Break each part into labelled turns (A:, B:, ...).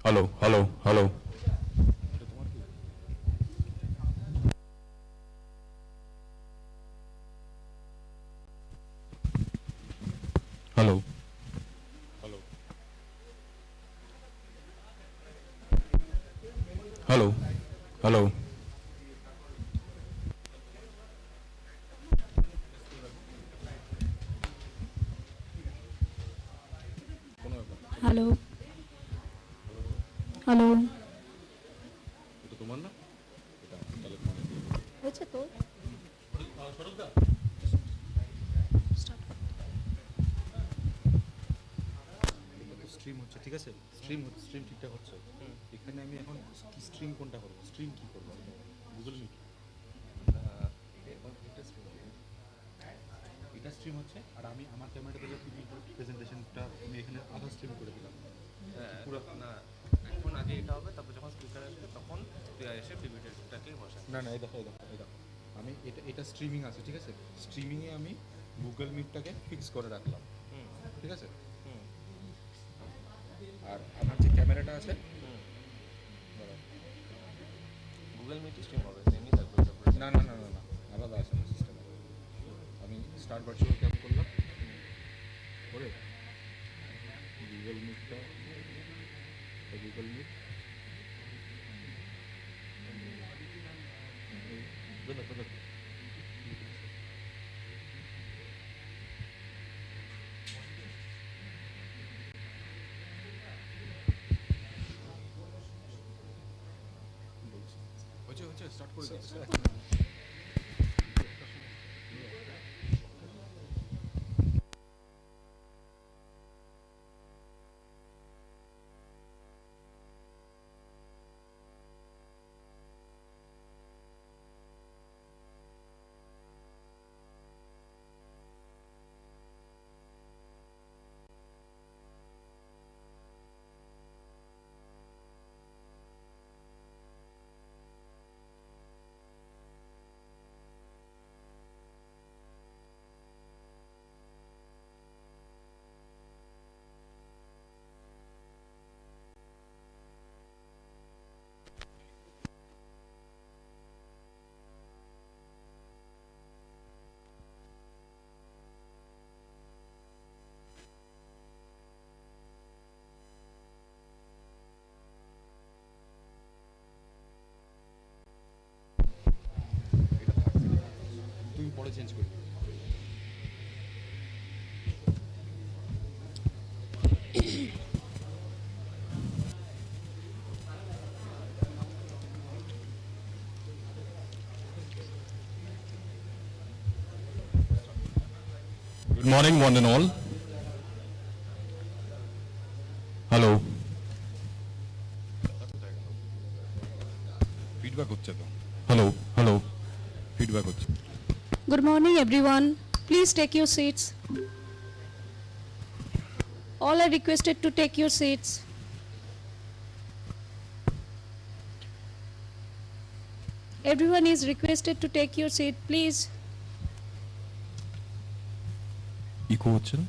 A: Hello hello hello hello hello hello hello
B: hello hello
A: এটা তোমার না এটা তাহলে
B: হয়েছে তো
C: স্ট্রিম হচ্ছে, ঠিক আছে, স্ট্রিম ঠিকঠাক হচ্ছে। এখানে আমি এখন স্ট্রিম কোনটা করবো, স্ট্রিম কি করবো, গুগল মিট এটা স্ট্রিম হচ্ছে, আর আমি আমার ক্যামেরাটা দিয়ে প্রেজেন্টেশনটা আমি এখানে আধা স্ট্রিম করে দিলাম।
D: পুরো না, এখন আগে এটা হবে, তারপর যখন স্পিকার আসবে তখন তুই এসে পিপিটিটাকে বসাস।
C: না না, এই দেখো আমি এটা স্ট্রিমিং আছে, ঠিক আছে, স্ট্রিমিংয়ে আমি গুগল মিটটাকে ফিক্স করে রাখলাম, ঠিক আছে। আর আমার যে ক্যামেরাটা আছে,
D: গুগল মিট স্ট্রিম হবে, এমনি থাকবে।
C: না না না না না, আলাদা আছে আমার সিস্টেমে। আমি স্টার ভার্চুয়াল ক্যাম করলাম করে গুগল মিটটা, গুগল মিট হচ্ছে স্টার্ট করে দিচ্ছে। তুমি পরে চেঞ্জ করবে।
A: Good morning, one and all. Hello. Feedback হচ্ছে তো। Hello, hello. Feedback হচ্ছে।
B: Good morning everyone. Please take your seats. All are requested to take your seats. Everyone is requested to take your seat, please.
A: Eco হচ্ছে না?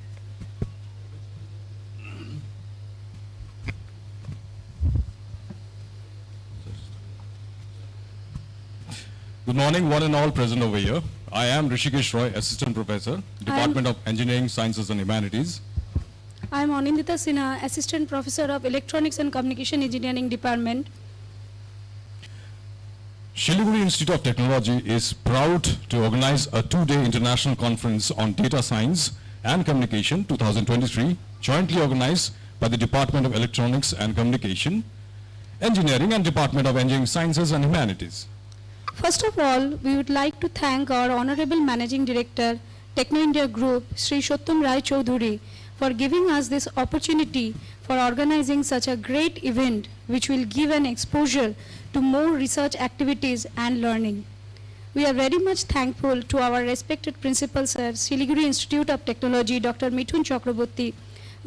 A: Good morning, one and all present over here. I am Rishikesh Roy, Assistant Professor, Department of Engineering, Sciences and Humanities.
B: I am Anindita Sinha, Assistant Professor of Electronics and Communication Engineering Department.
A: Siliguri Institute of Technology is proud to organize a two-day international conference on data science and communication 2023, jointly organized by the Department of Electronics and Communication, Engineering and Department of Engineering, Sciences and Humanities.
B: First of all, we would like to thank our Honorable Managing Director, Techno India Group, Sri Shottam Rai Choudhury, for giving us this opportunity for organizing such a great event which will give an exposure to more research activities and learning. We are very much thankful to our respected Principal Sir, Siliguri Institute of Technology, Dr. Mithun Chakraborty,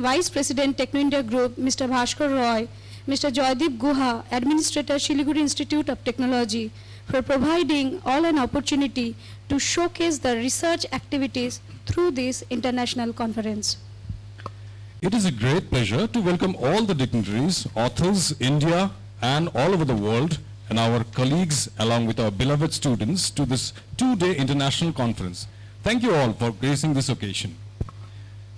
B: Vice President, Techno India Group, Mr. Bhaskar Roy, Mr. Joydeep Guha, Administrator, Siliguri Institute of Technology, for providing all an opportunity to showcase the research activities through this international conference.
A: It is a great pleasure to welcome all the dignitaries, authors, India and all over the world, and our colleagues along with our beloved students to this two-day international conference. Thank you all for gracing this occasion.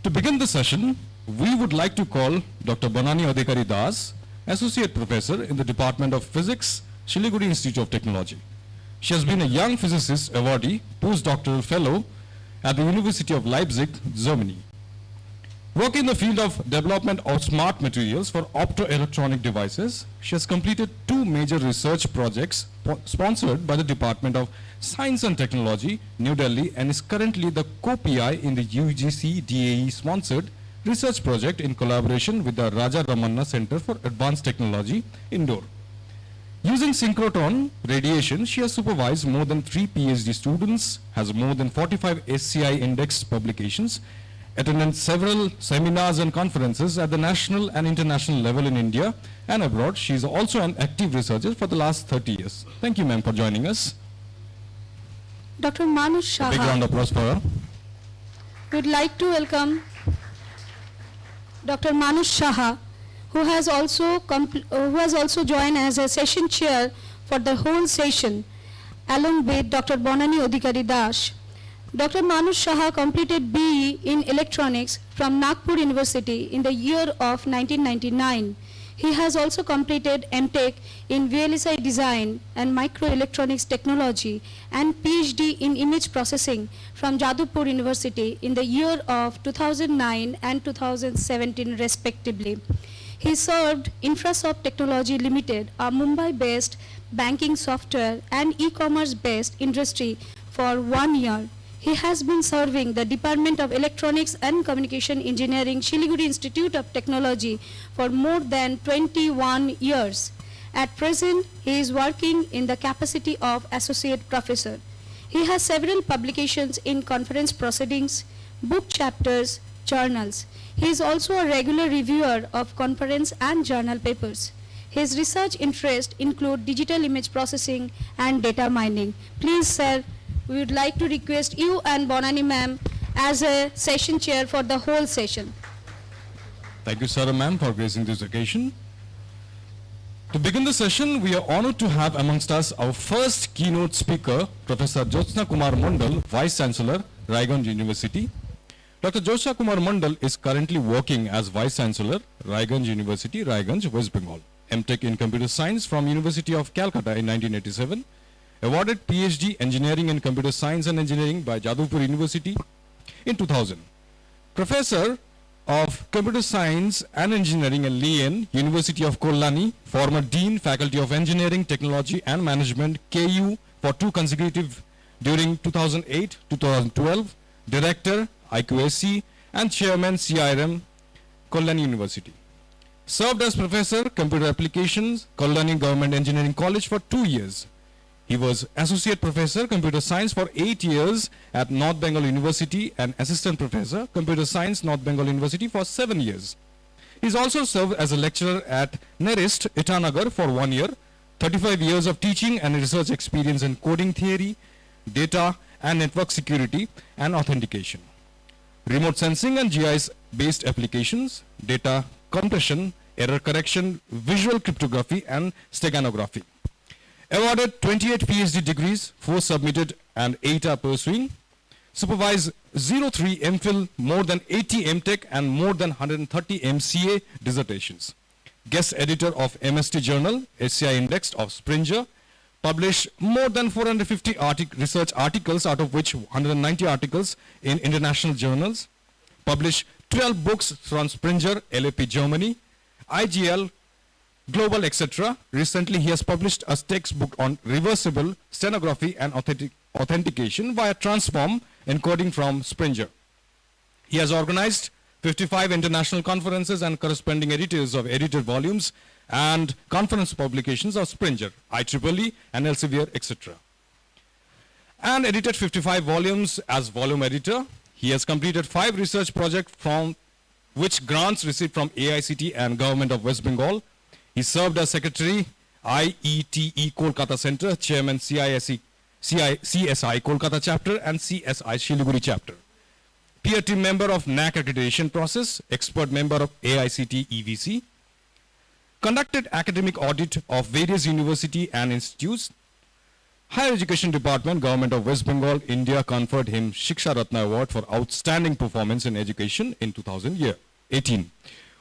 A: To begin the session, we would like to call Dr. Bonani Adhikari Das, Associate Professor in the Department of Physics, SILIGURI Institute of Technology. She has been a Young Physicist Awardee, Postdoctoral Fellow at the University of Leipzig, Germany. Working in the field of development of smart materials for optoelectronic devices, she has completed 2 major research projects sponsored by the Department of Science and Technology, New Delhi, and is currently the co-PI in the UGC DAE sponsored research project in collaboration with the Raja Ramanna Center for Advanced Technology, Indore. Using synchrotron radiation, she has supervised more than 3 PhD students, has more than 45 SCI indexed publications, attended several seminars and conferences at the national and international level in India and abroad. She is also an active researcher for the last 30 years. Thank you, ma'am, for joining us.
B: Dr. Manush
A: Big round
B: Shaha.
A: of applause for her.
B: We would like to welcome Dr. Manush Shaha, who has also joined as a session chair for the whole session, along with Dr. Bonani Adhikari Das. Dr. Manush Shaha completed BE in Electronics from Nagpur University in the year of 1999. He has also completed MTech in VLSI Design and Microelectronics Technology and PhD in Image Processing from Jadavpur University in the year of 2009 and 2017 respectively. He served Infrasoft Technology Limited, a Mumbai-based banking software and e-commerce-based industry for 1 year. He has been serving the Department of Electronics and Communication Engineering, Siliguri Institute of Technology for more than 21 years. At present, he is working in the capacity of Associate Professor. He has several publications in conference proceedings, book chapters, journals. He is also a regular reviewer of conference and journal papers. His research interests include digital image processing and data mining. Please, sir, we would like to request you and Bonani ma'am as a session chair for the whole session.
A: Thank you, Sarah ma'am, for gracing this occasion. To begin the session, we are honored to have amongst us our first keynote speaker, Professor Jyotsna Kumar Mandal, Vice Chancellor, Raiganj University. Dr. Jyotsna Kumar Mandal is currently working as Vice Chancellor, Raiganj University, Raiganj, West Bengal. MTech in Computer Science from University of Calcutta in 1987. Awarded PhD Engineering in Computer Science and Engineering by Jadavpur University in 2000. Professor of Computer Science and Engineering in Lien, University of Kolani, former Dean, Faculty of Engineering, Technology and Management, KU for 2 consecutive during 2008-2012, Director, IQSC and Chairman, CIRM, Kolani University. Served as Professor, Computer Applications, Kolani Government Engineering College for 2 years. He was Associate Professor, Computer Science for 8 years at North Bengal University and Assistant Professor, Computer Science, North Bengal University for 7 years. He has also served as a lecturer at NERIST, Itanagar for 1 year, 35 years of teaching and research experience in coding theory, data and network security and authentication, remote sensing and GIS-based applications, data compression, error correction, visual cryptography and steganography. Awarded 28 PhD degrees, 4 submitted and 8 are pursuing. Supervised 03 MPhil, more than 80 MTech and more than 130 MCA dissertations. Guest editor of MST Journal, SCI indexed of Springer. Published more than 450 research articles, out of which 190 articles in international journals. Published 12 books from Springer, LAP Germany, IGL, Global, etc. Recently, he has published a textbook on reversible stenography and authentication via transform encoding from Springer. He has organized 55 international conferences and corresponding editors of edited volumes and conference publications of Springer, IEEE and Elsevier, etc. And edited 55 volumes as volume editor. He has completed 5 research projects from which grants received from AICT and Government of West Bengal. He served as Secretary, IETE Kolkata Center, Chairman CSI Kolkata Chapter and CSI Siliguri Chapter. peer team member of NAC accreditation process, expert member of AICTEVC, conducted academic audit of various university and institutes. Higher Education Department, Government of West Bengal, India conferred him Shiksha Ratna Award for outstanding performance in education in 2018.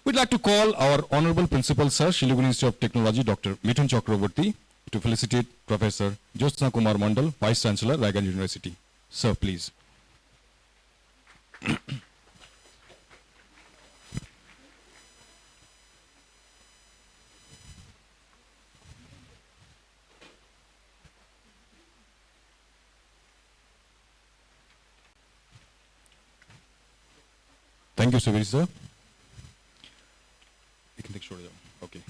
A: We'd like to call our Honorable Principal Sir, Siliguri Institute of Technology, Dr. Mithun Chakraborty, to felicitate Professor Jyotsna Kumar Mandal, Vice Chancellor, Raiganj University. Sir, please. Thank you so very, sir. Okay.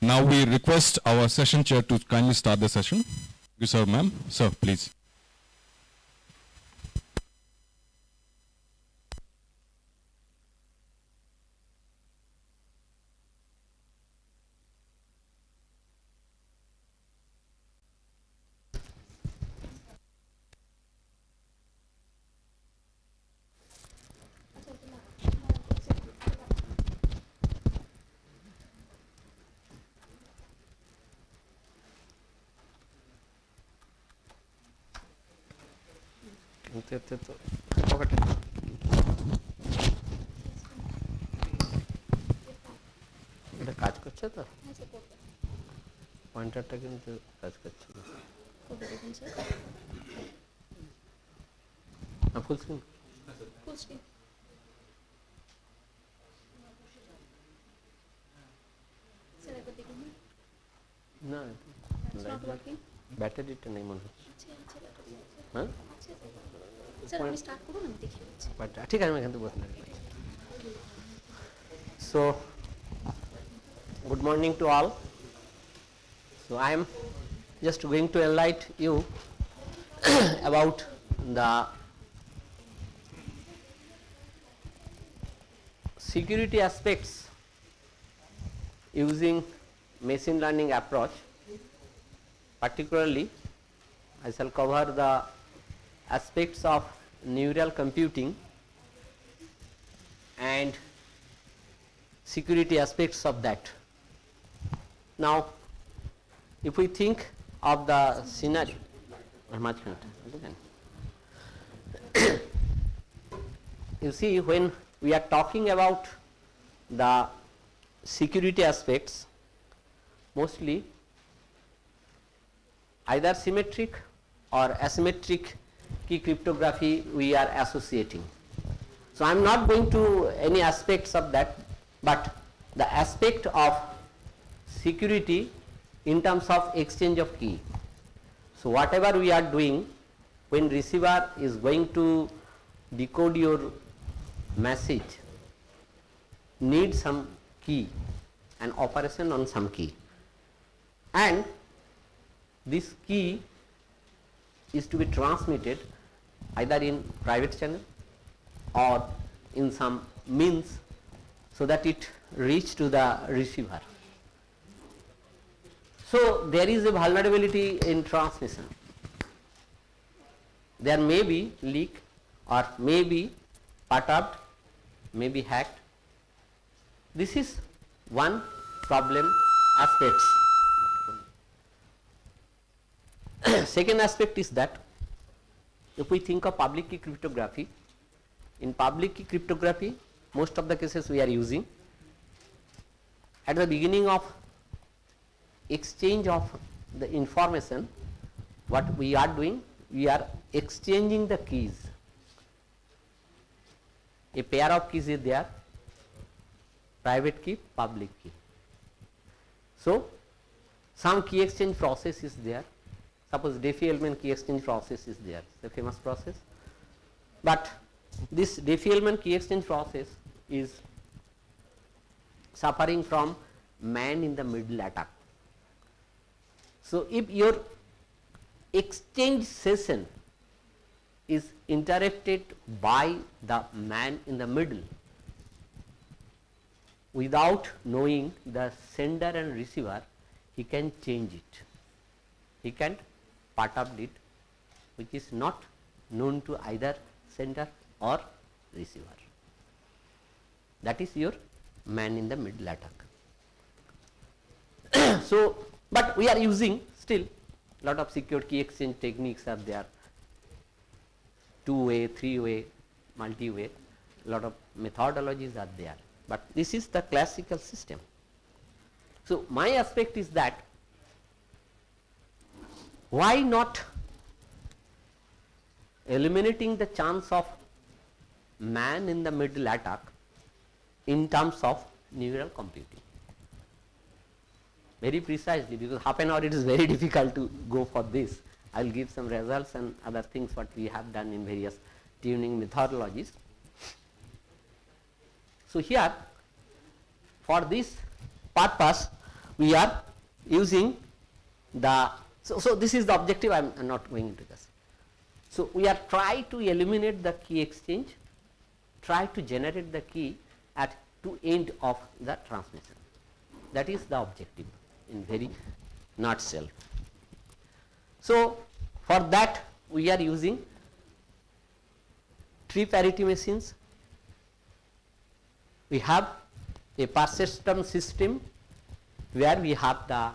A: Now we request our session chair to kindly start the session. Thank you, sir, ma'am. Sir, please.
E: এটা কাজ করছে তো পয়েন্টারটা কিন্তু কাজ করছে না full screen না ব্যাটারিটা নেই মনে হচ্ছে হ্যাঁ ঠিক আছে আমি এখান থেকে বসে থাকি so good morning to all. So I am just going to enlighten you about the security aspects using machine learning approach. Particularly I shall cover the aspects of neural computing and security aspects of that. Now, if we think of the scenario, you see, when we are talking about the security aspects, mostly either symmetric or asymmetric key cryptography we are associating. So I am not going to any aspects of that, but the aspect of security in terms of exchange of key. So whatever we are doing, when receiver is going to decode your message, need some key, an operation on some key, and this key is to be transmitted either in private channel or in some means so that it reach to the receiver. So there is a vulnerability in transmission. There may be leak or may be perturbed, may be hacked. This is one problem aspects. Second aspect is that if we think of public key cryptography, in public key cryptography most of the cases we are using at the beginning of exchange of the information, what we are doing, we are exchanging the keys. A pair of keys is there, private key, public key. So some key exchange process is there. Suppose Diffie-Hellman key exchange process is there, the famous process. But this Diffie-Hellman key exchange process is suffering from man in the middle attack. So if your exchange session is interrupted by the man in the middle without knowing the sender and receiver, he can change it, he can perturb it, which is not known to either sender or receiver. That is your man in the middle attack. So, but we are using still lot of secure key exchange techniques are there, two-way, three-way, multi-way, lot of methodologies are there, but this is the classical system. So, my aspect is that why not eliminating the chance of man in the middle attack in terms of neural computing. Very precisely, because half an hour it is very difficult to go for this. I will give some results and other things what we have done in various tuning methodologies. So, here for this purpose we are using the, so this is the objective, I am not going into this. So, we are trying to eliminate the key exchange, try to generate the key at two end of the transmission. That is the objective in very nutshell. So, for that we are using tree parity machines. We have a persistent system where we have the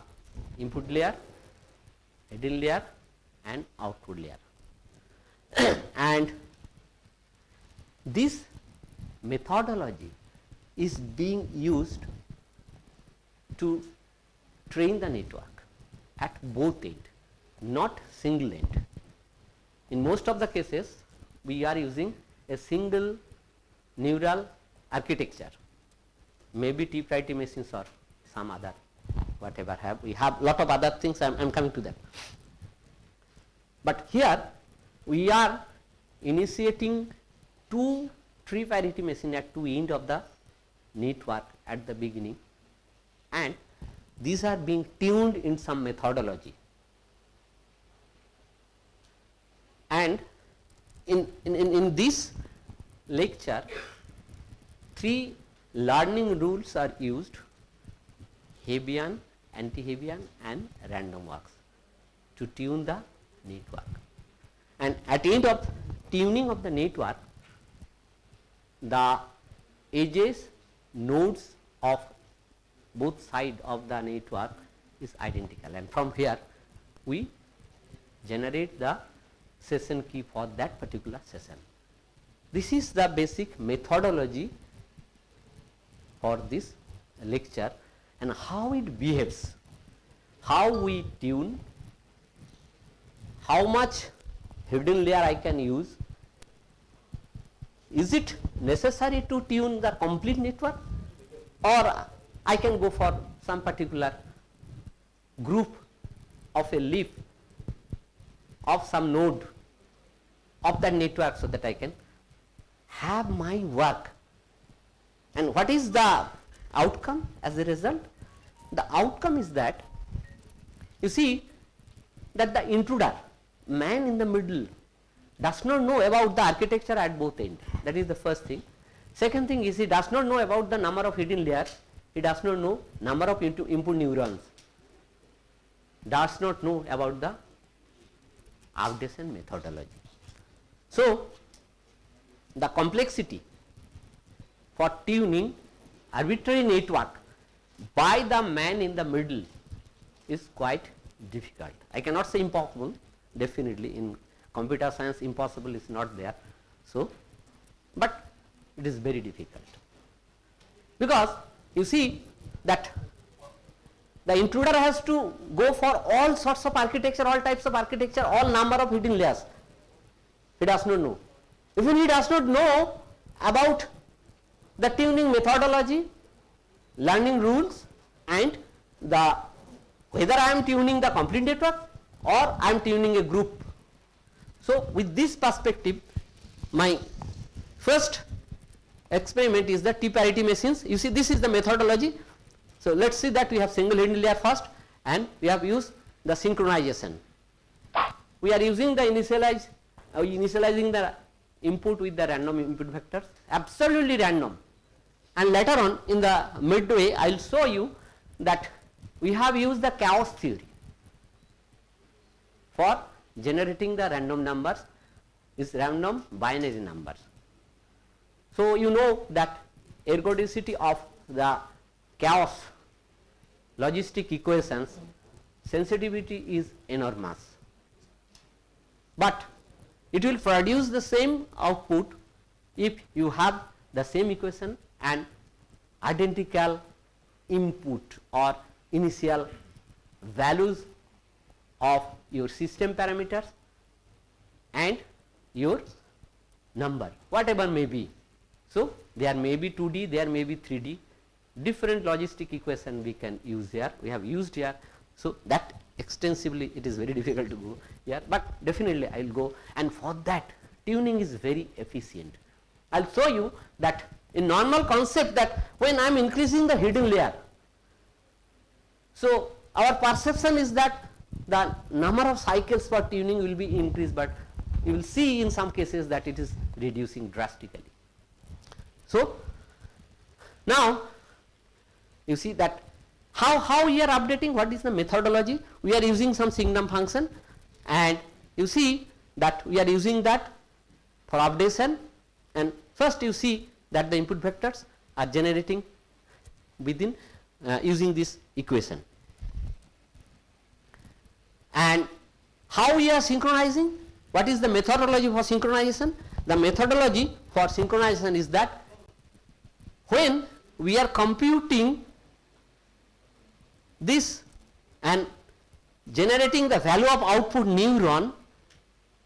E: input layer, hidden layer and output layer. And this methodology is being used to train the network at both end, not single end. In most of the cases we are using a single neural architecture, maybe tree parity machines or some other whatever have, we have lot of other things, I am coming to them. But here we are initiating two tree parity machine at two end of the network at the beginning, and these are being tuned in some methodology. And in this lecture, three learning rules are used: Hebbian, anti-Hebbian and random walks to tune the network. And at the end of tuning of the network, the edges, nodes of both sides of the network is identical, and from here we generate the session key for that particular session. This is the basic methodology for this lecture, and how it behaves, how we tune, how much hidden layer I can use. Is it necessary to tune the complete network, or I can go for some particular group of a leaf of some node of that network, so that I can have my work. And what is the outcome as a result? The outcome is that you see that the intruder, man in the middle, does not know about the architecture at both ends. That is the first thing. Second thing is he does not know about the number of hidden layers, he does not know number of input neurons, does not know about the outdation methodology. So, the complexity for tuning arbitrary network by the man in the middle is quite difficult. I cannot say impossible, definitely in computer science impossible is not there. So, but it is very difficult, because you see that the intruder has to go for all sorts of architecture, all types of architecture, all number of hidden layers. He does not know. Even he does not know about the tuning methodology, learning rules, and the whether I am tuning the complete network or I am tuning a group. So, with this perspective, my first experiment is the tree parity machines. You see, this is the methodology. So, let us see that we have single hidden layer first, and we have used the synchronization. We are using the initializing the input with the random input vectors, absolutely random, and later on in the midway I will show you that we have used the chaos theory for generating the random numbers is random binary numbers. So you know that ergodicity of the chaos logistic equations, sensitivity is enormous, but it will produce the same output if you have the same equation and identical input or initial values of your system parameters and your number, whatever may be. So there may be 2D, there may be 3D, different logistic equation we can use here, we have used here. So that extensively it is very difficult to go here, but definitely I will go, and for that tuning is very efficient. I will show you that in normal concept that when I am increasing the hidden layer, so our perception is that the number of cycles for tuning will be increased, but you will see in some cases that it is reducing drastically. So now you see that how we are updating, what is the methodology? We are using some signum function, and you see that we are using that for updation, and first you see that the input vectors are generating within using this equation. And how we are synchronizing? What is the methodology for synchronization? The methodology for synchronization is that when we are computing this and generating the value of output neuron,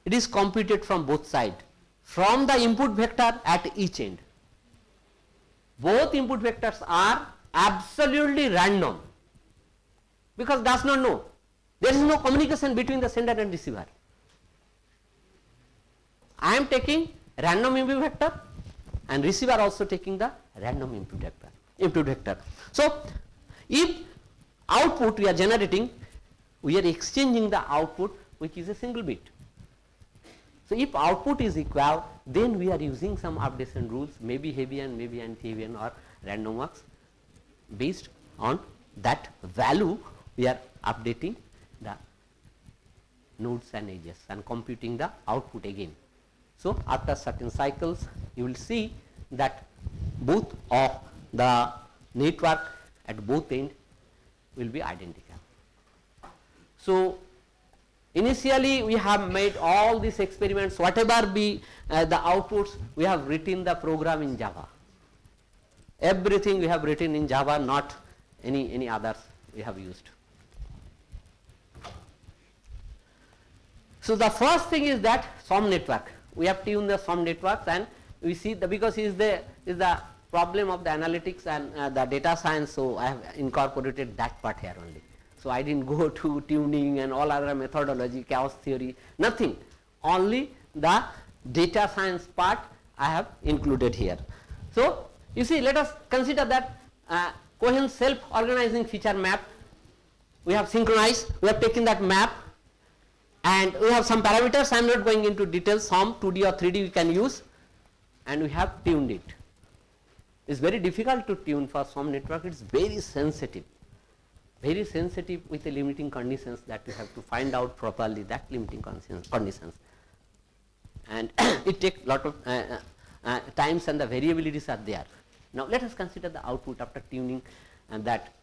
E: it is computed from both sides, from the input vector at each end. Both input vectors are absolutely random, because does not know, there is no communication between the sender and receiver. I am taking random input vector and receiver also taking the random input vector. So if output we are generating, we are exchanging the output which is a single bit. So if output is equal, then we are using some updation rules, maybe Hebbian, maybe anti-Hebbian or random walks. Based on that value, we are updating the nodes and edges and computing the output again. So after certain cycles, you will see that both of the network at both ends will be identical. So initially we have made all these experiments, whatever be the outputs, we have written the program in Java. Everything we have written in Java, not any others we have used. So the first thing is that SOM network. We have tuned the SOM networks, and we see the, because is the problem of the analytics and the data science, so I have incorporated that part here only. So I didn't go to tuning and all other methodology, chaos theory, nothing. Only the data science part I have included here. So you see, let us consider that Cohen self-organizing feature map. We have synchronized, we have taken that map, and we have some parameters. I am not going into details, some 2D or 3D we can use, and we have tuned it. It is very difficult to tune for SOM network, it is very sensitive with the limiting conditions that we have to find out properly that limiting conditions. And it takes lot of times, and the variabilities are there. Now let us consider the output after tuning, and that,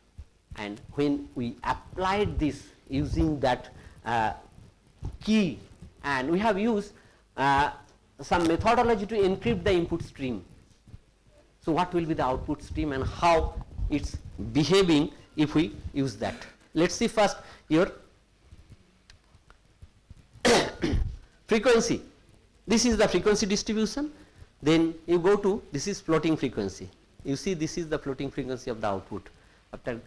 E: and when we applied this using that key, and we have used some methodology to encrypt the input stream. So what will be the output stream and how it's behaving if we use that? Let's see first your frequency. This is the frequency distribution. Then you go to, this is floating frequency. You see, this is the floating frequency of the output after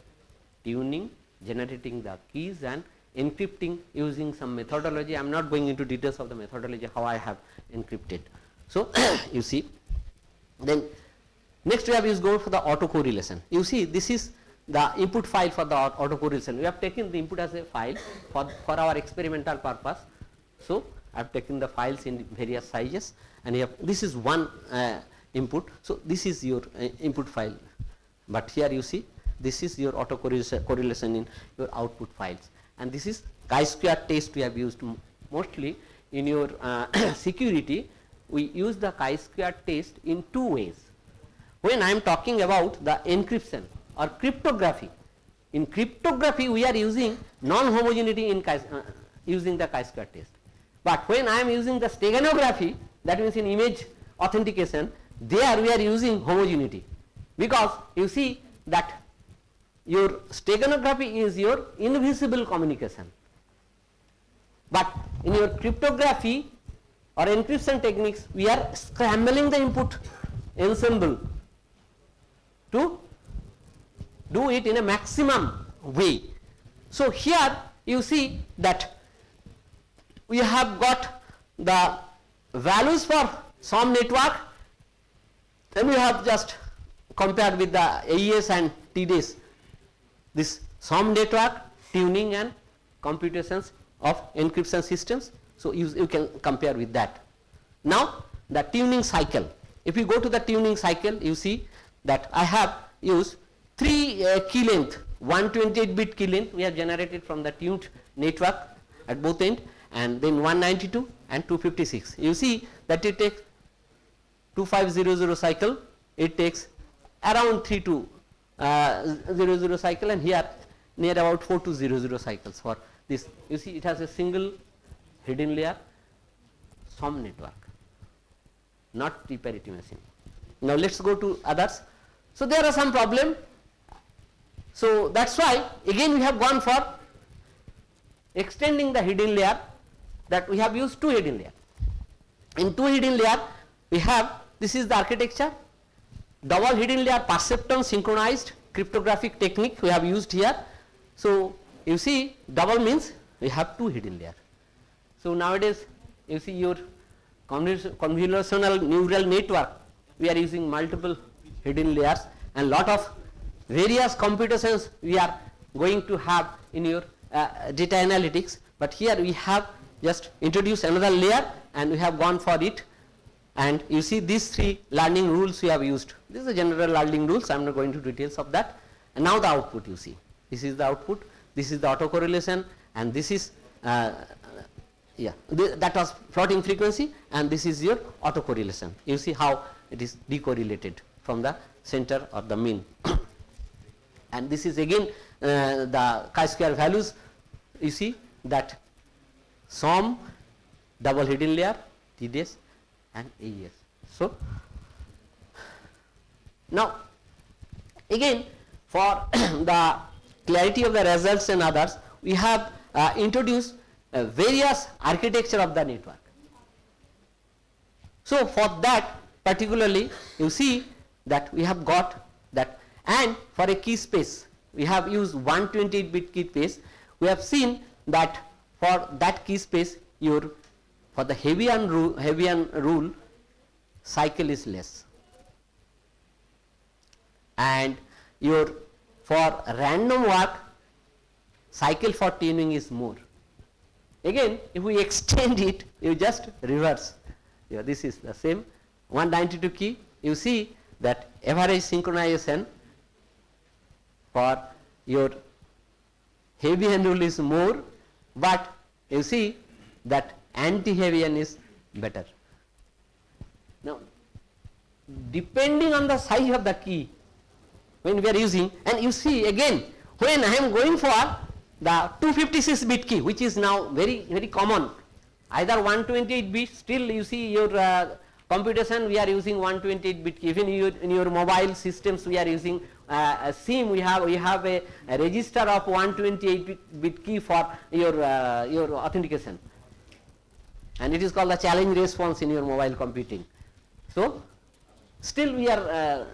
E: tuning, generating the keys and encrypting using some methodology. I am not going into details of the methodology how I have encrypted. So you see, then next we have is go for the autocorrelation. You see, this is the input file for the autocorrelation. We have taken the input as a file for our experimental purpose. So I have taken the files in various sizes, and you have, this is one input. So this is your input file, but here you see this is your autocorrelation in your output files, and this is chi-square test we have used mostly in your security, we use the chi-square test in two ways. When I am talking about the encryption or cryptography, in cryptography we are using non-homogeneity in using the chi-square test. But when I am using the steganography, that means in image authentication, there we are using homogeneity, because you see that your steganography is your invisible communication, but in your cryptography or encryption techniques we are scrambling the input ensemble to do it in a maximum way. So here you see that we have got the values for SOM network, then we have just compared with the AES and TDS, this SOM network, tuning and computations of encryption systems. So you can compare with that. Now the tuning cycle, if you go to the tuning cycle, you see that I have used 3 key length, 128-bit key length we have generated from the tuned network at both ends, and then 192 and 256. You see that it takes 2500 cycle, it takes around 3200 cycle, and here near about 4200 cycles for this. You see it has a single hidden layer SOM network, not pre-parity machine. Now let us go to others. So there are some problem. So that's why again we have gone for extending the hidden layer, that we have used 2 hidden layer. In 2 hidden layer we have, this is the architecture, double hidden layer perceptron synchronized cryptographic technique we have used here. So you see double means we have 2 hidden layer. So nowadays you see your convolutional neural network, we are using multiple hidden layers, and lot of various computations we are going to have in your data analytics, but here we have just introduced another layer and we have gone for it, and you see these 3 learning rules we have used. This is the general learning rules, I am not going to details of that. And now the output, you see, this is the output, this is the autocorrelation, and this is that was floating frequency, and this is your autocorrelation. You see how it is decorrelated from the center or the mean. And this is again the chi-square values, you see that SOM, double hidden layer, TDS and AES. So now again for the clarity of the results and others, we have introduced various architecture of the network. So for that particularly you see that we have got that, and for a key space we have used 128-bit key space. We have seen that for that key space your for the Hebbian rule cycle is less, and your for random walk cycle for tuning is more. Again if we extend it, you just reverse. This is the same 192 key, you see that average synchronization for your Hebbian rule is more, but you see that anti-Hebbian is better. Now depending on the size of the key when we are using, and you see again when I am going for the 256-bit key, which is now very common, either 128-bit, still you see your computation we are using 128-bit key, even in your mobile systems we are using a SIM, we have a register of 128-bit key for your authentication, and it is called the challenge response in your mobile computing. So still we are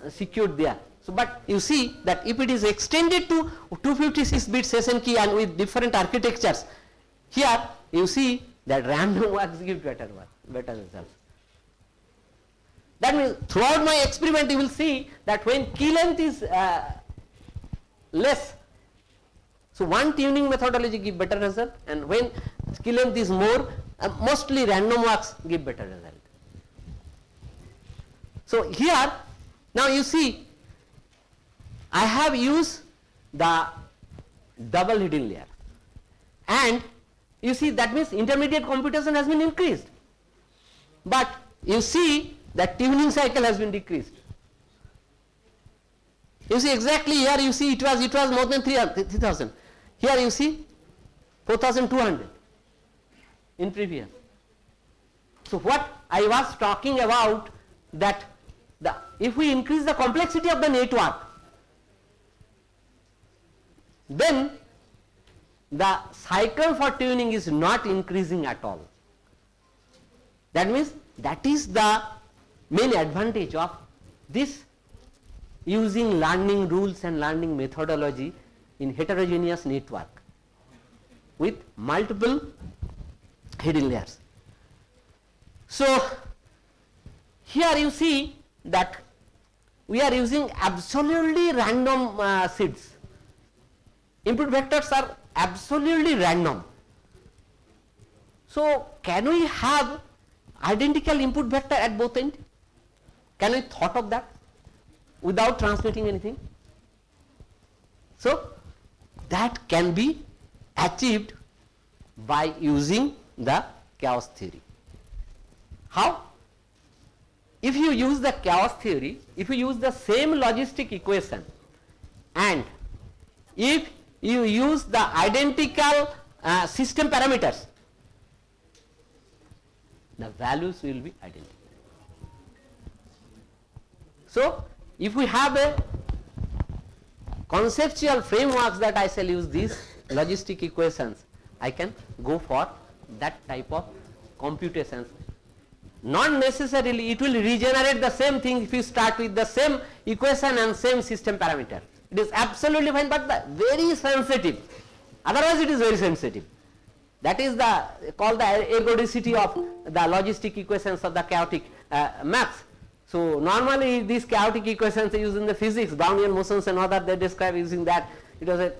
E: secured there. So but you see that if it is extended to 256-bit session key and with different architectures, here you see that random walks give better results. That means throughout my experiment you will see that when key length is less, so one tuning methodology give better result, and when key length is more, mostly random walks give better result. So here now you see I have used the double hidden layer, and you see that means intermediate computation has been increased, but you see that tuning cycle has been decreased. You see exactly here, you see it was more than 3000. Here you see 4200 in previous. So what I was talking about, that if we increase the complexity of the network, then the cycle for tuning is not increasing at all. That means that is the main advantage of this using learning rules and learning methodology in heterogeneous network with multiple hidden layers. So here you see that we are using absolutely random seeds. Input vectors are absolutely random. So can we have identical input vector at both ends? Can we thought of that without transmitting anything? So that can be achieved by using the chaos theory. How? If you use the chaos theory, if you use the same logistic equation, and if you use the identical system parameters, the values will be identical. So if we have a conceptual frameworks that I shall use these logistic equations, I can go for that type of computations. Not necessarily it will regenerate the same thing if you start with the same equation and same system parameter. It is absolutely fine, but very sensitive. Otherwise it is very sensitive. That is called the ergodicity of the logistic equations of the chaotic maps. So normally these chaotic equations are used in the physics, Brownian motions and other, they describe using that. It was a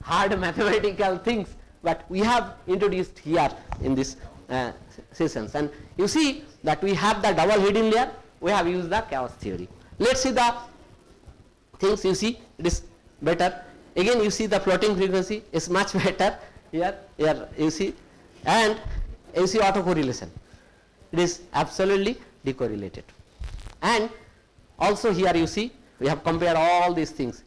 E: hard mathematical things, but we have introduced here in this sessions. And you see that we have the double hidden layer, we have used the chaos theory. Let's see the things. You see it is better. Again you see the floating frequency is much better here you see, and you see autocorrelation. It is absolutely decorrelated. And also here you see we have compared all these things.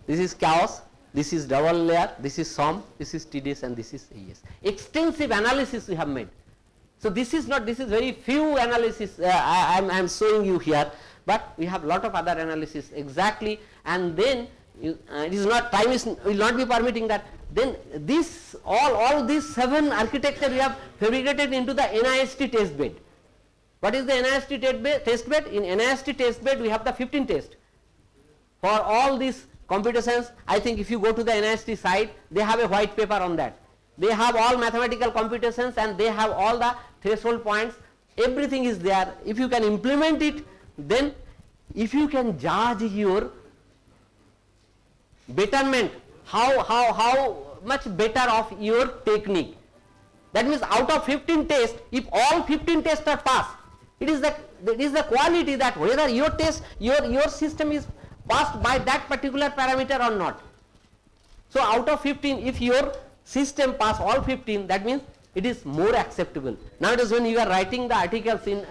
E: This is chaos, this is double layer, this is SOM, this is TDS, and this is AES. Extensive analysis we have made. So this is not, this is very few analysis I am showing you here, but we have lot of other analysis exactly, and then it is not, time is will not be permitting that. Then this all these 7 architecture we have fabricated into the NIST test bed. What is the NIST test bed? In NIST test bed we have the 15 tests for all these computations. I think if you go to the NIST site, they have a white paper on that. They have all mathematical computations and they have all the threshold points. Everything is there. If you can implement it, then if you can judge your betterment, how much better of your technique. That means out of 15 tests, if all 15 tests are passed, it is the quality that whether your test, your system is passed by that particular parameter or not. So out of 15, if your system pass all 15, that means it is more acceptable. Nowadays when you are writing the articles in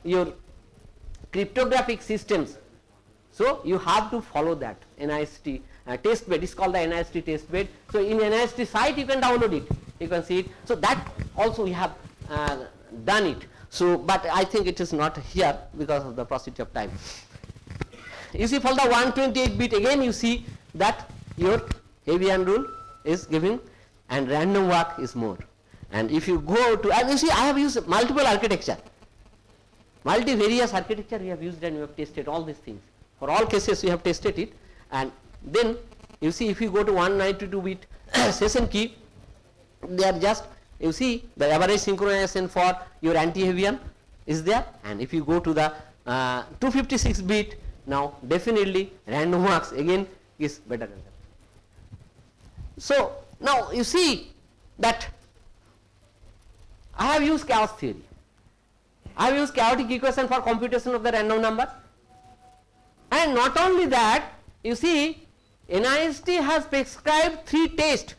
E: your cryptographic systems, so you have to follow that NIST test bed. Is called the NIST test bed. So in NIST site you can download it, you can see it. So that also we have done it. So but I think it is not here because of the paucity of time. You see for the 128 bit, again you see that your Hebbian rule is giving and random walk is more. And if you go to, and you see I have used multiple architecture, multivarious architecture we have used, and we have tested all these things. For all cases we have tested it. And then you see if you go to 192 bit session key, they are just, you see the average synchronization for your anti-Hebbian is there. And if you go to the 256 bit, now definitely random walks again is better than that. So now you see that I have used chaos theory, I have used chaotic equation for computation of the random number, and not only that, you see NIST has prescribed 3 tests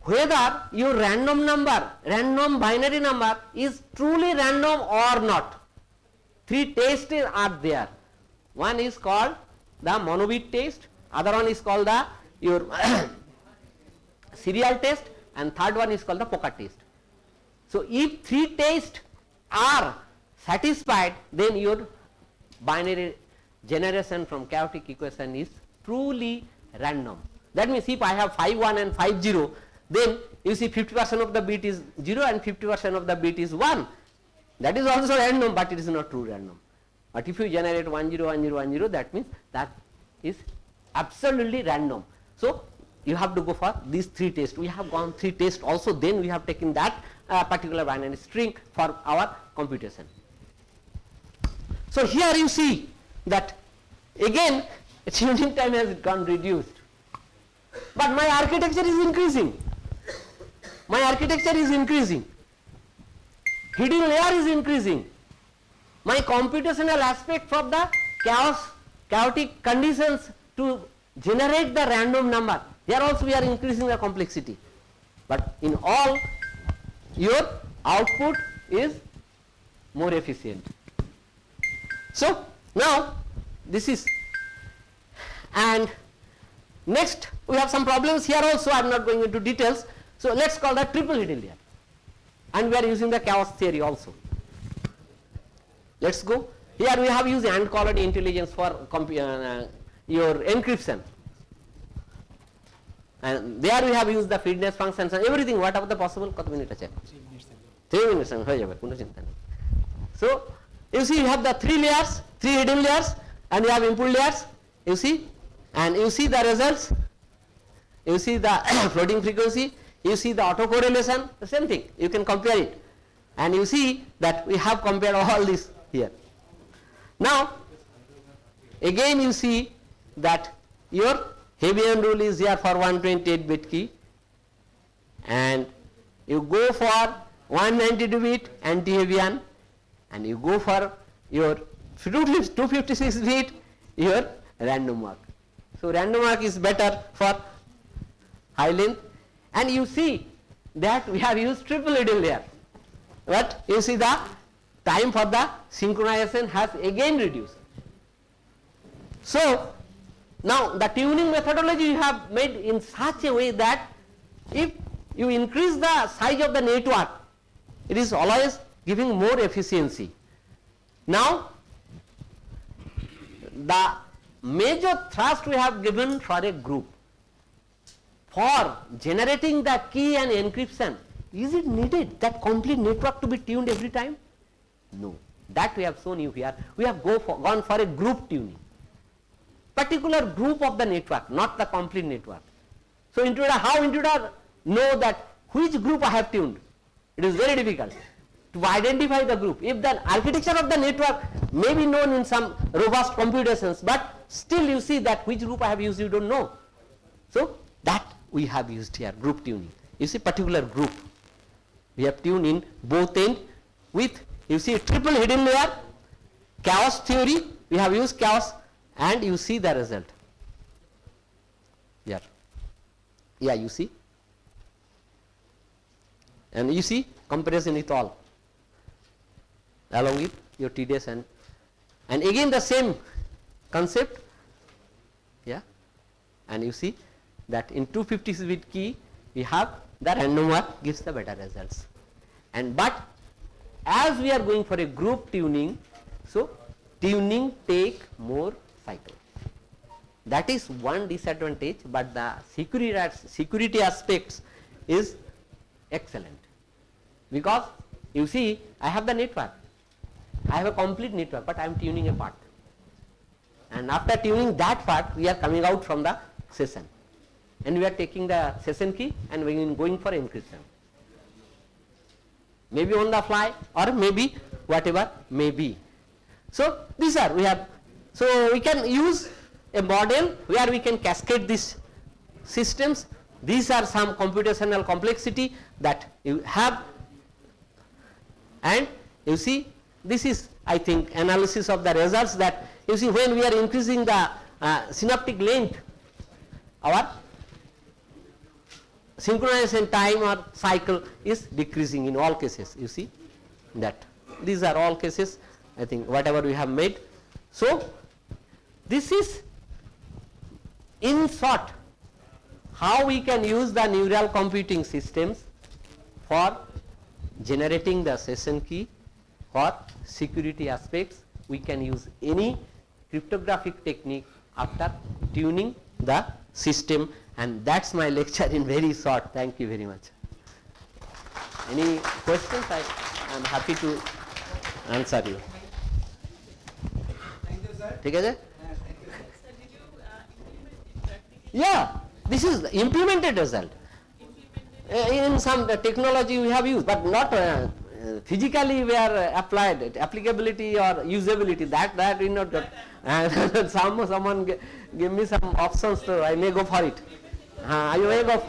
E: whether your random number, random binary number is truly random or not. Three tests are there. One is called the monobit test, other one is called the your serial test, and third one is called the poker test. So if three tests are satisfied, then your binary generation from chaotic equation is truly random. That means if I have 5 1 and 5 0, then you see 50% of the bit is 0 and 50% of the bit is 1. That is also random, but it is not true random. But if you generate 1 0 1 0 1 0, that means that is absolutely random. So you have to go for these three tests. We have gone three tests also, then we have taken that particular binary string for our computation. So here you see that again tuning time has gone reduced, but my architecture is increasing. My architecture is increasing. Hidden layer is increasing. My computational aspect for the chaotic conditions to generate the random number, here also we are increasing the complexity. But in all, your output is more efficient. So now this is, and next we have some problems here also. I am not going into details. So let's call that triple hidden layer, and we are using the chaos theory also. Let's go. Here we have used AND colored intelligence for your encryption, and there we have used the feedness functions and everything, whatever the possible. 3 minutes হয়ে যাবে, কোনো চিন্তা নেই. So you see you have the three layers, three hidden layers, and you have input layers, you see, and you see the results, you see the floating frequency, you see the autocorrelation, the same thing, you can compare it, and you see that we have compared all this here. Now again you see that your Hebbian rule is here for 128 bit key, and you go for 192 bit anti-Hebbian, and you go for your 256 bit your random mark. So random mark is better for high length, and you see that we have used triple hidden layer, but you see the time for the synchronization has again reduced. So now the tuning methodology you have made in such a way that if you increase the size of the network, it is always giving more efficiency. Now the major thrust we have given for a group for generating the key and encryption. Is it needed that complete network to be tuned every time? No, that we have shown you here. We have gone for a group tuning, particular group of the network, not the complete network. So intruder, how intruder know that which group I have tuned? It is very difficult to identify the group. If the architecture of the network may be known in some robust computations, but still you see that which group I have used, you don't know. So that we have used here, group tuning. You see particular group we have tuned in both end with, you see, triple hidden layer, chaos theory, we have used chaos, and you see the result here. Yeah, you see, and you see comparison with all along with your TDS, and again the same concept, yeah, and you see that in 256 bit key we have the random mark gives the better results, and but as we are going for a group tuning, so tuning take more cycle. That is one disadvantage, but the security aspects is excellent, because you see I have the network, I have a complete network, but I am tuning a part, and after tuning that part we are coming out from the session, and we are taking the session key and we are going for encryption, maybe on the fly or maybe whatever may be. So these are we have, so we can use a model where we can cascade these systems. These are some computational complexity that you have, and you see this is, I think, analysis of the results, that you see when we are increasing the synaptic length, our synchronization time or cycle is decreasing in all cases. You see that these are all cases, I think, whatever we have made. So this is in short how we can use the neural computing systems for generating the session key. For security aspects, we can use any cryptographic technique after tuning the system, and that's my lecture in very short. Thank you very much. Any questions? I am happy to answer you.
F: Thank you, sir.
E: ठीक है जी?
F: Thank you, sir.
G: Sir, did you implement it practically?
E: Yeah, this is the implemented result. In some technology we have used, but not physically we are applied it. Applicability or usability, that we not got. Someone give me some options, so I may go for it. You may go.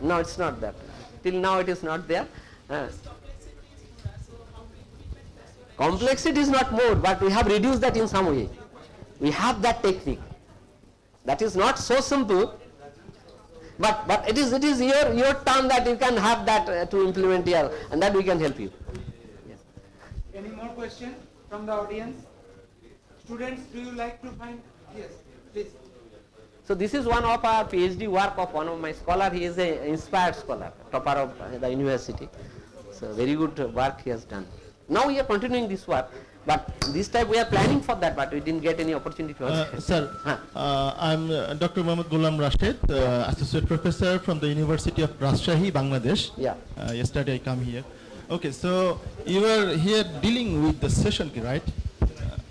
E: No, it's not that. Till now it is not there. Complexity is not more, but we have reduced that in some way. We have that technique. That is not so simple, but it is your turn that you can have that to implement here, and that we can help you.
F: Any more question from the audience? Students, do you like to find? Yes, please.
E: So this is one of our PhD work of one of my scholar. He is an inspired scholar, topper of the university. So very good work he has done. Now we are continuing this work, but this time we are planning for that, but we didn't get any opportunity to.
H: Sir, I'm Dr. Mohammad Ghulam Rashid, Associate Professor from the University of Rajshahi, Bangladesh.
E: Yeah.
H: Yesterday I come here. Okay, so you are here dealing with the session key, right?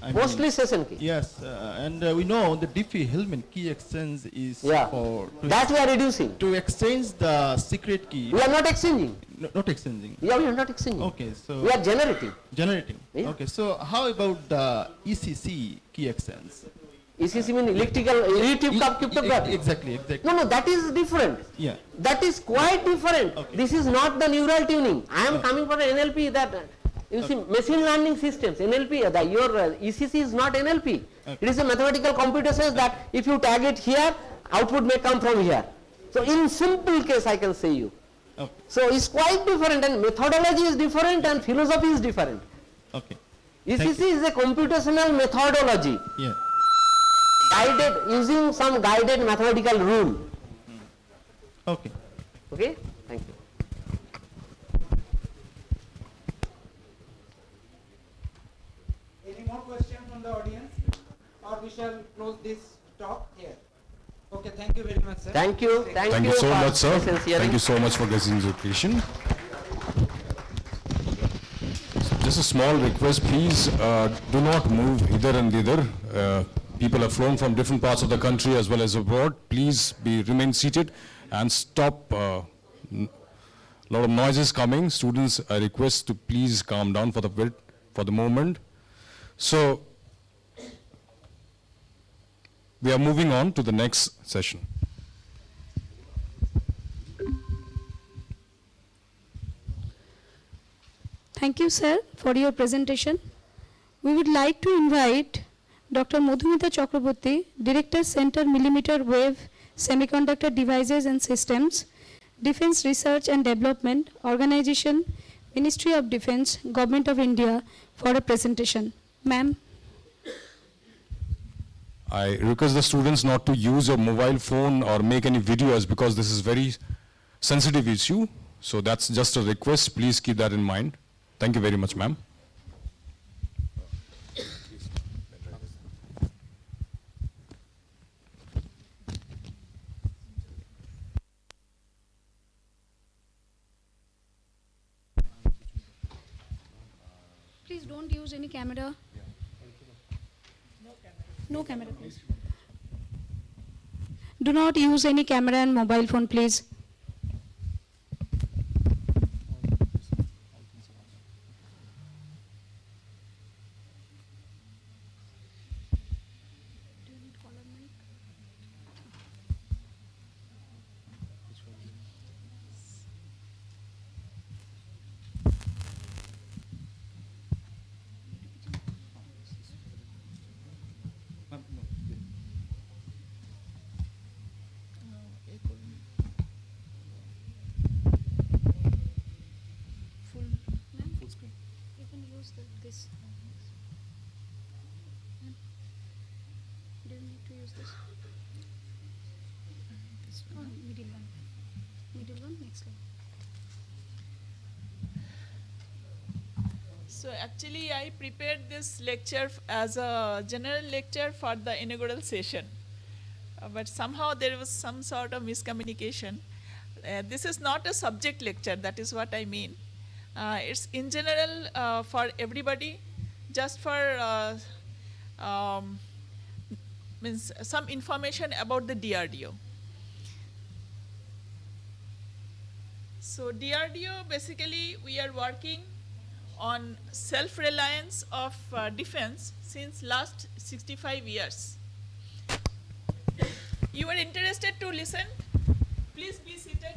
H: I mean,
E: Mostly session key.
H: yes, and we know the Diffie-Hellman key exchange is
E: Yeah.
H: for
E: That we are reducing.
H: to exchange the secret key,
E: We are not exchanging.
H: not exchanging.
E: Yeah, we are not exchanging.
H: Okay, so
E: We are generating.
H: generating.
E: Yeah.
H: Okay, so how about the ECC key exchange?
E: ECC means electrical cryptography.
H: Exactly.
E: No, that is different.
H: Yeah.
E: That is quite different.
H: Okay.
E: This is not the neural tuning. I am coming for NLP. That you see, machine learning systems, NLP. Your ECC is not NLP.
H: Okay.
E: It is a mathematical computation that if you tag it here, output may come from here. So in simple case, I can say you.
H: Okay.
E: So it's quite different, and methodology is different, and philosophy is different.
H: Okay.
E: ECC is a computational methodology,
H: Yeah.
E: guided using some guided mathematical rule.
H: Okay.
E: Okay, thank you.
F: Any more question from the audience? Or we shall close this talk here. Okay, thank you very much, sir.
E: Thank you.
A: Thank you so
E: for
A: much, sir.
E: patience hearing.
A: Thank you so much for getting the occasion. Just a small request, please do not move hither and thither. People have flown from different parts of the country as well as abroad. Please remain seated and stop. Lot of noises coming. Students, I request to please calm down for the moment. So we are moving on to the next session.
B: Thank you, sir, for your presentation. We would like to invite Dr. Madhumita Chakraborty, Director, Center Millimeter Wave Semiconductor Devices and Systems, Defense Research and Development Organization, Ministry of Defense, Government of India, for a presentation. Ma'am.
A: I request the students not to use your mobile phone or make any videos because this is very sensitive issue. So that's just a request. Please keep that in mind. Thank you very much, ma'am.
B: Please don't use any camera. No camera, please. Do not use any camera and mobile phone, please. this. Do you need to use this? Oh, middle one. Middle one, next slide.
G: So actually I prepared this lecture as a general lecture for the inaugural session. But somehow there was some sort of miscommunication. This is not a subject lecture, that is what I mean. It's in general for everybody, just for means some information about the DRDO. So DRDO, basically we are working on self-reliance of defense since last 65 years. You are interested to listen? Please be seated.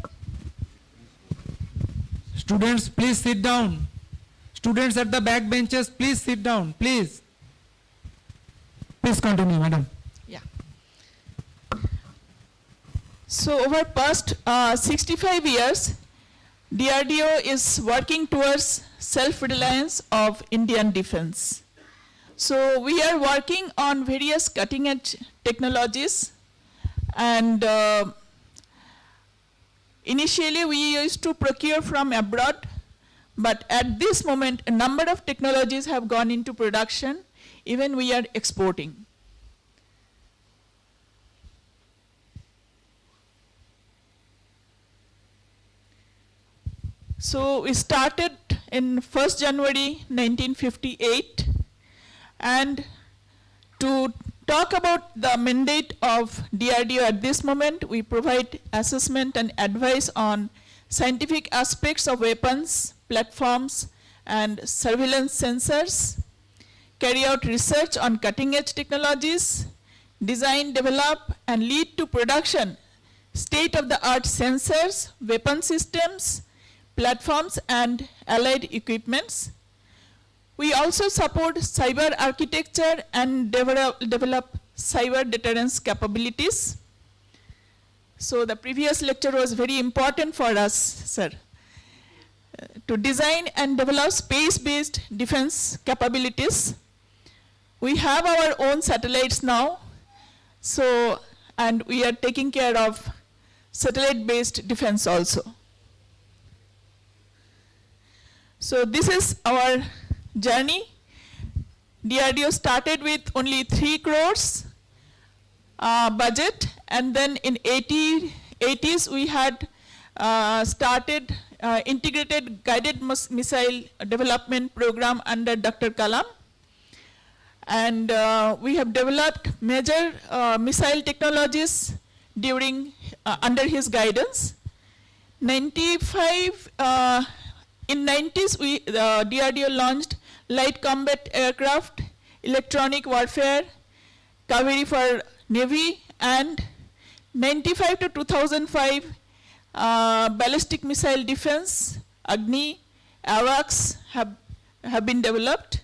F: Students, please sit down. Students at the back benches, please sit down, please. Please continue, madam.
G: Yeah. So over past 65 years, DRDO is working towards self-reliance of Indian defense. So we are working on various cutting-edge technologies, and initially we used to procure from abroad, but at this moment a number of technologies have gone into production, even we are exporting. So we started in 1st January 1958, and to talk about the mandate of DRDO at this moment, we provide assessment and advice on scientific aspects of weapons, platforms, and surveillance sensors, carry out research on cutting-edge technologies, design, develop, and lead to production state-of-the-art sensors, weapon systems, platforms, and allied equipments. We also support cyber architecture and develop cyber deterrence capabilities. So the previous lecture was very important for us, sir. To design and develop space-based defense capabilities. We have our own satellites now, so, and we are taking care of satellite-based defense also. So this is our journey. DRDO started with only 3 crores budget, and then in 80s we had started integrated guided missile development program under Dr. Kalam, and we have developed major missile technologies during under his guidance. In 90s, DRDO launched light combat aircraft, electronic warfare, cavalry for Navy, and 95 to 2005, ballistic missile defense, Agni, AWACS have been developed.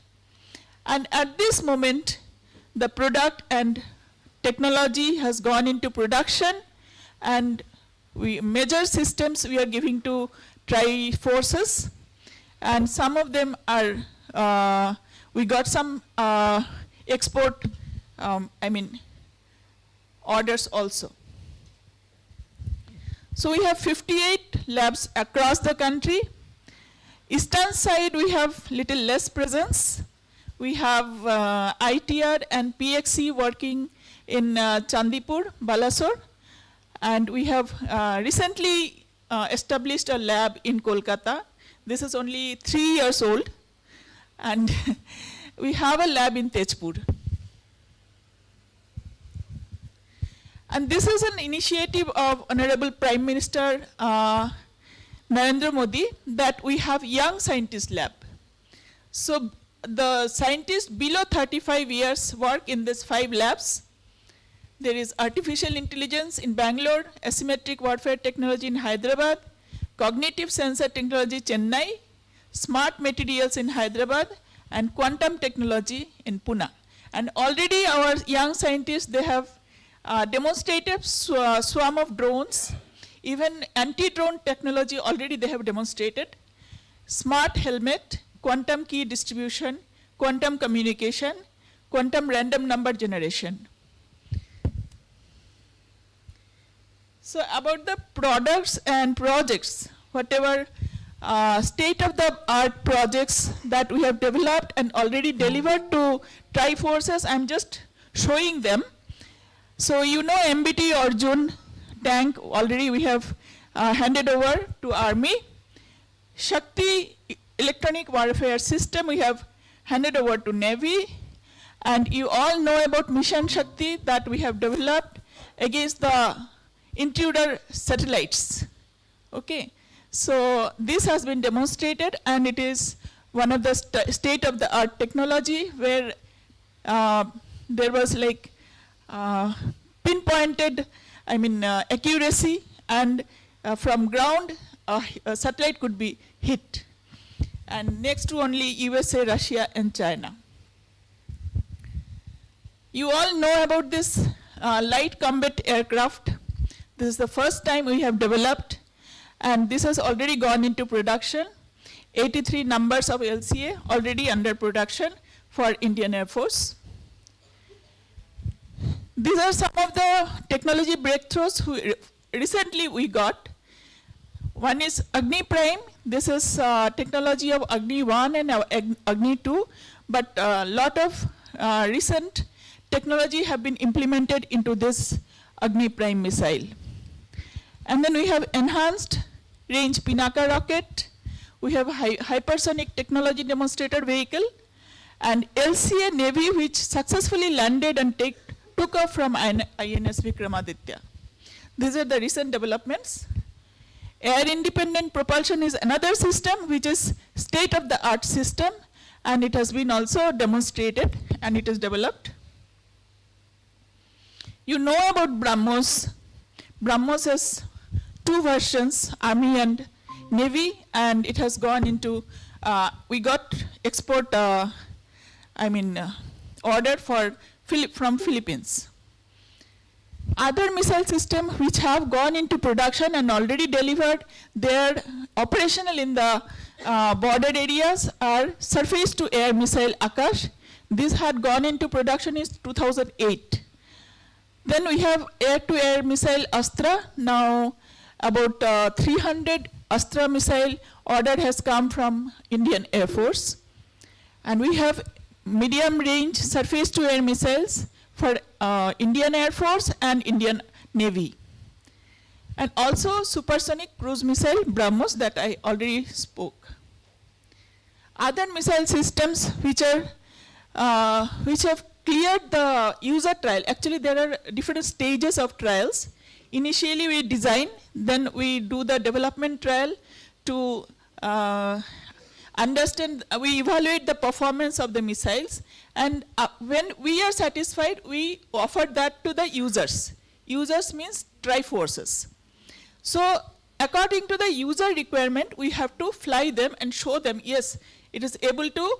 G: And at this moment, the product and technology has gone into production, and major systems we are giving to tri-forces, and some of them are, we got some export, orders also. So we have 58 labs across the country. Eastern side we have little less presence. We have ITR and PXC working in Chandipur, Balasore, and we have recently established a lab in Kolkata. This is only 3 years old, and we have a lab in Tezpur. And this is an initiative of Honorable Prime Minister Narendra Modi, that we have young scientist lab. So the scientists below 35 years work in these 5 labs. There is artificial intelligence in Bangalore, asymmetric warfare technology in Hyderabad, cognitive sensor technology Chennai, smart materials in Hyderabad, and quantum technology in Pune. And already our young scientists, they have demonstrated swarm of drones, even anti-drone technology already they have demonstrated, smart helmet, quantum key distribution, quantum communication, quantum random number generation. So about the products and projects, whatever state-of-the-art projects that we have developed and already delivered to Triforces, I'm just showing them. So you know MBT Arjun tank already we have handed over to Army. Shakti electronic warfare system we have handed over to Navy. And you all know about Mission Shakti that we have developed against the intruder satellites. Okay, so this has been demonstrated, and it is one of the state-of-the-art technology where there was like pinpointed, accuracy, and from ground a satellite could be hit. And next to only USA, Russia, and China. You all know about this light combat aircraft. This is the first time we have developed, and this has already gone into production. 83 numbers of LCA already under production for Indian Air Force. These are some of the technology breakthroughs recently we got. One is Agni Prime. This is technology of Agni 1 and Agni 2, but a lot of recent technology have been implemented into this Agni Prime missile. And then we have enhanced range Pinaka rocket. We have hypersonic technology demonstrator vehicle, and LCA Navy, which successfully landed and took off from INS Vikramaditya. These are the recent developments. Air independent propulsion is another system which is state-of-the-art system, and it has been also demonstrated and it is developed. You know about BrahMos. BrahMos has two versions, Army and Navy, and it has gone into, we got export, order from Philippines. Other missile systems which have gone into production and already delivered, they are operational in the border areas are surface-to-air missile Akash. This had gone into production in 2008. Then we have air-to-air missile Astra. Now about 300 Astra missile order has come from Indian Air Force. And we have medium-range surface-to-air missiles for Indian Air Force and Indian Navy. And also supersonic cruise missile BrahMos that I already spoke. Other missile systems which have cleared the user trial. Actually, there are different stages of trials. Initially, we design, then we do the development trial to understand, we evaluate the performance of the missiles, and when we are satisfied, we offer that to the users. Users means Triforces. So according to the user requirement, we have to fly them and show them, yes, it is able to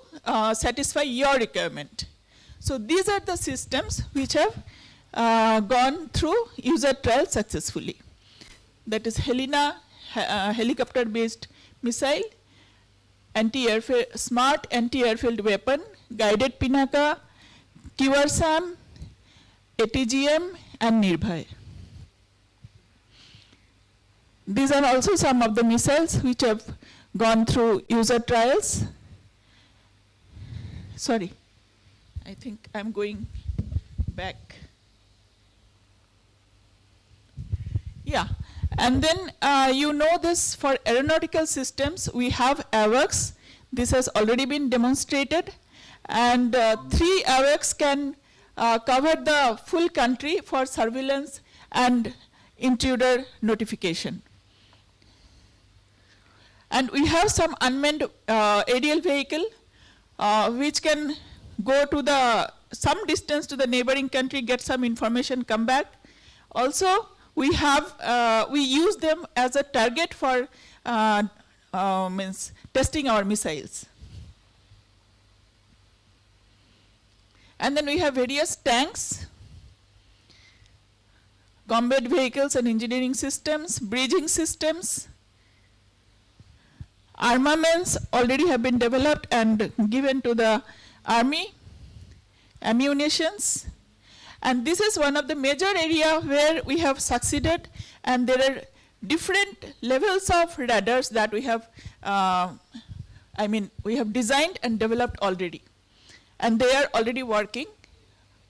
G: satisfy your requirement. So these are the systems which have gone through user trial successfully. That is Helena, helicopter-based missile, smart anti-airfield weapon, guided Pinaka, QRSAM, ATGM, and Nirbhay. These are also some of the missiles which have gone through user trials. Sorry, I think I'm going back. Yeah, and then you know this for aeronautical systems, we have AWACS. This has already been demonstrated, and 3 AWACS can cover the full country for surveillance and intruder notification. And we have some unmanned aerial vehicle which can go to some distance to the neighboring country, get some information, come back. Also, we use them as a target for testing our missiles. And then we have various tanks, combat vehicles and engineering systems, bridging systems. armaments already have been developed and given to the army, ammunitions. And this is one of the major area where we have succeeded, and there are different levels of radars that we have, we have designed and developed already. And they are already working.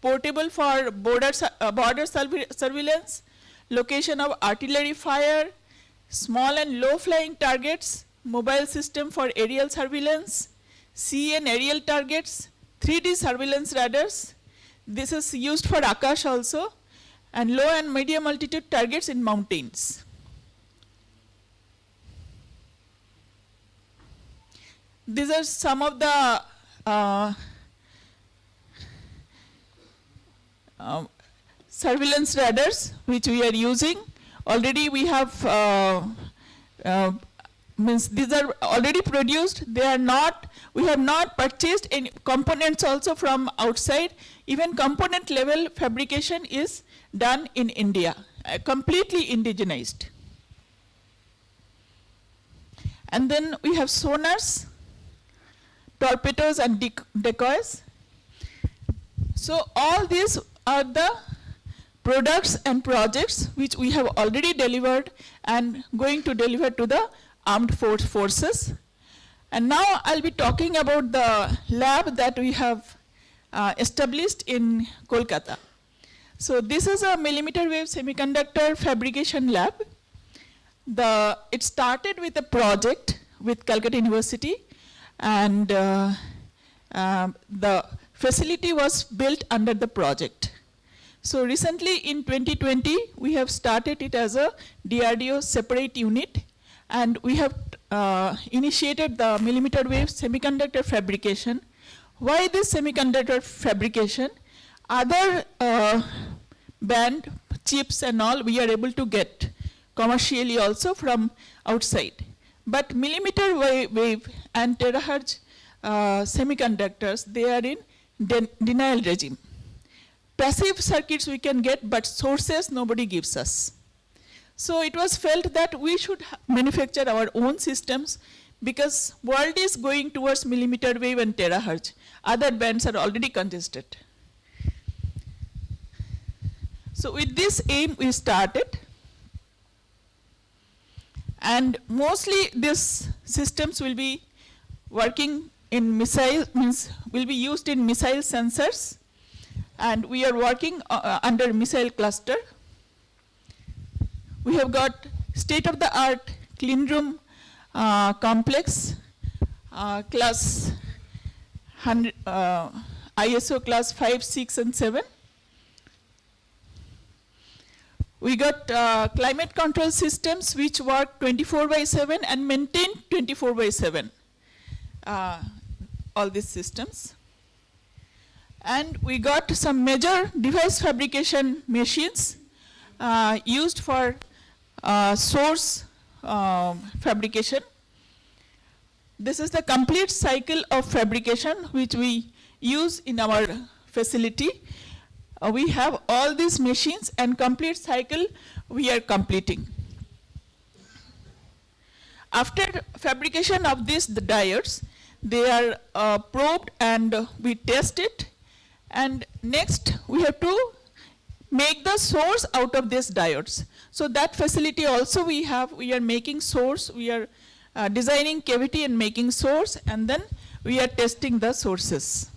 G: Portable for border surveillance, location of artillery fire, small and low flying targets, mobile system for aerial surveillance, sea and aerial targets, 3D surveillance radars. This is used for Akash also, and low and medium altitude targets in mountains. These are some of the surveillance radars which we are using. Already we have, these are already produced. They are not, we have not purchased any components also from outside. Even component level fabrication is done in India, completely indigenized. And then we have sonars, torpedoes and decoys. So all these are the products and projects which we have already delivered and going to deliver to the armed forces. And now I'll be talking about the lab that we have established in Kolkata. So this is a millimeter wave semiconductor fabrication lab. It started with a project with Calcutta University, and the facility was built under the project. So recently in 2020, we have started it as a DRDO separate unit, and we have initiated the millimeter wave semiconductor fabrication. Why this semiconductor fabrication? Other band chips and all we are able to get commercially also from outside. But millimeter wave and terahertz semiconductors, they are in denial regime. Passive circuits we can get, but sources nobody gives us. So it was felt that we should manufacture our own systems, because world is going towards millimeter wave and terahertz. Other bands are already congested. So with this aim we started. And mostly these systems will be working in missile, will be used in missile sensors. And we are working under missile cluster. We have got state-of-the-art clean room complex, class 100, ISO class 5, 6, and 7. We got climate control systems which work 24/7 and maintain 24/7, all these systems. And we got some major device fabrication machines used for source fabrication. This is the complete cycle of fabrication which we use in our facility. We have all these machines and complete cycle we are completing. After fabrication of these diodes, they are probed and we test it. And next we have to make the source out of these diodes. So that facility also we have, we are making source, we are designing cavity and making source, and then we are testing the sources.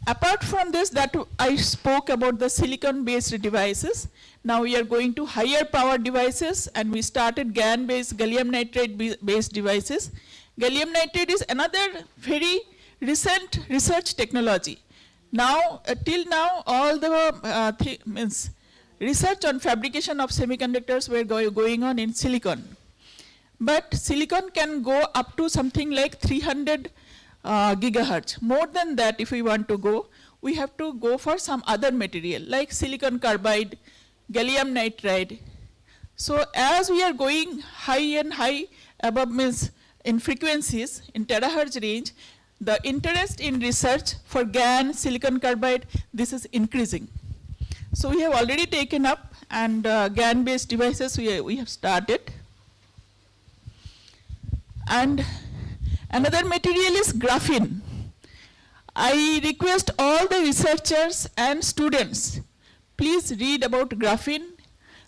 G: Apart from this, that I spoke about the silicon-based devices. Now we are going to higher power devices, and we started GaN-based, gallium nitride-based devices. Gallium nitride is another very recent research technology. Now, till now, all the research on fabrication of semiconductors were going on in silicon. But silicon can go up to something like 300 gigahertz. More than that, if we want to go, we have to go for some other material like silicon carbide, gallium nitride. So as we are going high and high above in frequencies, in terahertz range, the interest in research for GaN, silicon carbide, this is increasing. So we have already taken up, and GaN-based devices we have started. And another material is graphene. I request all the researchers and students, please read about graphene.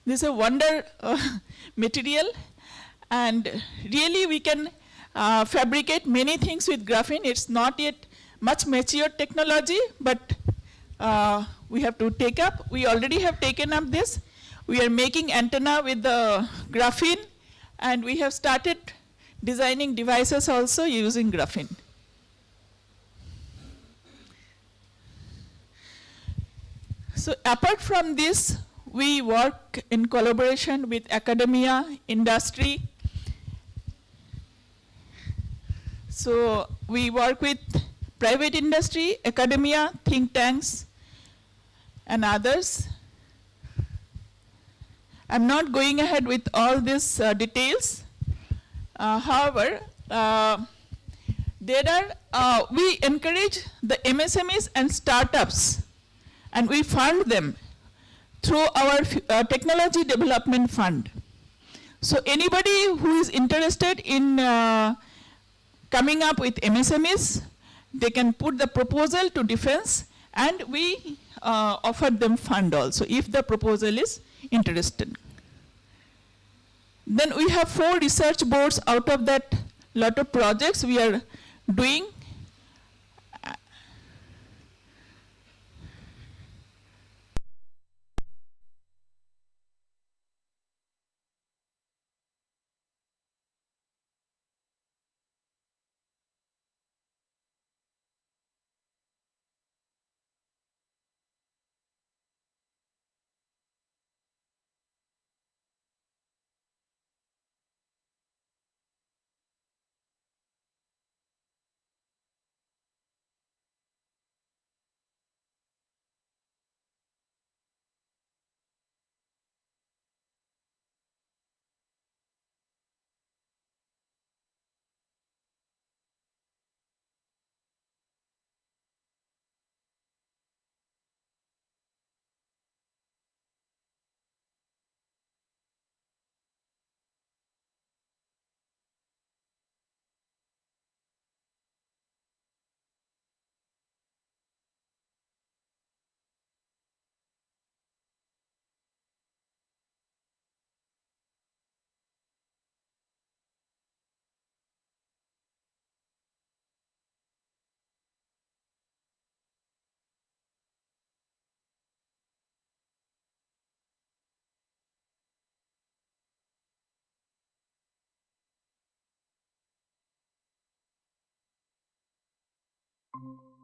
G: This is a wonder material, and really we can fabricate many things with graphene. It's not yet much mature technology, but we have to take up. We already have taken up this. We are making antenna with the graphene, and we have started designing devices also using graphene. So apart from this, we work in collaboration with academia, industry. So we work with private industry, academia, think tanks, and others. I'm not going ahead with all these details. However, we encourage the MSMEs and startups, and we fund them through our technology development fund. So anybody who is interested in coming up with MSMEs, they can put the proposal to defense, and we offer them fund also if the proposal is interested. Then we have 4 research boards. Out of that, lot of projects we are doing.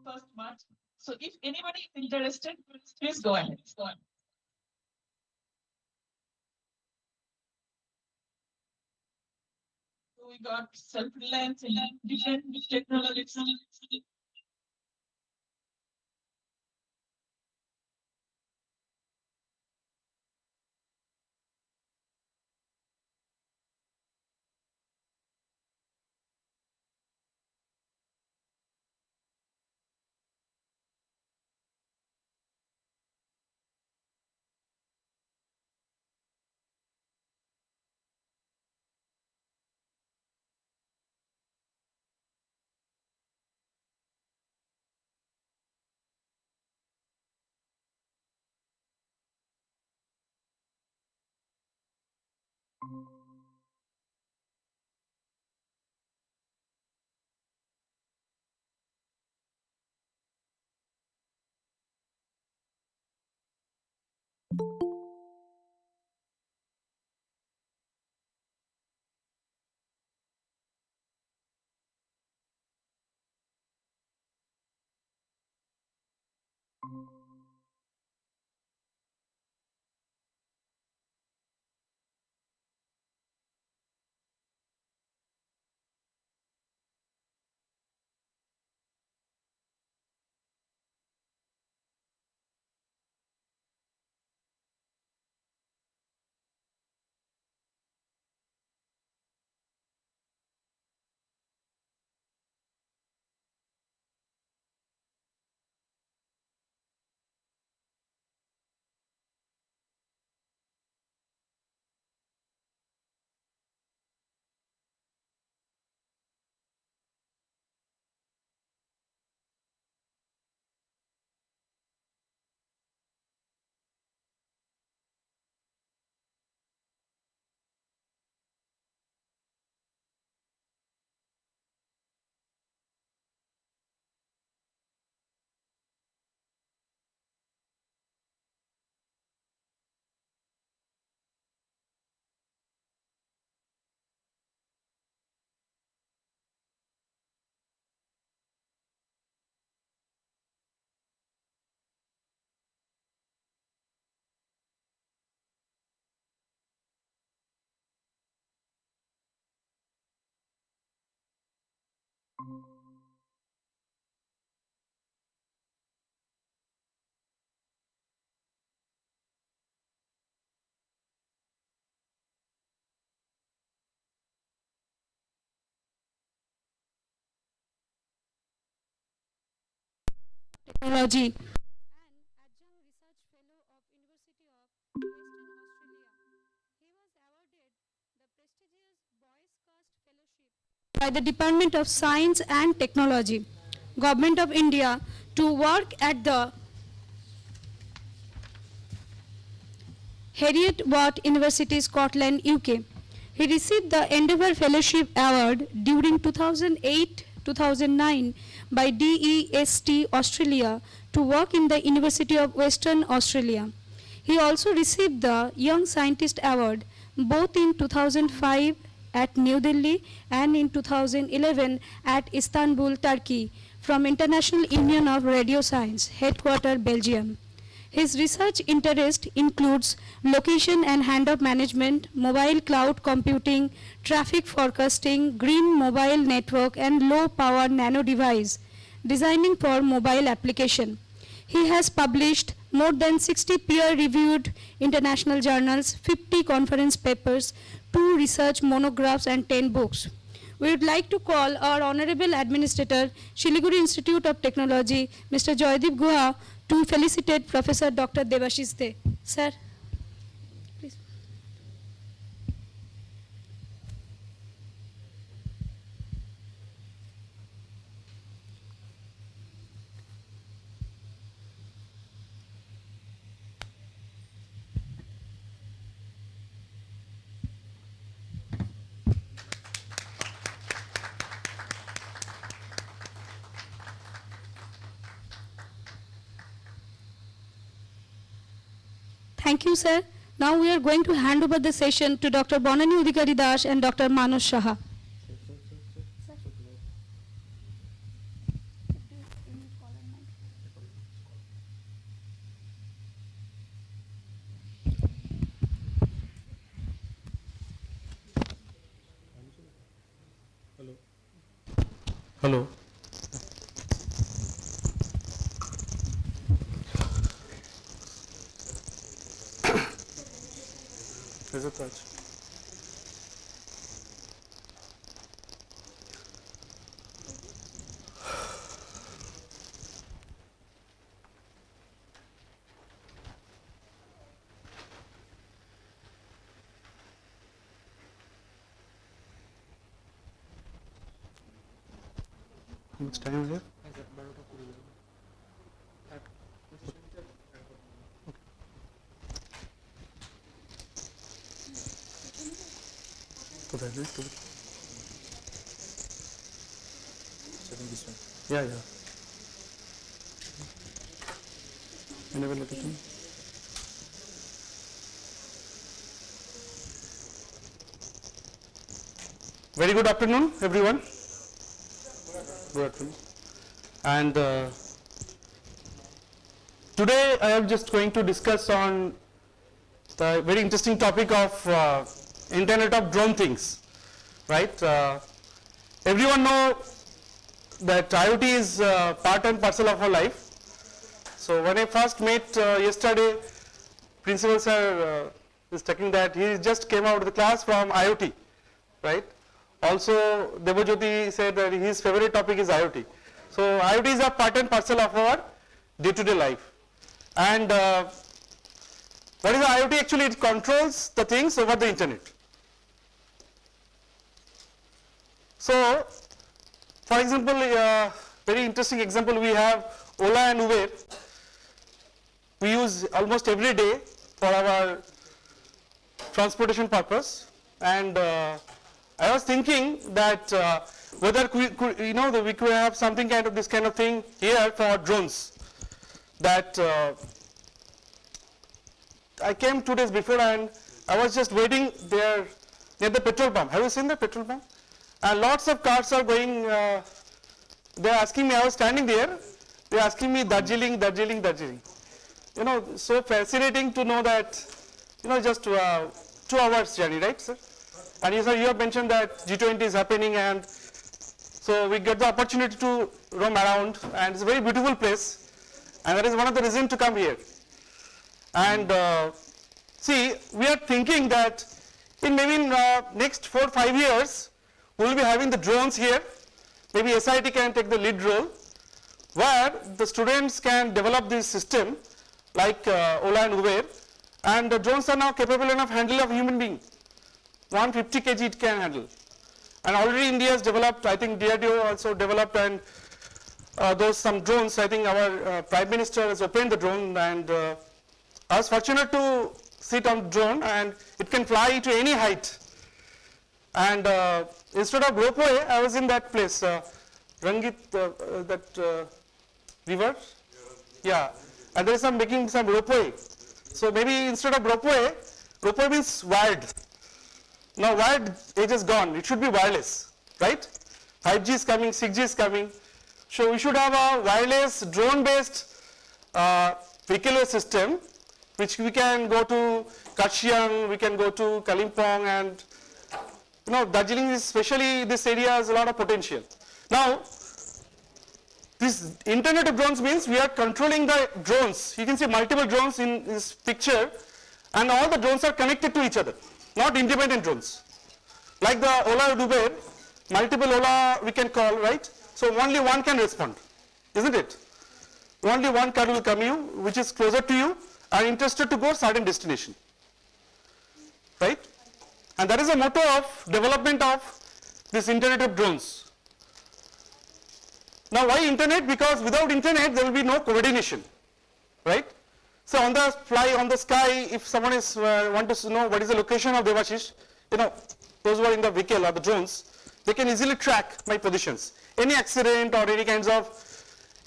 G: First March. So if anybody is interested, please go ahead. So we got self-reliance in different technologies.
B: Technology and adjunct research fellow of University of Western Australia. He was awarded the prestigious Boys Cast Fellowship by the Department of Science and Technology, Government of India, to work at the Heriot-Watt University, Scotland, UK. He received the Endeavour Fellowship Award during 2008-2009 by DASC Australia to work in the University of Western Australia. He also received the Young Scientist Award both in 2005 at New Delhi and in 2011 at Istanbul, Turkey, from International Union of Radio Science, headquarters Belgium. His research interest includes location and handoff management, mobile cloud computing, traffic forecasting, green mobile network, and low power nano device, designing for mobile application. He has published more than 60 peer-reviewed international journals, 50 conference papers, 2 research monographs, and 10 books. We would like to call our Honorable Administrator, SILIGURI Institute of Technology, Mr. Joydeep Guha, to felicitate Professor Dr. Debashish De. Sir, please. Thank you, sir. Now we are going to hand over the session to Dr. Bonani Udhikari Das and Dr. Manos Shaha.
I: Hello. Is it touch? How much time is it? Yeah. Enable location. Very good afternoon, everyone. Good afternoon. And today I am just going to discuss on the very interesting topic of Internet of Drone Things, right? Everyone know that IoT is part and parcel of our life. So when I first met yesterday, Principal Sir is talking that he just came out of the class from IoT, right? Also, Debajyoti said that his favorite topic is IoT. So IoT is a part and parcel of our day-to-day life. And what is the IoT? Actually, it controls the things over the internet. So, for example, very interesting example, we have Ola and Uber. We use almost every day for our transportation purpose. And I was thinking that whether we could, we could have something kind of this kind of thing here for drones. That I came 2 days before and I was just waiting there near the petrol pump. Have you seen the petrol pump? And lots of cars are going, they are asking me, I was standing there, they are asking me Darjeeling. So fascinating to know that, just 2 hours journey, right, sir? And sir, you have mentioned that G20 is happening, and So we get the opportunity to roam around, and it's a very beautiful place, and that is one of the reasons to come here. And see, we are thinking that in maybe next 4 or 5 years, we will be having the drones here. Maybe SIT can take the lead role, where the students can develop this system like Ola and Uber, and the drones are now capable enough handle of human being. 150 kg it can handle. And already India has developed, I think DRDO also developed, and those some drones, I think our Prime Minister has opened the drone, and I was fortunate to sit on drone, and it can fly to any height. And instead of ropeway, I was in that place, Rangit, that river? Yeah, and there is some making some ropeway. So maybe instead of ropeway means wired. Now wired age is gone, it should be wireless, right? 5G is coming, 6G is coming. So we should have a wireless drone based vehicular system, which we can go to Kachiang, we can go to Kalimpong, and Darjeeling is especially this area has a lot of potential. Now this Internet of Drones means we are controlling the drones. You can see multiple drones in this picture, and all the drones are connected to each other, not independent drones. Like the Ola or Uber, multiple Ola we can call, right? So only one can respond, isn't it? Only one car will come you, which is closer to you, are interested to go a certain destination, right? And that is the motto of development of this Internet of Drones. Now why internet? Because without internet there will be no coordination, right? So on the fly, on the sky, if someone is want to know what is the location of Devashish, those who are in the vehicle or the drones, they can easily track my positions. Any accident or any kinds of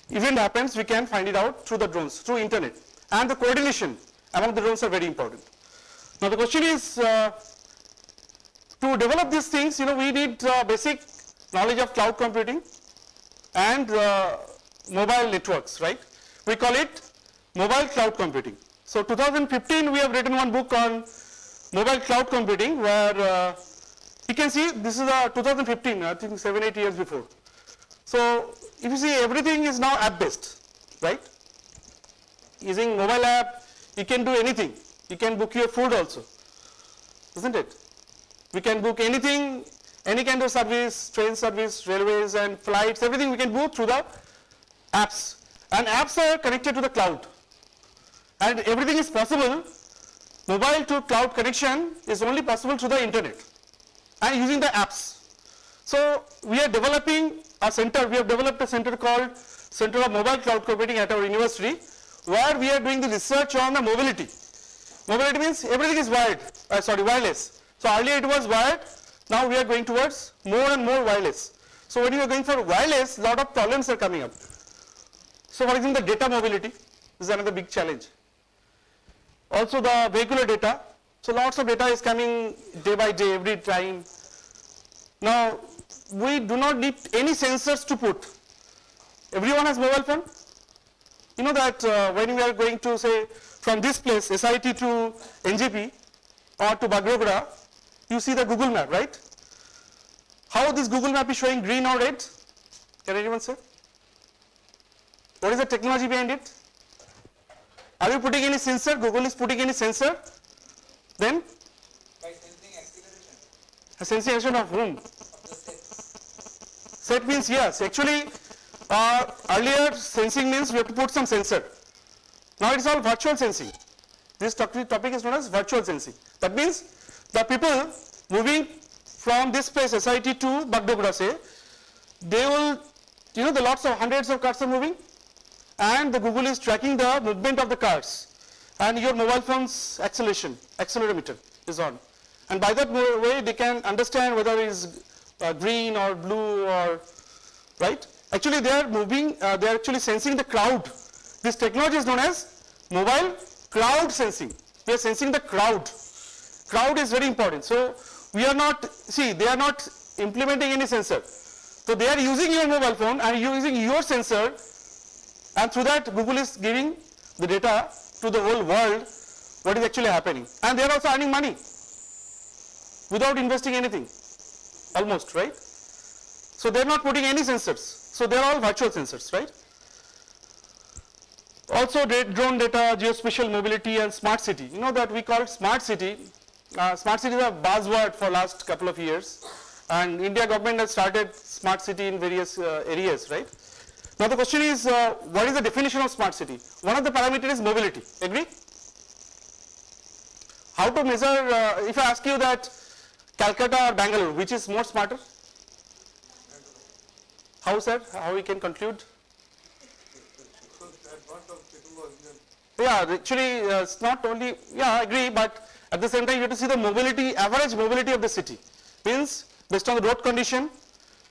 I: event happens, we can find it out through the drones, through internet. And the coordination among the drones are very important. Now the question is, to develop these things, we need basic knowledge of cloud computing and mobile networks, right? We call it mobile cloud computing. So 2015 we have written one book on mobile cloud computing, where you can see this is 2015, I think 7-8 years before. So if you see, everything is now app based, right? Using mobile app, you can do anything. You can book your food also, isn't it? We can book anything, any kind of service, train service, railways and flights, everything we can book through the apps. And apps are connected to the cloud. And everything is possible. Mobile to cloud connection is only possible through the internet and using the apps. So we are developing a center, we have developed a center called Center of Mobile Cloud Computing at our university, where we are doing the research on the mobility. Mobility means everything is wireless. So earlier it was wired, now we are going towards more and more wireless. So when you are going for wireless, a lot of problems are coming up. So for example, the data mobility is another big challenge. Also the vehicular data. So lots of data is coming day by day, every time. Now we do not need any sensors to put. Everyone has mobile phone. You know that when we are going to, say, from this place, SIT to NGP or to Bagrogra, you see the Google map, right? How this Google map is showing green or red? Can anyone say? What is the technology behind it? Are you putting any sensor? Google is putting any sensor? Then?
F: By sensing acceleration.
I: Sensing acceleration of whom? Set means yes. Actually, earlier sensing means we have to put some sensor. Now it is all virtual sensing. This topic is known as virtual sensing. That means the people moving from this place, SIT to Bagdogra, say, they will, the lots of hundreds of cars are moving, and the Google is tracking the movement of the cars, and your mobile phone's accelerometer is on. And by that way, they can understand whether it is green or blue or, right? Actually, they are moving, they are actually sensing the cloud. This technology is known as mobile cloud sensing. We are sensing the cloud. Cloud is very important. So we are not, they are not implementing any sensor. So they are using your mobile phone and using your sensor, and through that Google is giving the data to the whole world what is actually happening. And they are also earning money without investing anything, almost, right? So they are not putting any sensors. So they are all virtual sensors, right? Also drone data, geospatial mobility and smart city. You know that we call it smart city. Smart city is a buzzword for last couple of years, and India government has started smart city in various areas, right? Now the question is, what is the definition of smart city? One of the parameters is mobility. Agree? How to measure, if I ask you that Calcutta or Bangalore, which is more smarter? How, sir? How we can conclude? Yeah, actually it's not only, yeah, I agree, but at the same time you have to see the mobility, average mobility of the city. Means based on the road condition,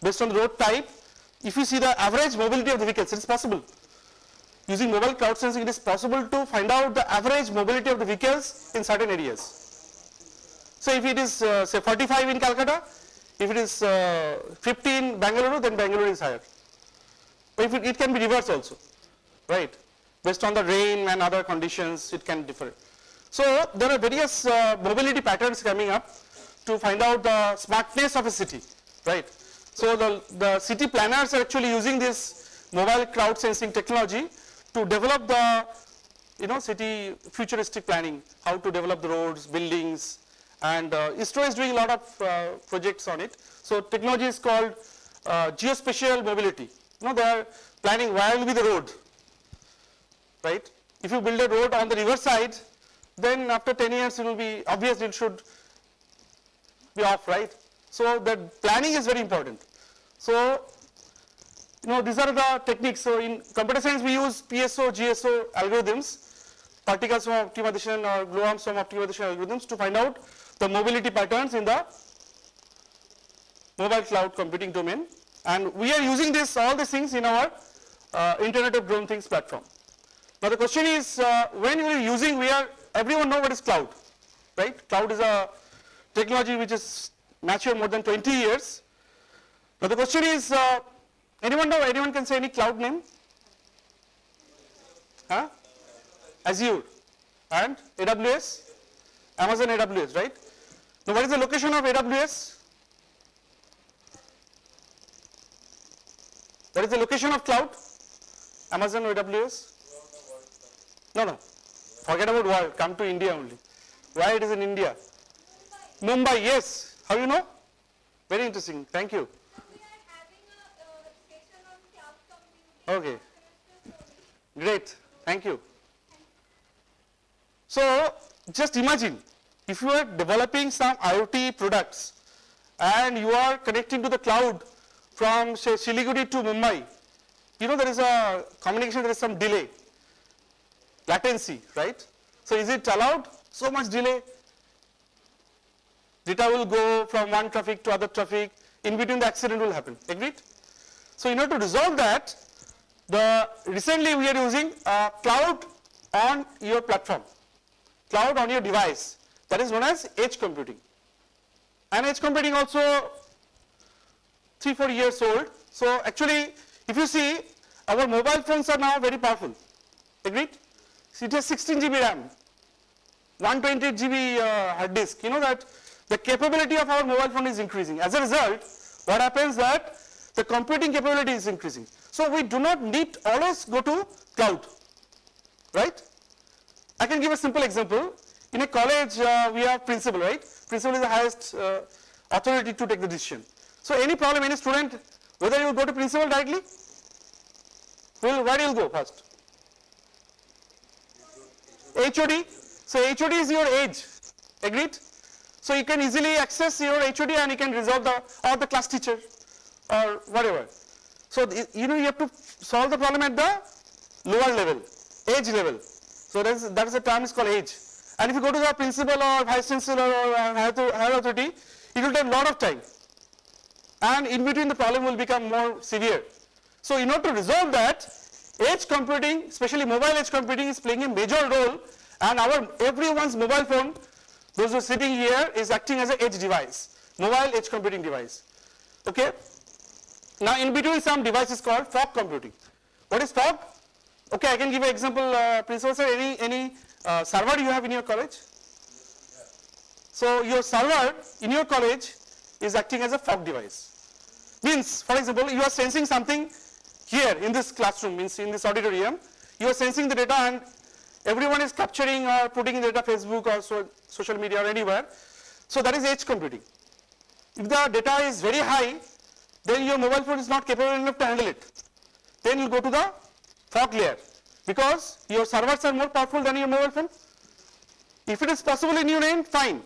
I: based on the road type, if you see the average mobility of the vehicles, it is possible. Using mobile cloud sensing, it is possible to find out the average mobility of the vehicles in certain areas. So if it is say 45 in Calcutta, if it is 50 in Bangalore, then Bangalore is higher. But if it can be reversed also, right? Based on the rain and other conditions, it can differ. So there are various mobility patterns coming up to find out the smartness of a city, right? So the city planners are actually using this mobile cloud sensing technology to develop the, you know, city futuristic planning, how to develop the roads, buildings, and ISRO is doing a lot of projects on it. So technology is called geospatial mobility. You know, they are planning where will be the road, right? If you build a road on the river side, then after 10 years it will be obvious it should be off, right? So that planning is very important. So, you know, these are the techniques. So in computer science we use PSO, GSO algorithms, particle swarm optimization or gluon swarm optimization algorithms to find out the mobility patterns in the mobile cloud computing domain. And we are using this, all these things in our Internet of Drone Things platform. Now the question is, when we are using, everyone know what is cloud, right? Cloud is a technology which is mature more than 20 years. Now the question is, anyone can say any cloud name? Huh? Azure and AWS? Amazon AWS, right? Now what is the location of AWS? What is the location of cloud? Amazon or AWS? No. Forget about world, come to India only. Why it is in India? Mumbai, yes. How you know? Very interesting, thank you. Okay, great, thank you. So, just imagine, if you are developing some IoT products and you are connecting to the cloud from say Siliguri to Mumbai, you know there is a communication, there is some delay, latency, right? So is it allowed? So much delay. Data will go from one traffic to other traffic, in between the accident will happen, agreed? So in order to resolve that, recently we are using cloud on your platform, cloud on your device, that is known as edge computing. And edge computing also 3-4 years old. So actually if you see, our mobile phones are now very powerful, agreed? So it has 16 GB RAM, 128 GB hard disk. You know that the capability of our mobile phone is increasing. As a result, what happens that the computing capability is increasing. So we do not need always go to cloud, right? I can give a simple example. In a college, we have principal, right? Principal is the highest authority to take the decision. So any problem, any student, whether you will go to principal directly, where you will go first? HOD. So HOD is your edge, agreed? So you can easily access your HOD and you can resolve or the class teacher or whatever. So you have to solve the problem at the lower level, edge level. So that is the term is called edge. And if you go to the principal or vice chancellor or higher authority, it will take a lot of time. And in between the problem will become more severe. So in order to resolve that, edge computing, especially mobile edge computing, is playing a major role, and everyone's mobile phone, those who are sitting here, is acting as an edge device, mobile edge computing device. Okay. Now in between some devices called fog computing. What is fog? Okay, I can give an example. Principal sir, any server you have in your college? So your server in your college is acting as a fog device. Means, for example, you are sensing something here in this classroom, means in this auditorium, you are sensing the data and everyone is capturing or putting the data Facebook or social media or anywhere. So that is edge computing. If the data is very high, then your mobile phone is not capable enough to handle it. Then you go to the fog layer, because your servers are more powerful than your mobile phone. If it is possible in your end, fine.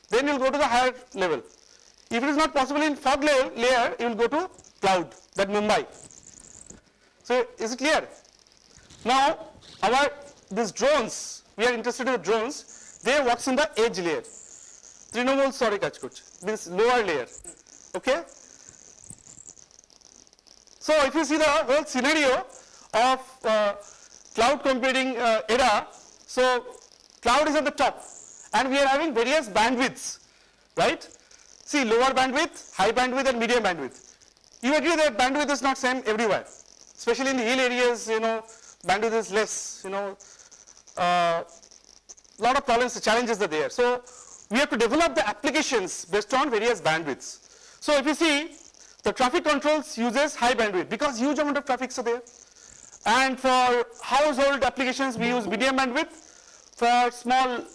I: Then you will go to the higher level. If it is not possible in fog layer, you will go to cloud, that Mumbai. So is it clear? Now these drones, we are interested in the drones, they works in the edge layer. Trinamool sorry kaj korche, means lower layer. Okay? So if you see the whole scenario of cloud computing era, so cloud is at the top and we are having various bandwidths, right? See, lower bandwidth, high bandwidth and medium bandwidth. You agree that bandwidth is not same everywhere, especially in the hill areas, bandwidth is less, lot of problems, challenges are there. So we have to develop the applications based on various bandwidths. So if you see, the traffic controls uses high bandwidth because huge amount of traffic are there. And for household applications, we use medium bandwidth. For small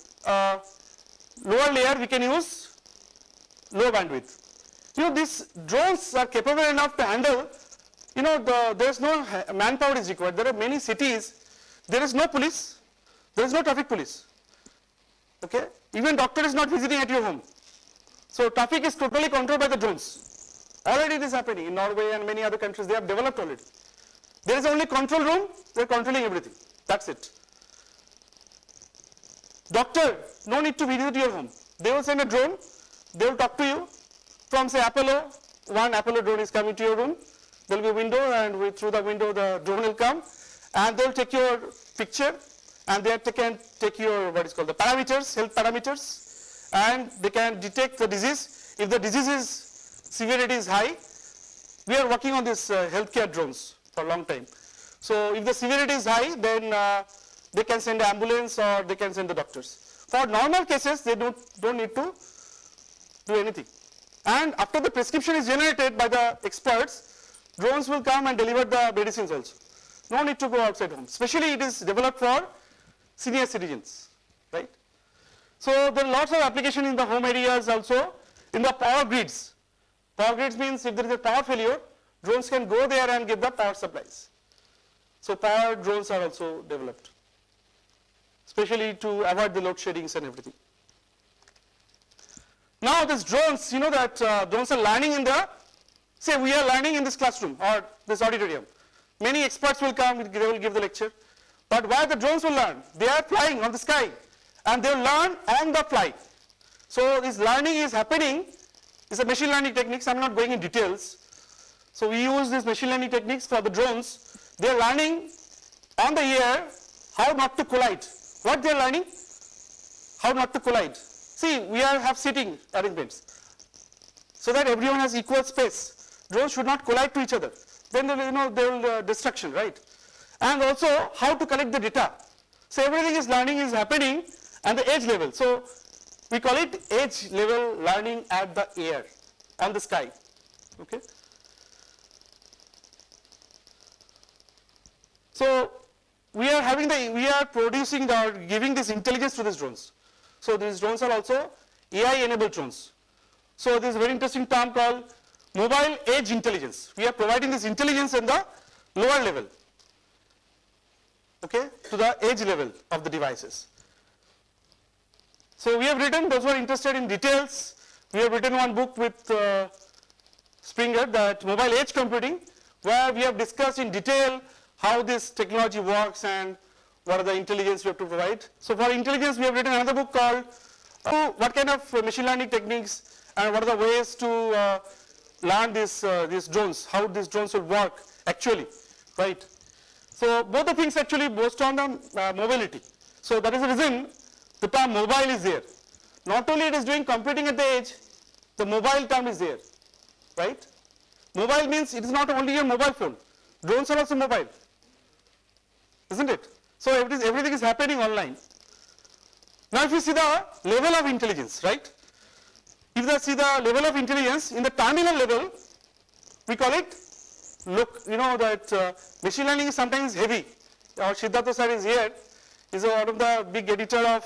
I: lower layer, we can use low bandwidth. These drones are capable enough to handle, there is no manpower is required. There are many cities, there is no police, there is no traffic police. Okay? Even doctor is not visiting at your home. So traffic is totally controlled by the drones. Already it is happening in Norway and many other countries, they have developed already. There is only control room, they are controlling everything. That's it. Doctor, no need to visit your home. They will send a drone, they will talk to you from say Apollo, one Apollo drone is coming to your room, there will be a window and through the window the drone will come and they will take your picture and they can take your what is called the parameters, health parameters, and they can detect the disease. If the disease severity is high, we are working on this healthcare drones for a long time. So if the severity is high, then they can send an ambulance or they can send the doctors. For normal cases, they don't need to do anything. And after the prescription is generated by the experts, drones will come and deliver the medicines also. No need to go outside home. Especially it is developed for senior citizens, right? So there are lots of applications in the home areas also, in the power grids. Power grids means if there is a power failure, drones can go there and give the power supplies. So power drones are also developed, especially to avoid the load sheddings and everything. Now these drones, that drones are learning in the, say we are learning in this classroom or this auditorium. Many experts will come, they will give the lecture. But where the drones will learn? They are flying on the sky and they will learn on the fly. So this learning is happening, it's a machine learning techniques, I'm not going in details. So we use these machine learning techniques for the drones. They are learning on the air how not to collide. What they are learning? How not to collide. See, we have seating arrangements so that everyone has equal space. Drones should not collide to each other. Then they will destruction, right? And also how to collect the data. So everything is learning is happening at the edge level. So we call it edge level learning at the air, on the sky. Okay. So we are producing or giving this intelligence to these drones. So these drones are also AI enabled drones. So there is a very interesting term called mobile edge intelligence. We are providing this intelligence in the lower level, okay, to the edge level of the devices. So we have written, those who are interested in details, we have written one book with Springer, that mobile edge computing, where we have discussed in detail how this technology works and what are the intelligence we have to provide. So for intelligence, we have written another book called what kind of machine learning techniques and what are the ways to learn these drones, how these drones will work actually, right? So both the things actually based on the mobility. So that is the reason the term mobile is there. Not only it is doing computing at the edge, the mobile term is there, right? Mobile means it is not only your mobile phone. Drones are also mobile, isn't it? So everything is happening online. Now if you see the level of intelligence, right? If you see the level of intelligence, in the terminal level, we call it, look, you know that machine learning is sometimes heavy. Our Siddhartha sir is here, he's one of the big editor of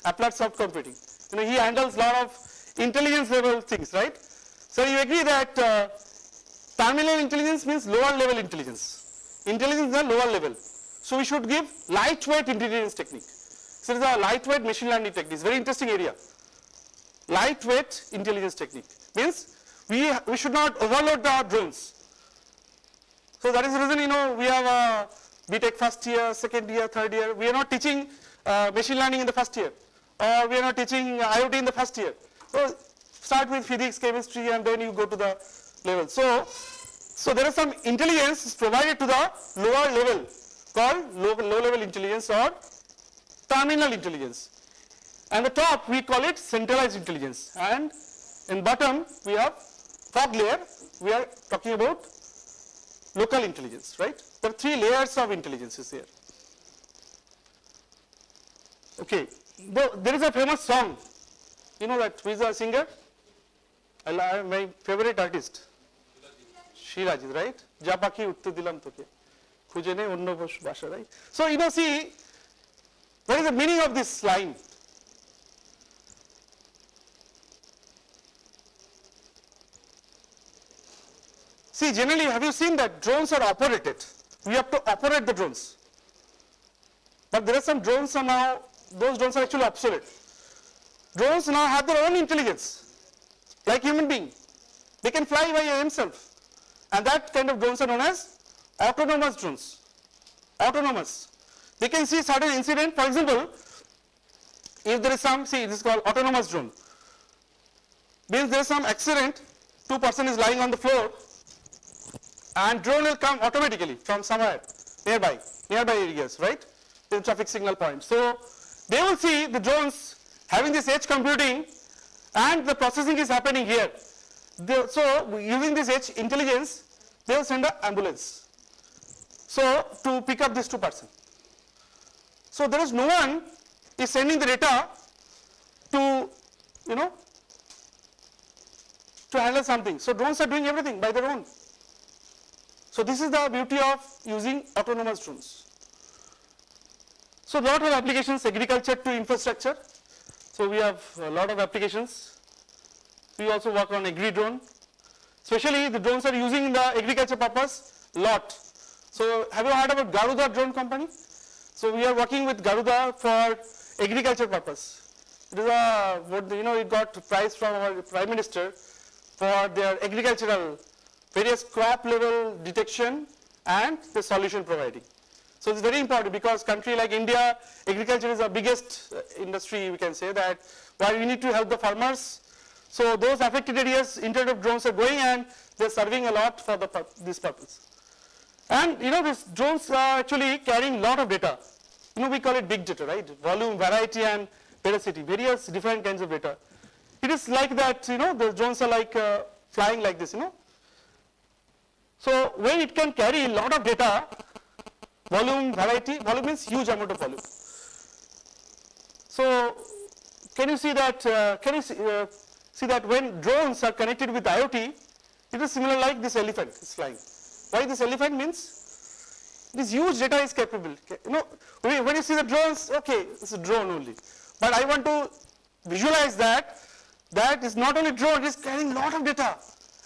I: applied soft computing. You know, he handles a lot of intelligence level things, right? So you agree that terminal intelligence means lower level intelligence. Intelligence is a lower level. So we should give lightweight intelligence technique. So it is a lightweight machine learning technique. It's a very interesting area. Lightweight intelligence technique means we should not overload our drones. So that is the reason, you know, we have a BTech first year, second year, third year. We are not teaching machine learning in the first year, or we are not teaching IoT in the first year. So start with physics, chemistry, and then you go to the level. So there is some intelligence provided to the lower level called low level intelligence or terminal intelligence. And the top we call it centralized intelligence, and in bottom we have fog layer. We are talking about local intelligence, right? There are three layers of intelligences here. Okay, there is a famous song. You know that, who is the singer? My favorite artist, Shirajit, right? Ja pakhi utte dilam toke, khuje ne onno basha, right? So you know, see, what is the meaning of this line? See, generally, have you seen that drones are operated? We have to operate the drones. But there are some drones are now, those drones are actually obsolete. Drones now have their own intelligence, like human being. They can fly by themselves. And that kind of drones are known as autonomous drones. Autonomous. They can see certain incident. For example, if there is some, see, this is called autonomous drone. Means there is some accident, two person is lying on the floor, and drone will come automatically from somewhere nearby areas, right? The traffic signal point. So they will see the drones having this edge computing, and the processing is happening here. So using this edge intelligence, they will send an ambulance. So to pick up these two persons. So there is no one is sending the data to, you know, to handle something. So drones are doing everything by their own. So this is the beauty of using autonomous drones. So a lot of applications, agriculture to infrastructure. So we have a lot of applications. We also work on agri drone. Especially the drones are using in the agriculture purpose lot. So have you heard about Garuda drone company? So we are working with Garuda for agriculture purpose. It is a, you know, it got prize from our Prime Minister for their agricultural various crop level detection and the solution providing. So it's very important because country like India, agriculture is our biggest industry, we can say that, where we need to help the farmers. So those affected areas, Internet of Drones are going and they're serving a lot for this purpose. And you know, these drones are actually carrying a lot of data. You know, we call it big data, right? Volume, variety and veracity, various different kinds of data. It is like that, you know, the drones are like flying like this, you know. So when it can carry a lot of data, volume, variety, volume means huge amount of volume. So can you see that, see that when drones are connected with IoT, it is similar like this elephant is flying. Why this elephant means this huge data is capable. You know, when you see the drones, okay, it's a drone only. But I want to visualize that is not only drone, it is carrying a lot of data.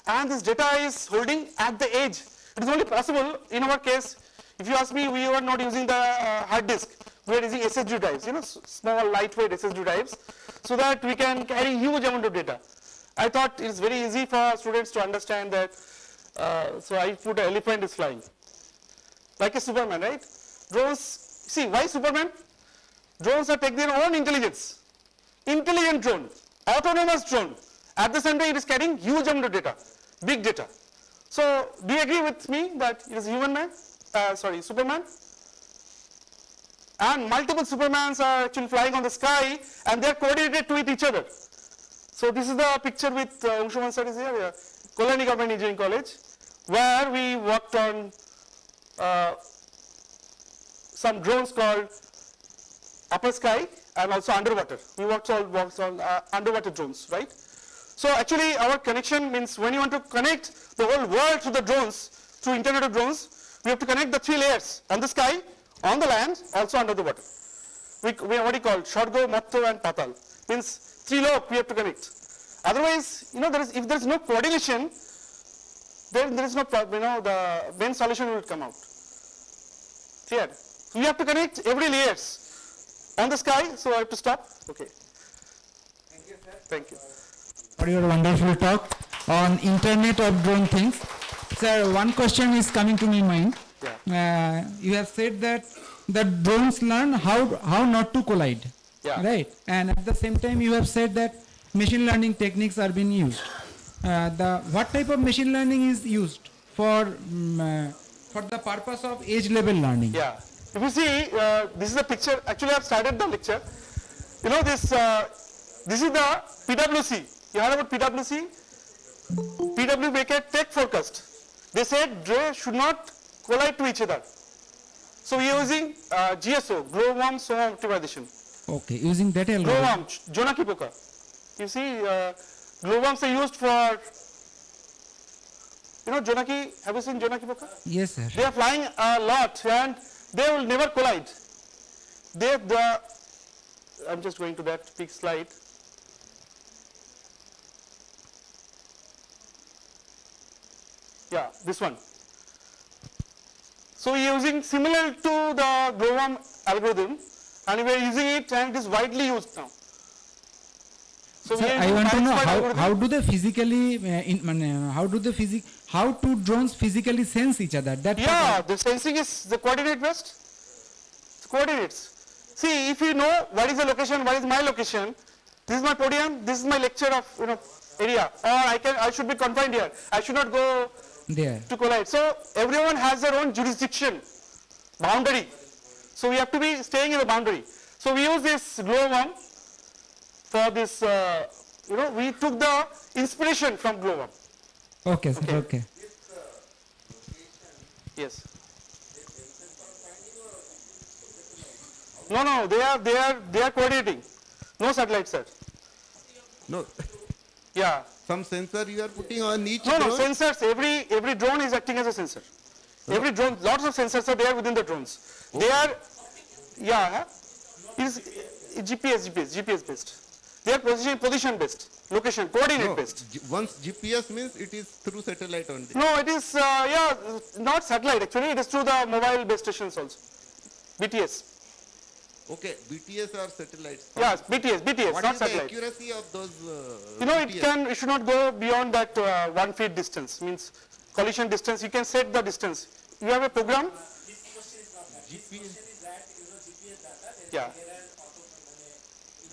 I: And this data is holding at the edge. It is only possible in our case, if you ask me, we were not using the hard disk. We are using SSD drives, you know, small lightweight SSD drives, so that we can carry huge amount of data. I thought it is very easy for students to understand that, so I put an elephant is flying. Like a Superman, right? Drones, see why Superman? Drones are taking their own intelligence. Intelligent drone, autonomous drone. At the same time it is carrying huge amount of data, big data. So do you agree with me that it is Superman? And multiple Supermans are actually flying on the sky and they are coordinated with each other. So this is the picture with Anshuman sir is here, Kolani Government Engineering College, where we worked on some drones called upper sky and also underwater. We worked on underwater drones, right? So actually our connection means when you want to connect the whole world through the drones, through Internet of Drones, we have to connect the 3 layers on the sky, on the land, also under the water. We what do you call Shorgo, Matto and Patal. Means 3 lok we have to connect. Otherwise, if there is no coordination, then there is no problem, the main solution will come out. Clear? So we have to connect every layers on the sky, so I have to stop. Okay.
F: Thank you, sir.
I: Thank you.
F: For your wonderful talk on Internet of Drone Things. Sir, one question is coming to my mind.
I: Yeah.
F: You have said that the drones learn how not to collide,
I: Yeah.
F: right? And at the same time, you have said that machine learning techniques are being used. What type of machine learning is used for the purpose of age level learning?
I: Yeah. If you see, this is the picture. Actually, I have started the lecture. This is the PwC. You heard about PwC? PW make a tech forecast. They said DAY should not collide to each other. So we are using GSO, glowworm swarm optimization.
F: Okay, using that algorithm.
I: Glowworm, Jonaki poka. You see, glowworms are used for, Jonaki, have you seen Jonaki poka?
F: Yes, sir.
I: They are flying a lot and they will never collide. I'm just going to that big slide. Yeah, this one. So we are using similar to the glowworm algorithm, and we are using it, and it is widely used now. So
F: Sir, I want to know how do they physically, how do drones physically sense each other?
I: The sensing is the coordinate based. It's coordinates. See, if you know what is the location, what is my location, this is my podium, this is my lecture of area, or I should be confined here. I should not go
F: there
I: to collide. So everyone has their own jurisdiction, boundary. So we have to be staying in the boundary. So we use this glowworm for this. We took the inspiration from glowworm.
F: Okay, sir. Okay.
I: Yes. No, they are coordinating. No satellite, sir.
J: No,
I: Yeah.
J: some sensor you are putting on each
I: No,
J: drone?
I: sensors. Every drone is acting as a sensor. Every drone, lots of sensors are there within the drones. They are, is GPS based. They are position based, location, coordinate based.
J: Once GPS means it is through satellite only.
I: No, it is, not satellite actually, it is through the mobile base stations also. BTS.
J: Okay, BTS or satellites.
I: Yes, BTS,
J: What
I: not
J: is the
I: satellite.
J: accuracy of those
I: It should not go beyond that 1 feet distance, means collision distance. You can set the distance. You have a program?
J: GPS.
I: Yeah.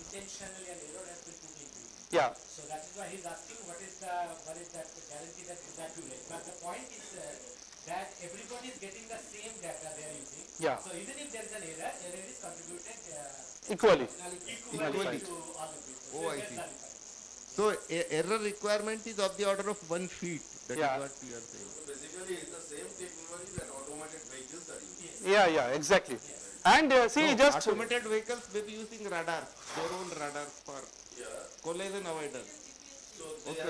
K: Intentionally an error has been put into it.
I: Yeah.
K: So that is why he's asking what is that guarantee that is accurate. But the point is that everybody is getting the same data they are using.
I: Yeah.
K: So even if there is an error is contributed
I: Equally.
K: equally to all the people.
J: Oh, I see. So error requirement is of the order of 1 feet. That is
I: Yeah.
J: what you are saying.
K: Basically, it's the same technology that automated vehicles are using.
I: Yeah, exactly. And see, just
J: Automated vehicles may be using radar, their own radar for collision avoidance.
K: So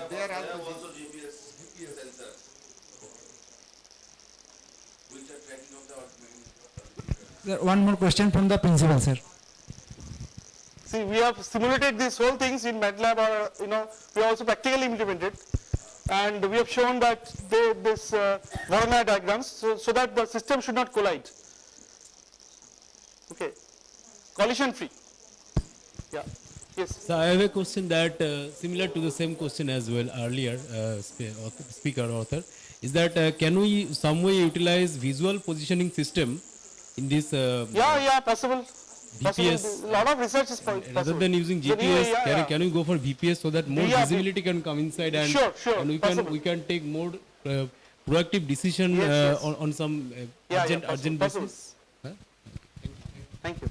J: they are also
K: GPS sensors, which are tracking of the automated.
F: Sir, one more question from the principal, sir.
I: see, we have simulated these whole things in MATLAB, or we have also practically implemented, and we have shown that this Varana diagrams, so that the system should not collide. Okay, collision free. Yeah. Yes.
L: So I have a question that similar to the same question as well earlier, speaker author, is that can we some way utilize visual positioning system in this?
I: Possible.
L: VPS.
I: A lot of research is possible.
L: Rather than using GPS, can we go for VPS so that more visibility can come inside and,
I: Sure,
L: and we can take more proactive decision on some urgent
I: possible.
L: basis?
I: Thank you.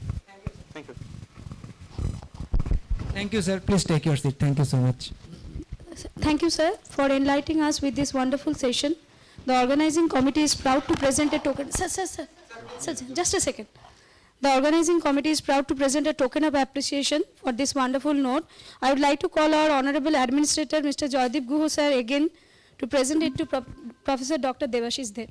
F: Thank you, sir. Please take your seat. Thank you so much.
B: Thank you, sir, for enlightening us with this wonderful session. The organizing committee is proud to present a token. Sir, just a second. The organizing committee is proud to present a token of appreciation for this wonderful note. I would like to call our Honorable Administrator, Mr. Joydeep Guho, sir, again to present it to Professor Dr. Devashish Dev.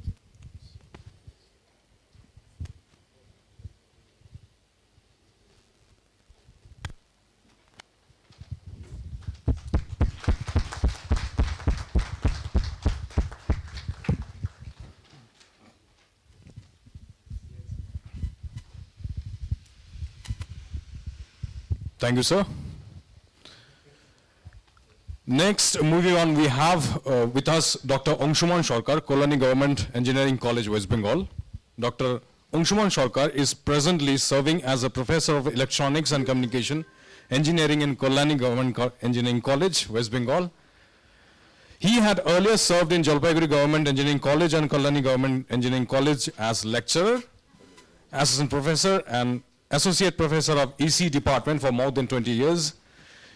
A: Thank you, sir. Next, moving on, we have with us Dr. Angshuman Sarkar, Kolani Government Engineering College, West Bengal. Dr. Angshuman Sarkar is presently serving as a professor of electronics and communication engineering in Kolani Government Engineering College, West Bengal. He had earlier served in Jalpaiguri Government Engineering College and Kolani Government Engineering College as lecturer, assistant professor, and associate professor of EC department for more than 20 years.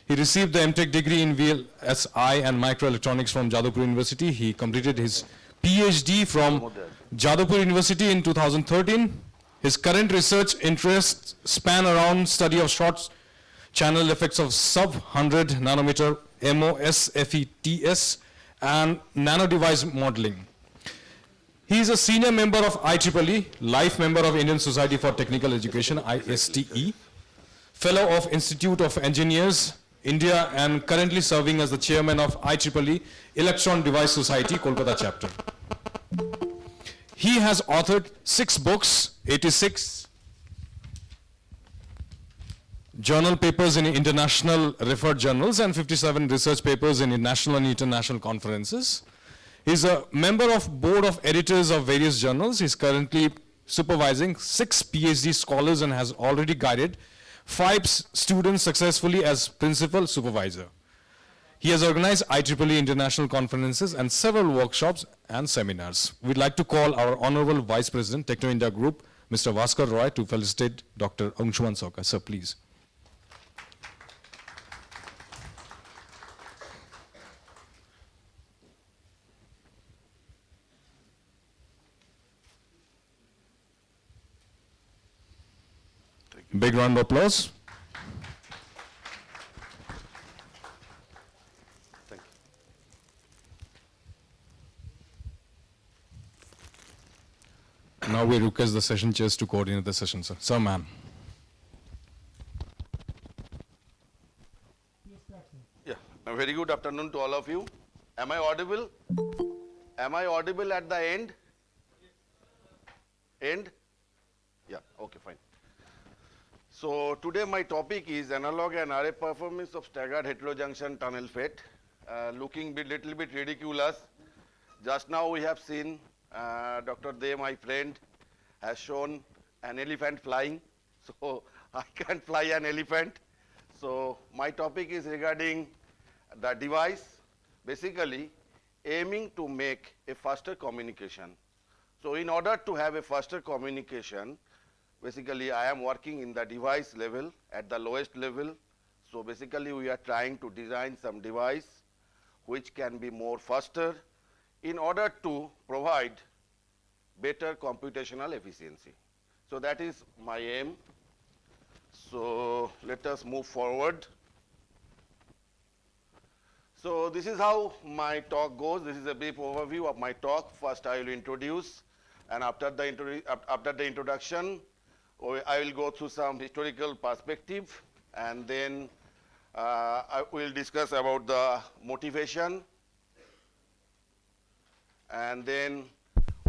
A: He received the MTech degree in VLSI and microelectronics from Jadavpur University. He completed his PhD from Jadavpur University in 2013. His current research interests span around study of short channel effects of sub-100 nanometer MOSFETs and nano device modeling. He is a senior member of IEEE, life member of Indian Society for Technical Education, ISTE, fellow of Institute of Engineers, India, and currently serving as the chairman of IEEE Electron Device Society, Kolkata chapter. He has authored 6 books, 86 journal papers in international referred journals, and 57 research papers in national and international conferences. He's a member of board of editors of various journals. He's currently supervising 6 PhD scholars and has already guided 5 students successfully as principal supervisor. He has organized IEEE international conferences and several workshops and seminars. We'd like to call our Honorable Vice President, Techno India Group, Mr. Bhaskar Roy, to felicitate Dr. Angshuman Sarkar. Sir, please. Big round of applause.
M: Thank you.
A: Now we request the session chairs to coordinate the session, sir. Sir, ma'am.
M: Yeah, a very good afternoon to all of you. Am I audible? Am I audible at the end? End? Yeah, okay, fine. So today my topic is analog and RF performance of staggered heterojunction tunnel FET. Looking a little bit ridiculous. Just now we have seen Dr. Dey, my friend, has shown an elephant flying. So I can't fly an elephant. So my topic is regarding the device, basically aiming to make a faster communication. So in order to have a faster communication, basically I am working in the device level at the lowest level. So basically we are trying to design some device which can be more faster in order to provide better computational efficiency. So that is my aim. So let us move forward. So this is how my talk goes. This is a brief overview of my talk. First I will introduce, and after the introduction, I will go through some historical perspective, and then I will discuss about the motivation, and then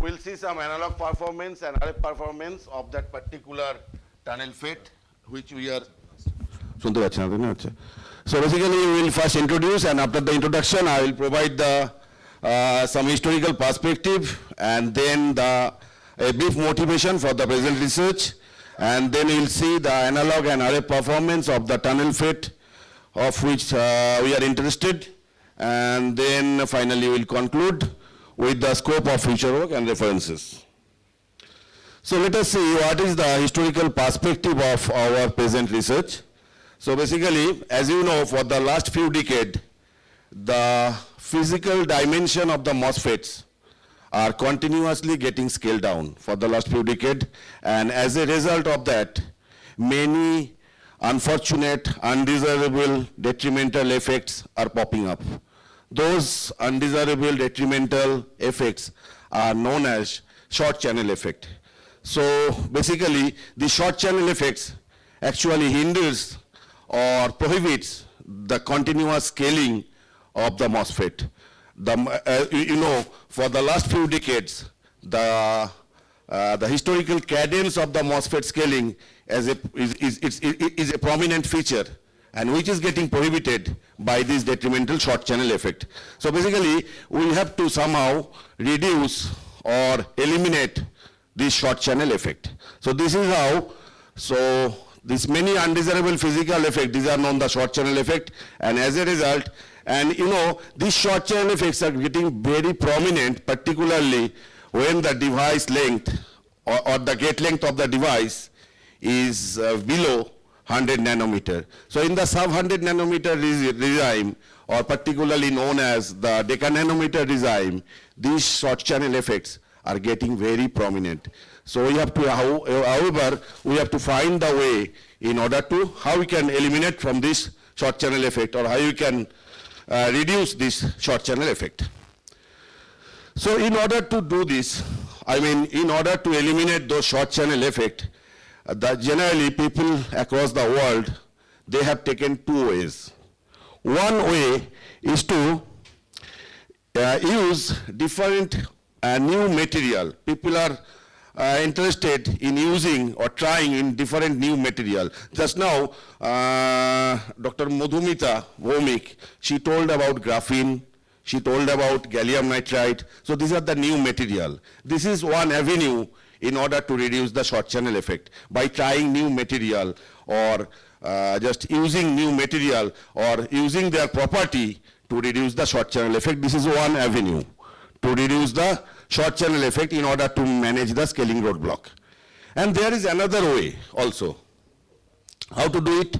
M: we'll see some analog performance and RF performance of that particular tunnel FET, which we are. So basically we will first introduce, and after the introduction I will provide the some historical perspective, and then a brief motivation for the present research, and then we will see the analog and RF performance of the tunnel FET of which we are interested, and then finally we will conclude with the scope of future work and references. So let us see what is the historical perspective of our present research. So basically, as you know, for the last few decades, the physical dimension of the MOSFETs are continuously getting scaled down for the last few decades, and as a result of that, many unfortunate, undesirable, detrimental effects are popping up. those undesirable detrimental effects are known as short channel effect. So basically, the short channel effects actually hinders or prohibits the continuous scaling of the MOSFET. For the last few decades, the historical cadence of the MOSFET scaling is a prominent feature, and which is getting prohibited by this detrimental short channel effect. So basically, we have to somehow reduce or eliminate this short channel effect. So this is how, these many undesirable physical effects, these are known the short channel effect, and as a result, these short channel effects are getting very prominent, particularly when the device length or the gate length of the device is below 100 nanometer. So in the sub 100 nanometer regime, or particularly known as the decananometer regime, these short channel effects are getting very prominent. So we have to, however, we have to find the way in order to, how we can eliminate from this short channel effect, or how you can reduce this short channel effect. So in order to do this, in order to eliminate those short channel effect, generally people across the world, they have taken two ways. One way is to use different new material. People are interested in using or trying in different new material. Just now, Dr. Madhumita Vomik, she told about graphene, she told about gallium nitride. So these are the new material. This is one avenue in order to reduce the short channel effect, by trying new material, or just using new material, or using their property to reduce the short channel effect. This is one avenue to reduce the short channel effect in order to manage the scaling roadblock. And there is another way also. How to do it?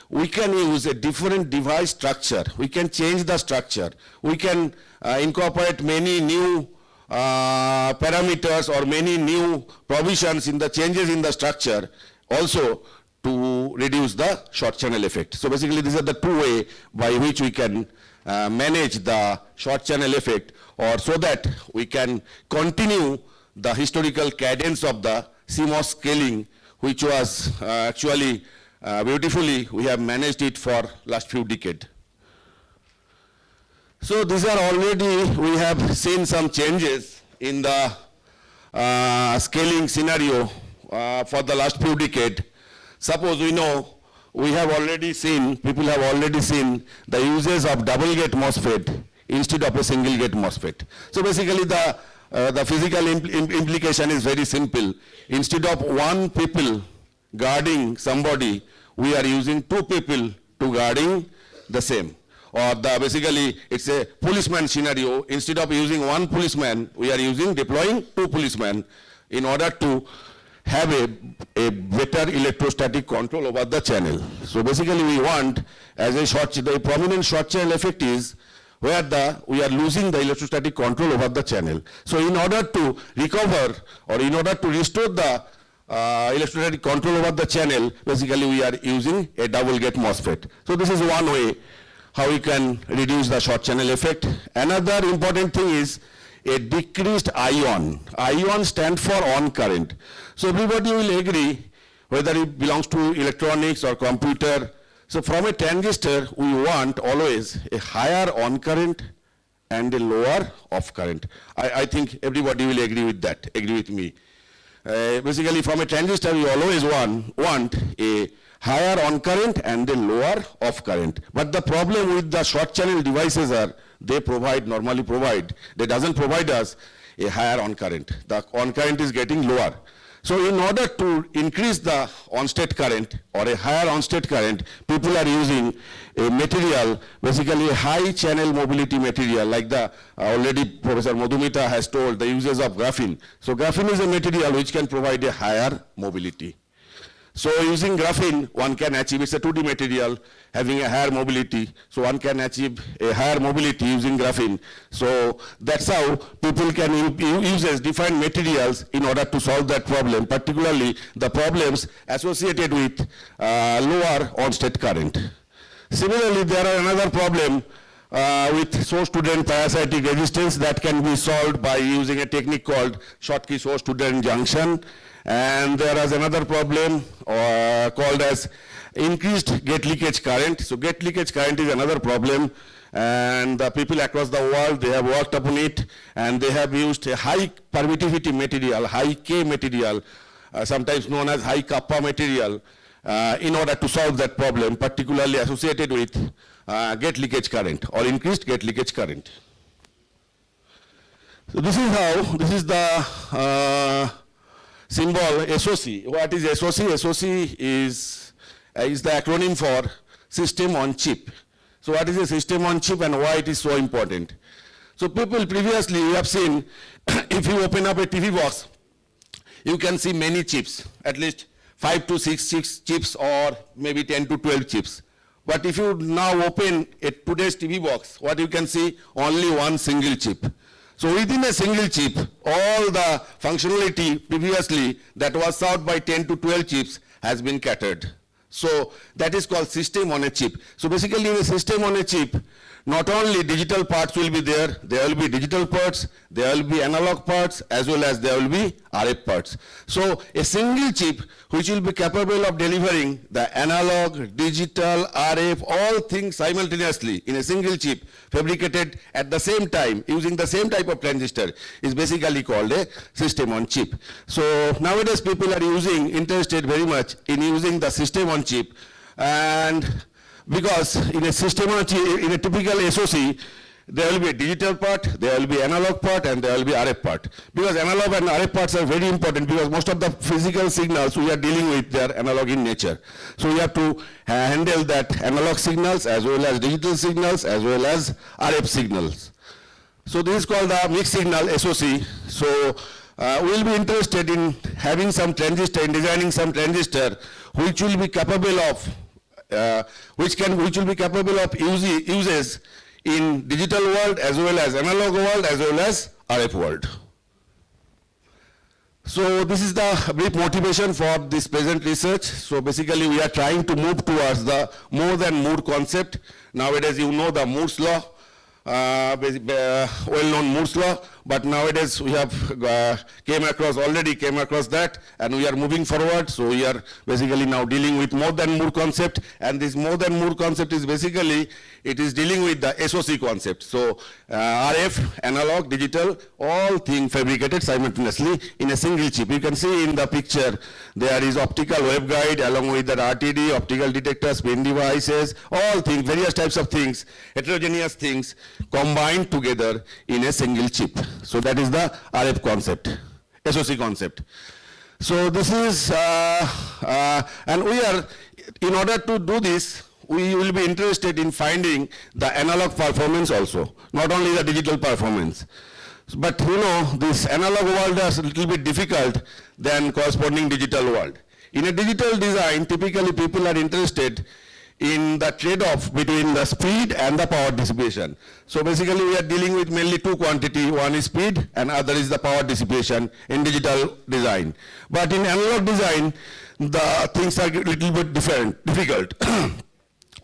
M: We can use a different device structure. We can change the structure. We can incorporate many new parameters or many new provisions in the changes in the structure also to reduce the short channel effect. So basically, these are the two ways by which we can manage the short channel effect, or so that we can continue the historical cadence of the CMOS scaling, which was actually beautifully, we have managed it for last few decades. So these are already, we have seen some changes in the scaling scenario for the last few decades. Suppose we have already seen, people have already seen the uses of double gate MOSFET instead of a single gate MOSFET. So basically the physical implication is very simple. Instead of one people guarding somebody, we are using two people to guarding the same. Or basically it's a policeman scenario. Instead of using one policeman, we are deploying two policemen in order to have a better electrostatic control over the channel. So basically we want, as the prominent short channel effect is where we are losing the electrostatic control over the channel. So in order to recover, or in order to restore the electrostatic control over the channel, basically we are using a double gate MOSFET. So this is one way how we can reduce the short channel effect. Another important thing is a decreased ion. Ion stands for on current. So everybody will agree, whether it belongs to electronics or computer. So from a transistor, we want always a higher on current and a lower off current. I think everybody will agree with that, agree with me. Basically from a transistor, we always want a higher on current and a lower off current. But the problem with the short channel devices are, they normally provide, they doesn't provide us a higher on current. The on current is getting lower. So in order to increase the on-state current or a higher on-state current, people are using a material, basically a high channel mobility material, like the already Professor Madhumita has told, the uses of graphene. So graphene is a material which can provide a higher mobility. So using graphene, one can achieve, it's a 2D material having a higher mobility, so one can achieve a higher mobility using graphene. So that's how people can use different materials in order to solve that problem, particularly the problems associated with lower on-state current. Similarly, there are another problem with source-to-drain parasitic resistance that can be solved by using a technique called Schottky source-to-drain junction. And there is another problem called as increased gate leakage current. So gate leakage current is another problem, and the people across the world, they have worked upon it, and they have used a high permittivity material, high K material, sometimes known as high kappa material, in order to solve that problem, particularly associated with gate leakage current or increased gate leakage current. So this is the symbol SOC. What is SOC? SOC is the acronym for System on Chip. So what is a system on chip and why it is so important? So people previously, you have seen, if you open up a TV box, you can see many chips, at least 5 to 6 chips or maybe 10 to 12 chips. But if you now open today's TV box, what you can see, only one single chip. So within a single chip, all the functionality previously that was served by 10 to 12 chips has been catered. So that is called system on a chip. So basically in a system on a chip, not only digital parts will be there will be digital parts, there will be analog parts, as well as there will be RF parts. So a single chip which will be capable of delivering the analog, digital, RF, all things simultaneously in a single chip fabricated at the same time using the same type of transistor is basically called a system on chip. So nowadays people are interested very much in using the system on chip, and because in a system on chip, in a typical SOC, there will be a digital part, there will be analog part, and there will be RF part. Because analog and RF parts are very important because most of the physical signals we are dealing with, they are analog in nature. So we have to handle that analog signals as well as digital signals as well as RF signals. So this is called the mixed signal SOC. So we will be interested in having some transistor, in designing some transistor which will be capable of which will be capable of uses in digital world as well as analog world as well as RF world. So this is the brief motivation for this present research. So basically we are trying to move towards the more than Moore concept. Nowadays you know the Moore's law, well-known Moore's law, but nowadays we have already came across that, and we are moving forward. So we are basically now dealing with more than Moore concept, and this more than Moore concept is basically, it is dealing with the SOC concept. So RF, analog, digital, all things fabricated simultaneously in a single chip. You can see in the picture, there is optical waveguide along with that RTD, optical detectors, pin devices, all things, various types of things, heterogeneous things combined together in a single chip. So that is the RF concept, SOC concept. So this is, and we are, in order to do this, we will be interested in finding the analog performance also, not only the digital performance. But you know, this analog world is a little bit difficult than corresponding digital world. In a digital design, typically people are interested in the trade-off between the speed and the power dissipation. So basically we are dealing with mainly two quantity, one is speed and other is the power dissipation in digital design. But in analog design, the things are a little bit difficult.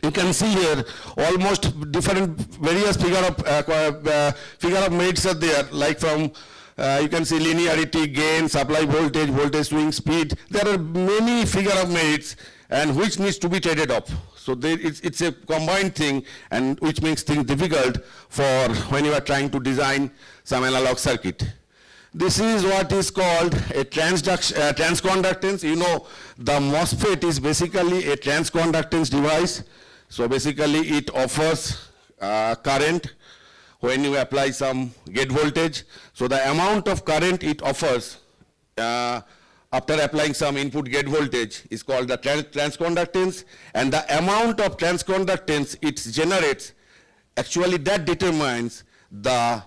M: You can see here almost different various figure of merits are there, like from you can see linearity, gain, supply voltage, voltage swing, speed. There are many figure of merits and which needs to be traded off. So it's a combined thing, and which makes things difficult for when you are trying to design some analog circuit. This is what is called a transconductance. You know, the MOSFET is basically a transconductance device. So basically it offers current when you apply some gate voltage. So the amount of current it offers after applying some input gate voltage is called the transconductance, and the amount of transconductance it generates, actually that determines the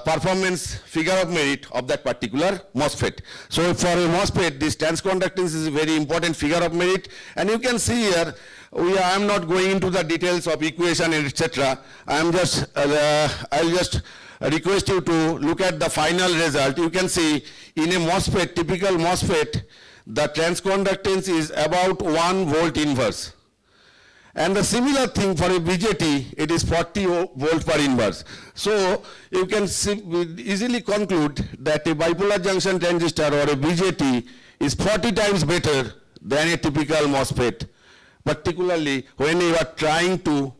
M: performance figure of merit of that particular MOSFET. So for a MOSFET, this transconductance is a very important figure of merit, and you can see here, I am not going into the details of equation and etc. I'll just request you to look at the final result. You can see in a MOSFET, typical MOSFET, the transconductance is about 1 volt inverse. And the similar thing for a BJT, it is 40 volt per inverse. So you can easily conclude that a bipolar junction transistor or a BJT is 40 times better than a typical MOSFET, particularly when you are trying to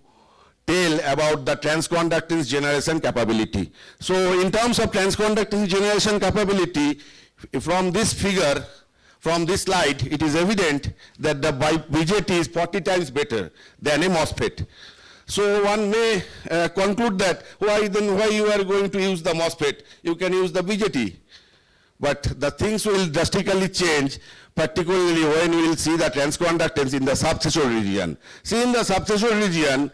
M: tell about the transconductance generation capability. So in terms of transconductance generation capability, from this figure, from this slide, it is evident that the BJT is 40 times better than a MOSFET. So one may conclude that why you are going to use the MOSFET? You can use the BJT. But the things will drastically change, particularly when we will see the transconductance in the subthreshold region. See, in the subthreshold region,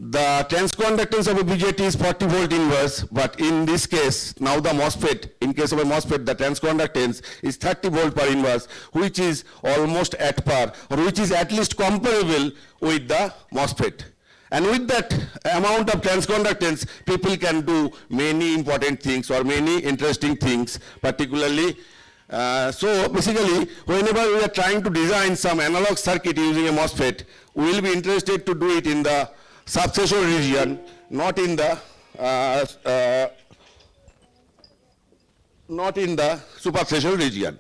M: the transconductance of a BJT is 40 volt inverse, but in this case, now the MOSFET, in case of a MOSFET, the transconductance is 30 volt per inverse, which is almost at par, or which is at least comparable with the MOSFET. And with that amount of transconductance, people can do many important things or many interesting things, particularly. So basically, whenever we are trying to design some analog circuit using a MOSFET, we will be interested to do it in the subthreshold region, not in the superthreshold region.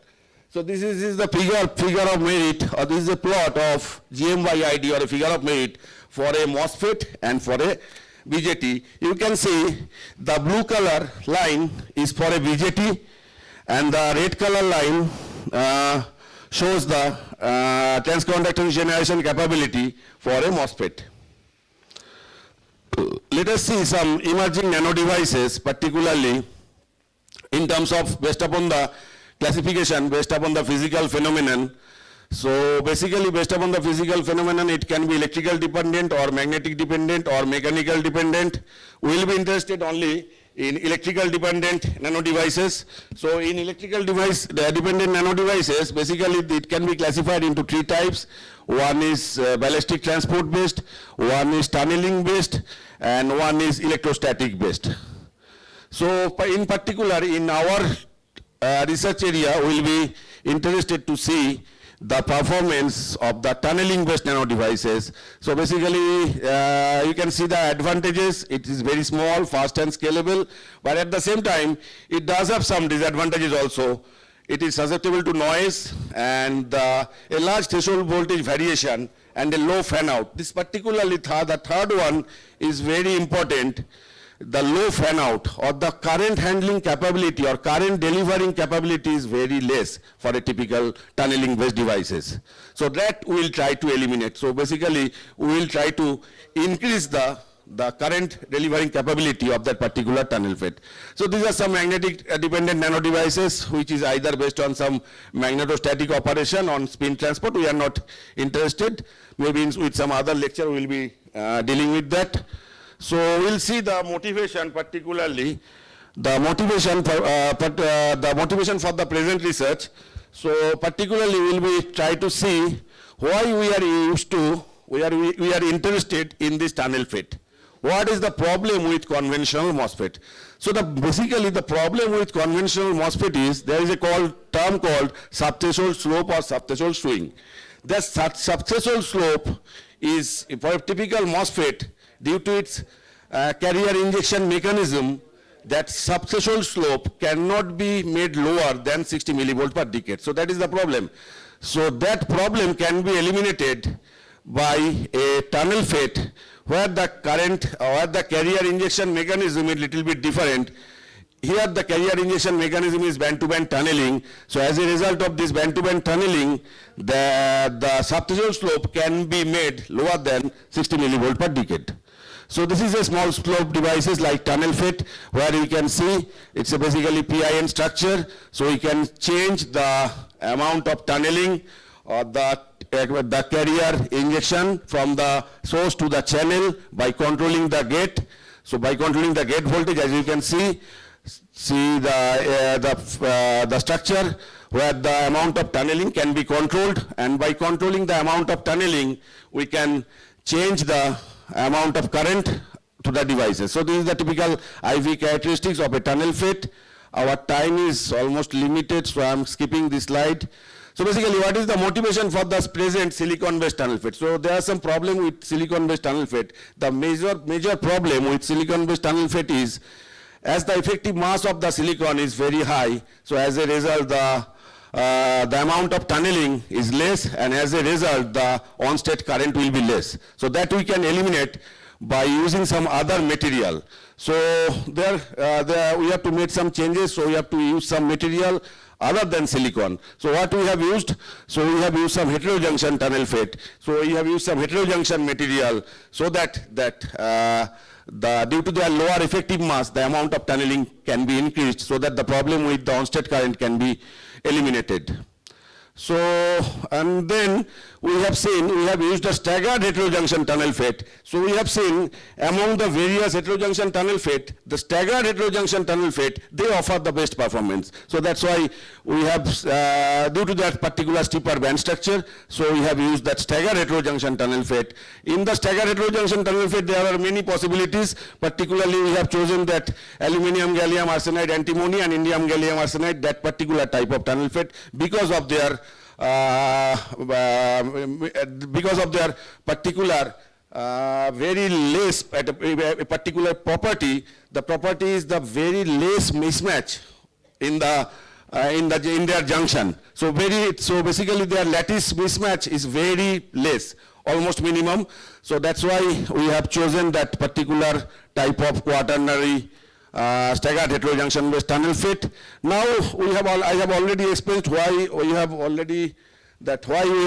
M: So this is the figure of merit, or this is a plot of GM by ID, or a figure of merit for a MOSFET and for a BJT. You can see the blue color line is for a BJT, and the red color line shows the transconductance generation capability for a MOSFET. Let us see some emerging nano devices, particularly in terms of based upon the classification, based upon the physical phenomenon. So basically, based upon the physical phenomenon, it can be electrical dependent or magnetic dependent or mechanical dependent. We will be interested only in electrical dependent nano devices. So in electrical dependent nano devices, basically it can be classified into three types. One is ballistic transport based, one is tunneling based, and one is electrostatic based. So in particular, in our research area, we will be interested to see the performance of the tunneling based nano devices. So basically, you can see the advantages. It is very small, fast and scalable, but at the same time, it does have some disadvantages also. It is susceptible to noise and a large threshold voltage variation and a low fan out. This particularly, the third one is very important. The low fan out, or the current handling capability or current delivering capability, is very less for a typical tunneling based devices. So that we will try to eliminate. So basically, we will try to increase the current delivering capability of that particular tunnel FET. So these are some magnetic dependent nano devices, which is either based on some magnetostatic operation on spin transport. We are not interested. Maybe with some other lecture we will be dealing with that. So we'll see the motivation, particularly the motivation for the present research. So particularly we'll be try to see why we are interested in this tunnel FET. What is the problem with conventional MOSFET? So basically the problem with conventional MOSFET is there is a term called subthreshold slope or subthreshold swing. The subthreshold slope is, for a typical MOSFET, due to its carrier injection mechanism, that subthreshold slope cannot be made lower than 60 millivolt per decade. So that is the problem. So that problem can be eliminated by a tunnel FET where the current or the carrier injection mechanism is a little bit different. Here the carrier injection mechanism is band-to-band tunneling. So as a result of this band-to-band tunneling, the subthreshold slope can be made lower than 60 millivolt per decade. So this is a small slope devices like tunnel FET, where you can see it's a basically PIN structure. So we can change the amount of tunneling or the carrier injection from the source to the channel by controlling the gate. So by controlling the gate voltage, as you can see the structure where the amount of tunneling can be controlled, and by controlling the amount of tunneling, we can change the amount of current to the devices. So this is the typical IV characteristics of a tunnel FET. Our time is almost limited, so I am skipping this slide. So basically, what is the motivation for the present silicon-based tunnel FET? So there are some problem with silicon-based tunnel FET. The major problem with silicon-based tunnel FET is, as the effective mass of the silicon is very high, so as a result, the amount of tunneling is less, and as a result, the on-state current will be less. So that we can eliminate by using some other material. So there we have to make some changes. So we have to use some material other than silicon. So what we have used? So we have used some heterojunction tunnel FET. So we have used some heterojunction material so that due to their lower effective mass, the amount of tunneling can be increased so that the problem with the on-state current can be eliminated. So, and then we have used a staggered heterojunction tunnel FET. So we have seen among the various heterojunction tunnel FET, the staggered heterojunction tunnel FET, they offer the best performance. So that's why we have, due to that particular steeper band structure, so we have used that staggered heterojunction tunnel FET. In the staggered heterojunction tunnel FET, there are many possibilities. Particularly, we have chosen that aluminum gallium arsenide antimony and indium gallium arsenide, that particular type of tunnel FET, because of their particular very less at a particular property. The property is the very less mismatch in their junction. So basically their lattice mismatch is very less, almost minimum. So that's why we have chosen that particular type of quaternary staggered heterojunction based tunnel FET. Now I have already explained why we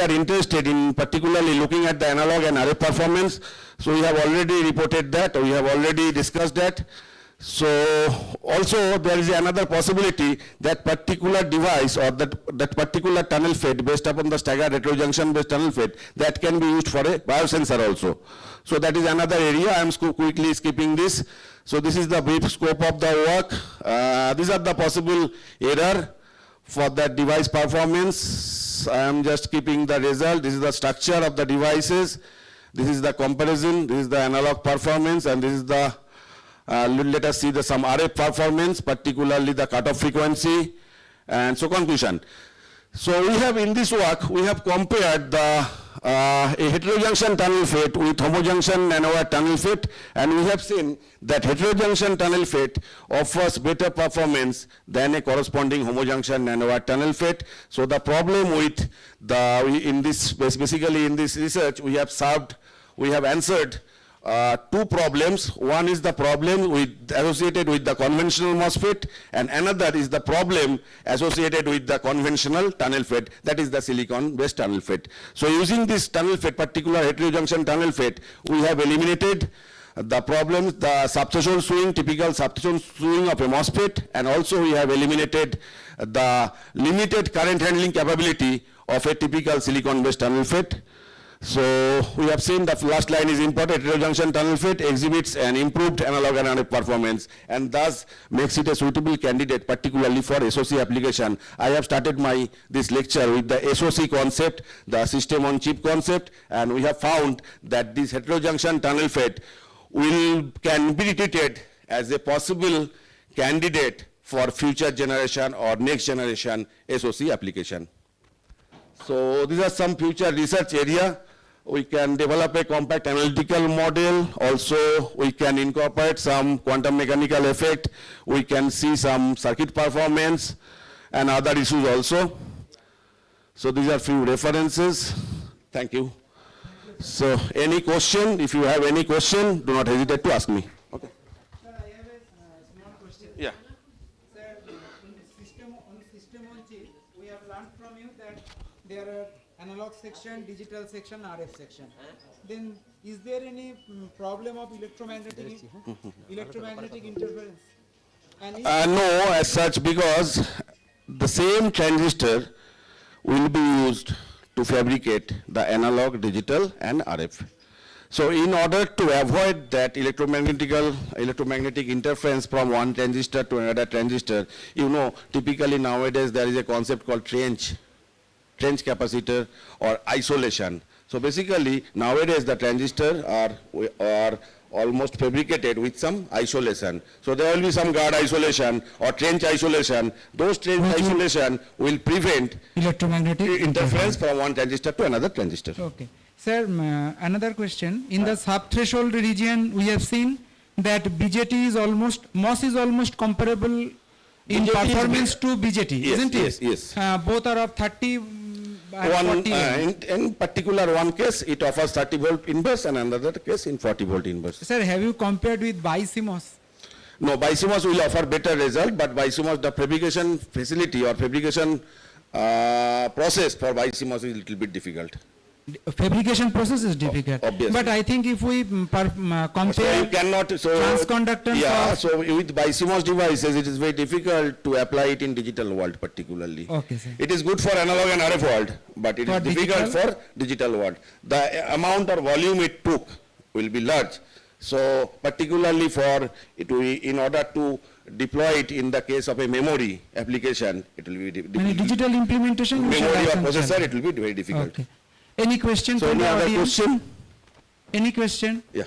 M: are interested in particularly looking at the analog and RF performance. So we have already reported that, we have already discussed that. So also there is another possibility that particular device or that particular tunnel FET based upon the staggered heterojunction based tunnel FET, that can be used for a biosensor also. So that is another area. I am quickly skipping this. So this is the brief scope of the work. These are the possible error for that device performance. I am just keeping the result. This is the structure of the devices. This is the comparison. This is the analog performance, and this is the let us see some RF performance, particularly the cutoff frequency, and so conclusion. So we have in this work, we have compared a heterojunction tunnel FET with homojunction nanowire tunnel FET, and we have seen that heterojunction tunnel FET offers better performance than a corresponding homojunction nanowire tunnel FET. So the problem with basically in this research, we have answered two problems. One is the problem associated with the conventional MOSFET, and another is the problem associated with the conventional tunnel FET, that is the silicon-based tunnel FET. So using this tunnel FET, particular heterojunction tunnel FET, we have eliminated the problems, the substation swing, typical substation swing of a MOSFET, and also we have eliminated the limited current handling capability of a typical silicon-based tunnel FET. So we have seen the last line is important. Heterojunction tunnel FET exhibits an improved analog and RF performance, and thus makes it a suitable candidate, particularly for SOC application. I have started this lecture with the SOC concept, the system on chip concept, and we have found that this heterojunction tunnel FET can be treated as a possible candidate for future generation or next generation SOC application. So these are some future research area. We can develop a compact analytical model. Also, we can incorporate some quantum mechanical effect. We can see some circuit performance and other issues also. So these are few references. Thank you. So any question, if you have any question, do not hesitate to ask me. Okay.
F: Sir, I have a small question.
M: Yeah.
F: Sir, in system on chip, we have learned from you that there are analog section, digital section, RF section. Then is there any problem of electromagnetic interference? And
M: no, as such, because the same transistor will be used to fabricate the analog, digital, and RF. So in order to avoid that electromagnetic interference from one transistor to another transistor, typically nowadays there is a concept called trench capacitor or isolation. So basically nowadays the transistor are almost fabricated with some isolation. So there will be some guard isolation or trench isolation. Those trench isolation will prevent
F: Electromagnetic
M: interference from one transistor to another transistor.
F: Okay. Sir, another question. In the sub-threshold region, we have seen that BJT is almost, MOS is almost comparable in
M: BJT
F: performance to BJT,
M: Yes,
F: isn't
M: yes,
F: it?
M: yes.
F: Both are of 30 and 40
M: in particular one case, it offers 30 volt inverse and another case in 40 volt inverse.
F: Sir, have you compared with BiCMOS?
M: No, BiCMOS will offer better result, but BiCMOS, the fabrication facility or fabrication process for BiCMOS is a little bit difficult.
F: Fabrication process is difficult.
M: Obviously.
F: But I think if we compare
M: So you cannot,
F: transconductance
M: yeah,
F: of-
M: so with BiCMOS devices, it is very difficult to apply it in digital world particularly.
F: Okay, sir.
M: It is good for analog and RF world, but it
F: For
M: is difficult
F: digital?
M: for digital world. The amount or volume it took will be large. So particularly for it, in order to deploy it in the case of a memory application, it will be
F: digital implementation, we should
M: memory
F: have
M: or
F: some
M: processor,
F: challenge.
M: it will be very difficult.
F: Okay. Any question
M: So
F: from
M: any
F: the
M: other
F: audience?
M: question?
F: Any question?
M: Yeah.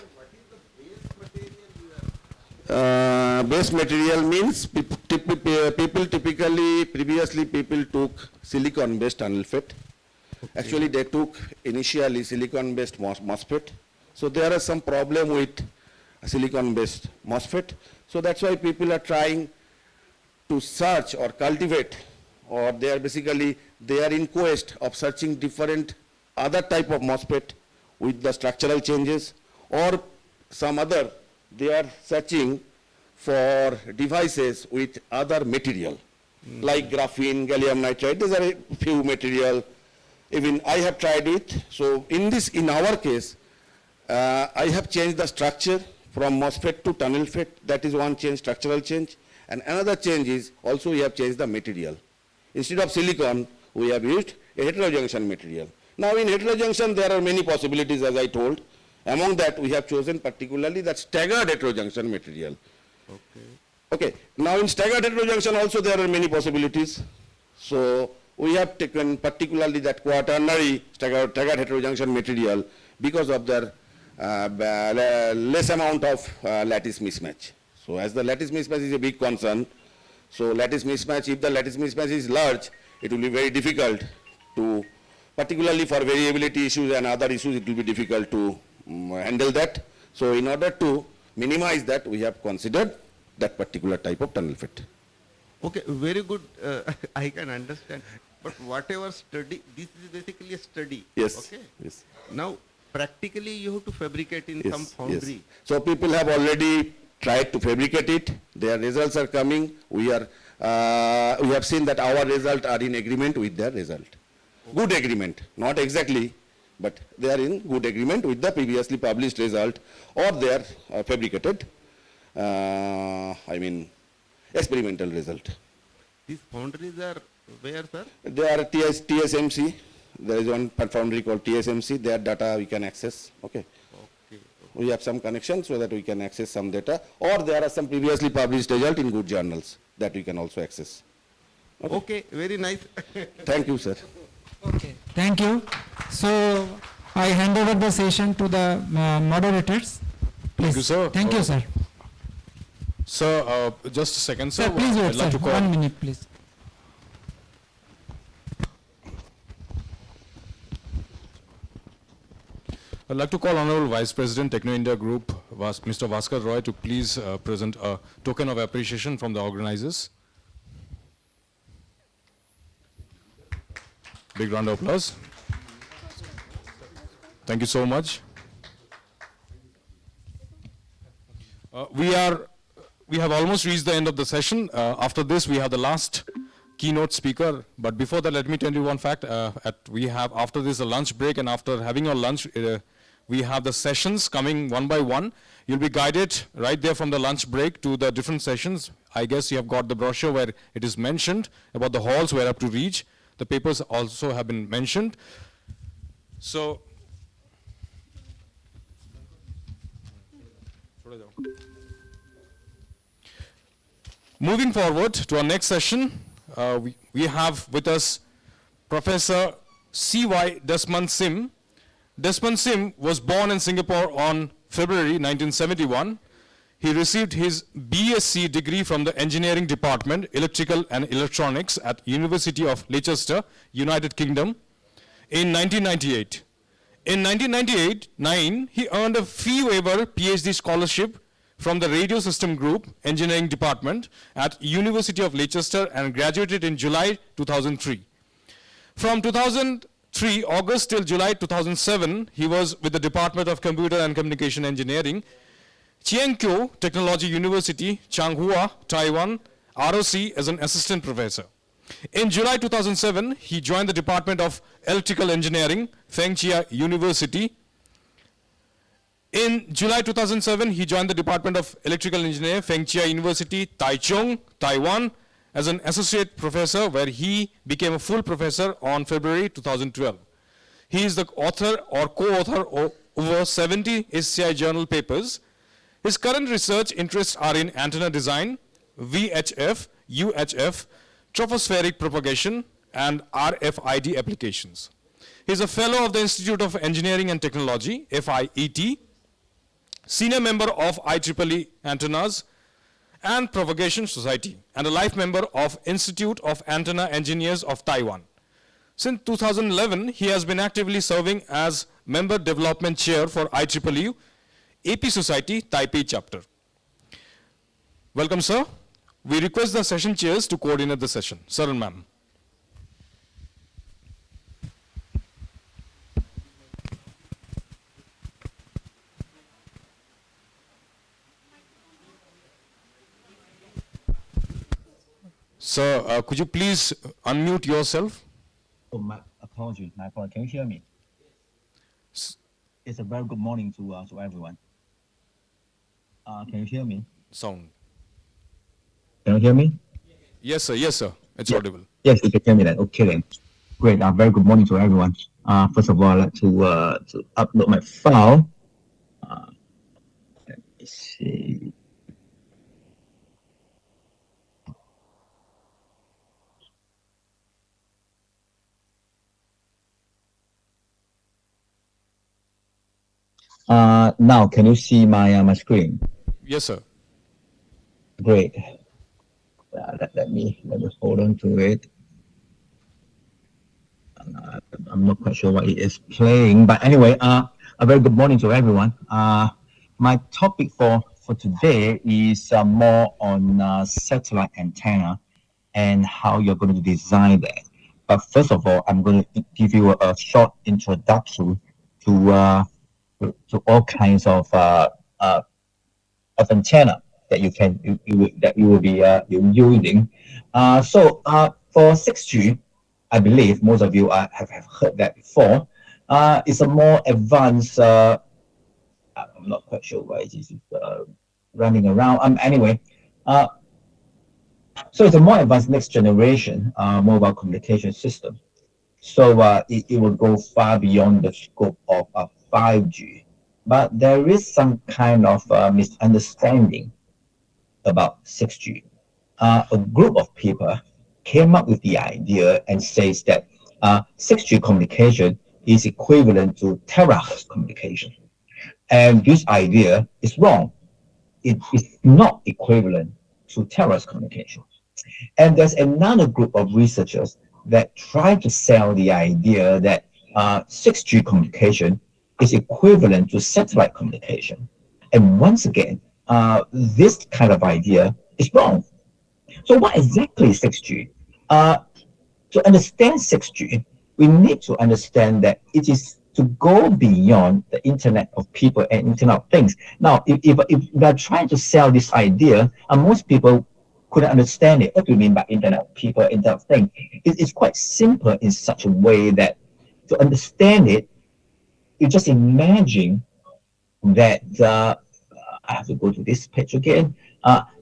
M: Base material means people typically, previously people took silicon based tunnel FET. Actually they took initially silicon based MOSFET. So there are some problem with silicon based MOSFET. So that's why people are trying to search or cultivate, or they are basically, they are in quest of searching different other type of MOSFET with the structural changes, or some other, they are searching for devices with other material, like graphene, gallium nitride. These are a few material. Even I have tried it. So in our case, I have changed the structure from MOSFET to tunnel FET. That is one change, structural change. And another change is also we have changed the material. Instead of silicon, we have used a heterojunction material. Now in heterojunction, there are many possibilities, as I told. Among that, we have chosen particularly that staggered heterojunction material. Okay. Now in staggered heterojunction also there are many possibilities. So we have taken particularly that quaternary staggered heterojunction material because of their less amount of lattice mismatch. So as the lattice mismatch is a big concern, so lattice mismatch, if the lattice mismatch is large, it will be very difficult to, particularly for variability issues and other issues, it will be difficult to handle that. So in order to minimize that, we have considered that particular type of tunnel FET.
J: Okay, very good. I can understand. But whatever study, this is basically a study.
M: Yes.
J: Okay.
M: Yes.
J: Now, practically, you have to fabricate in
M: Yes,
J: some foundry.
M: yes. So people have already tried to fabricate it. Their results are coming. We have seen that our results are in agreement with their result. Good agreement, not exactly, but they are in good agreement with the previously published result or their fabricated, experimental result.
J: These foundries are where, sir?
M: They are TSMC. There is one foundry called TSMC. Their data we can access. Okay. We have some connection so that we can access some data, or there are some previously published result in good journals that we can also access.
J: Okay, very nice.
M: Thank you, sir.
F: Okay, thank you. So I hand over the session to the moderators. Please.
A: Thank you, sir.
F: Thank you, sir.
A: Sir, just a second, sir.
F: Sir, please wait,
A: I'd like
F: sir.
A: to call-
F: 1 minute, please.
A: I'd like to call Honorable Vice President, Techno India Group, Mr. Bhaskar Roy, to please present a token of appreciation from the organizers. Big round of applause. Thank you so much. We have almost reached the end of the session. After this, we have the last keynote speaker. But before that, let me tell you one fact. We have after this a lunch break, and after having our lunch, we have the sessions coming one by one. You'll be guided right there from the lunch break to the different sessions. I guess you have got the brochure where it is mentioned about the halls where up to reach. The papers also have been mentioned. So, moving forward to our next session, we have with us Professor C.Y. Desmond Sim. Desmond Sim was born in Singapore on February 1971, he received his BSc degree from the Engineering Department, Electrical and Electronics at University of Leicester, United Kingdom in 1998. In 1998-9, he earned a fee waiver PhD scholarship from the Radio System Group, Engineering Department at University of Leicester and graduated in July 2003. From 2003 August till July 2007, he was with the Department of Computer and Communication Engineering, Chiengkyo Technology University, Changhua, Taiwan, ROC as an assistant professor. In July 2007, he joined the Department of Electrical Engineering, Fengchia University. In July 2007, he joined the Department of Electrical Engineering, Fengchia University, Taichung, Taiwan, as an associate professor, where he became a full professor on February 2012. He is the author or co-author of over 70 SCI journal papers. His current research interests are in antenna design, VHF, UHF, tropospheric propagation, and RFID applications. He is a fellow of the Institute of Engineering and Technology, FIET, senior member of IEEE Antennas and Propagation Society, and a life member of Institute of Antenna Engineers of Taiwan. Since 2011, he has been actively serving as Member Development Chair for IEEE AP Society Taipei Chapter. Welcome, sir. We request the session chairs to coordinate the session. Sir and ma'am. Sir, could you please unmute yourself?
N: Oh, my apologies. Can you hear me? It's a very good morning to everyone. Can you hear me?
A: Sound.
N: Can you hear me?
A: Yes, sir. Yes, sir. It's audible.
N: Yes, you can hear me then. Okay then. Great. Very good morning to everyone. First of all, I'd like to upload my file. Let me see. Now, can you see my screen?
A: Yes, sir.
N: Great. Let me hold on to it. I'm not quite sure what it is playing, but anyway, a very good morning to everyone. My topic for today is more on satellite antenna and how you're going to design that. But first of all, I'm going to give you a short introduction to all kinds of antenna that you will be using. So for 6G, I believe most of you have heard that before. It's a more advanced. I'm not quite sure why it is running around. Anyway, so it's a more advanced next generation mobile communication system. So it will go far beyond the scope of 5G. But there is some kind of misunderstanding about 6G. A group of people came up with the idea and says that 6G communication is equivalent to terahertz communication. And this idea is wrong. It is not equivalent to terahertz communication. And there's another group of researchers that try to sell the idea that 6G communication is equivalent to satellite communication. And once again, this kind of idea is wrong. So what exactly is 6G? To understand 6G, we need to understand that it is to go beyond the Internet of People and Internet of Things. Now, if we are trying to sell this idea, and most people couldn't understand it, what do you mean by Internet of People, Internet of Things? It's quite simple in such a way that to understand it, you just imagine that, I have to go to this page again.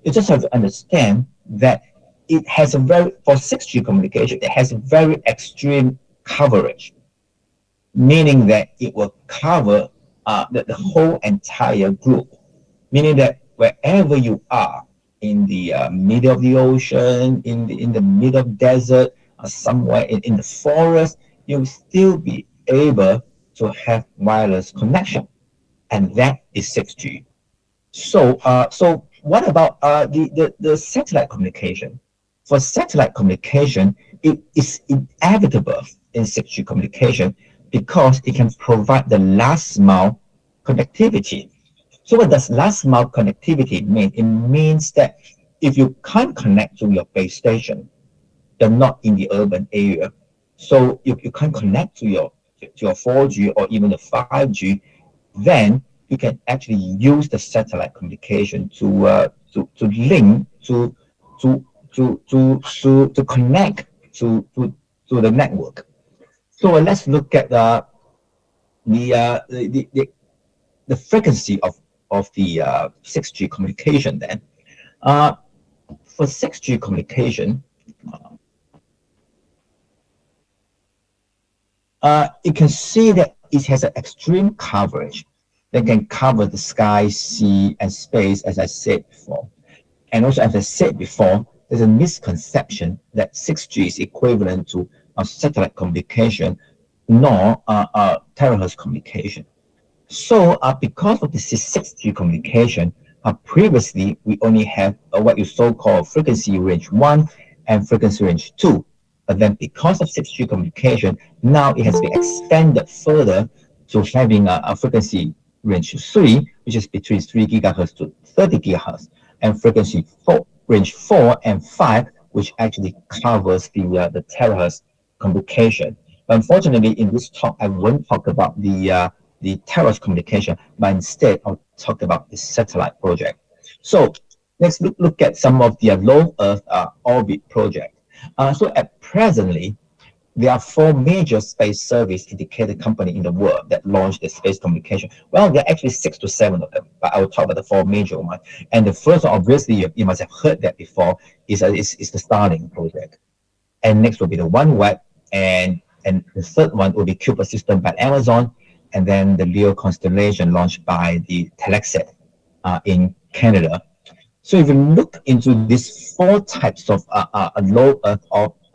N: You just have to understand that it has for 6G communication, it has a very extreme coverage, meaning that it will cover the whole entire group, meaning that wherever you are, in the middle of the ocean, in the middle of desert, or somewhere in the forest, you'll still be able to have wireless connection. and that is 6G. So, so what about the satellite communication? For satellite communication, it is inevitable in 6G communication because it can provide the last mile connectivity. So what does last mile connectivity mean? It means that if you can't connect to your base station, you're not in the urban area. So you can't connect to your 4G or even the 5G, then you can actually use the satellite communication to link to connect to the network. So let's look at the frequency of the 6G communication then. For 6G communication, you can see that it has an extreme coverage that can cover the sky, sea, and space, as I said before. And also, as I said before, there's a misconception that 6G is equivalent to satellite communication, nor terahertz communication. So, because of this 6G communication, previously we only have what you so-called frequency range 1 and frequency range 2. But then because of 6G communication, now it has been expanded further to having a frequency range 3, which is between 3 gigahertz to 30 gigahertz, and frequency range 4 and 5, which actually covers the terahertz communication. But unfortunately, in this talk, I won't talk about the terahertz communication, but instead I'll talk about the satellite project. So let's look at some of the low Earth orbit project. So at presently, there are 4 major space service indicator companies in the world that launched the space communication. Well, there are actually 6 to 7 of them, but I will talk about the 4 major ones. And the first one, obviously, you must have heard that before, is the Starlink project. And next will be the OneWeb, and the third one will be Kuiper system by Amazon, and then the Leo constellation launched by the Telexat in Canada. So if you look into these 4 types of low Earth